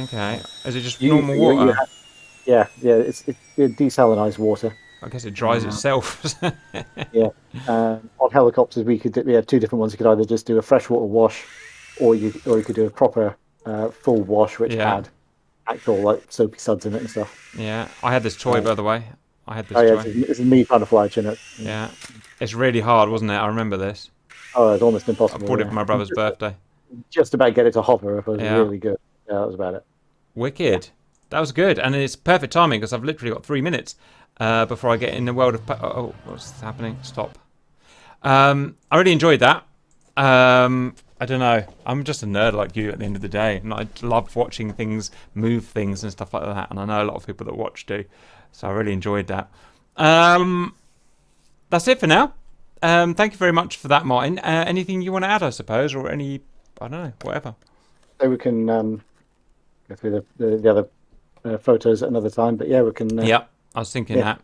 Speaker 2: okay. Is it just
Speaker 3: You-
Speaker 2: normal
Speaker 3: you-
Speaker 2: water?
Speaker 3: you have- Yeah, it's desalinized water.
Speaker 2: I guess it dries itself.
Speaker 3: Yeah. On helicopters, we had two different ones. You could either just do a freshwater wash, or you could do a proper full wash, which
Speaker 2: Yeah.
Speaker 3: had actual like soapy suds in it and stuff.
Speaker 2: Yeah, I had this toy, by the way. I had this
Speaker 3: Oh yeah,
Speaker 2: toy.
Speaker 3: this is me trying to fly a Chinook.
Speaker 2: Yeah. It's really hard, wasn't it? I remember this.
Speaker 3: Oh, it's almost
Speaker 2: I
Speaker 3: impossible.
Speaker 2: bought it
Speaker 3: yeah.
Speaker 2: for my brother's birthday.
Speaker 3: Just about get it to hover. It was
Speaker 2: Yeah.
Speaker 3: really good. Yeah, that was about it.
Speaker 2: Wicked. That was good. And it's perfect timing because I've literally got 3 minutes before I get in the world of... Oh, what's happening? Stop. I really enjoyed that. I don't know. I'm just a nerd like you at the end of the day. And I love watching things, move things and stuff like that. And I know a lot of people that watch do. So I really enjoyed that. That's it for now. Thank you very much for that, Martin. Anything you want to add, I suppose, or any... I don't know, whatever.
Speaker 3: So we can go through the other photos at another time. But yeah, we can.
Speaker 2: Yeah, I was thinking
Speaker 3: yeah.
Speaker 2: that.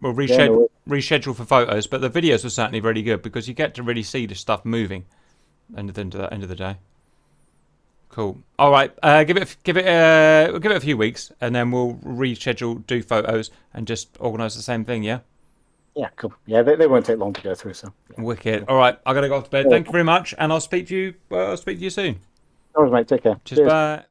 Speaker 2: We'll
Speaker 3: Yeah, no,
Speaker 2: reschedule for photos, but the videos were certainly really good because you get to really see the stuff moving. End of the day. Cool. All right. Give it a few weeks, and then we'll reschedule, do photos, and just organise the same thing. Yeah.
Speaker 3: Yeah, cool. Yeah, they won't take long to go through. So. Yeah.
Speaker 2: Wicked. All right. I gotta go off to bed. Thank you very much, and I'll speak to you. I'll speak to you soon.
Speaker 3: All right, mate. Take care.
Speaker 2: Cheers. Bye.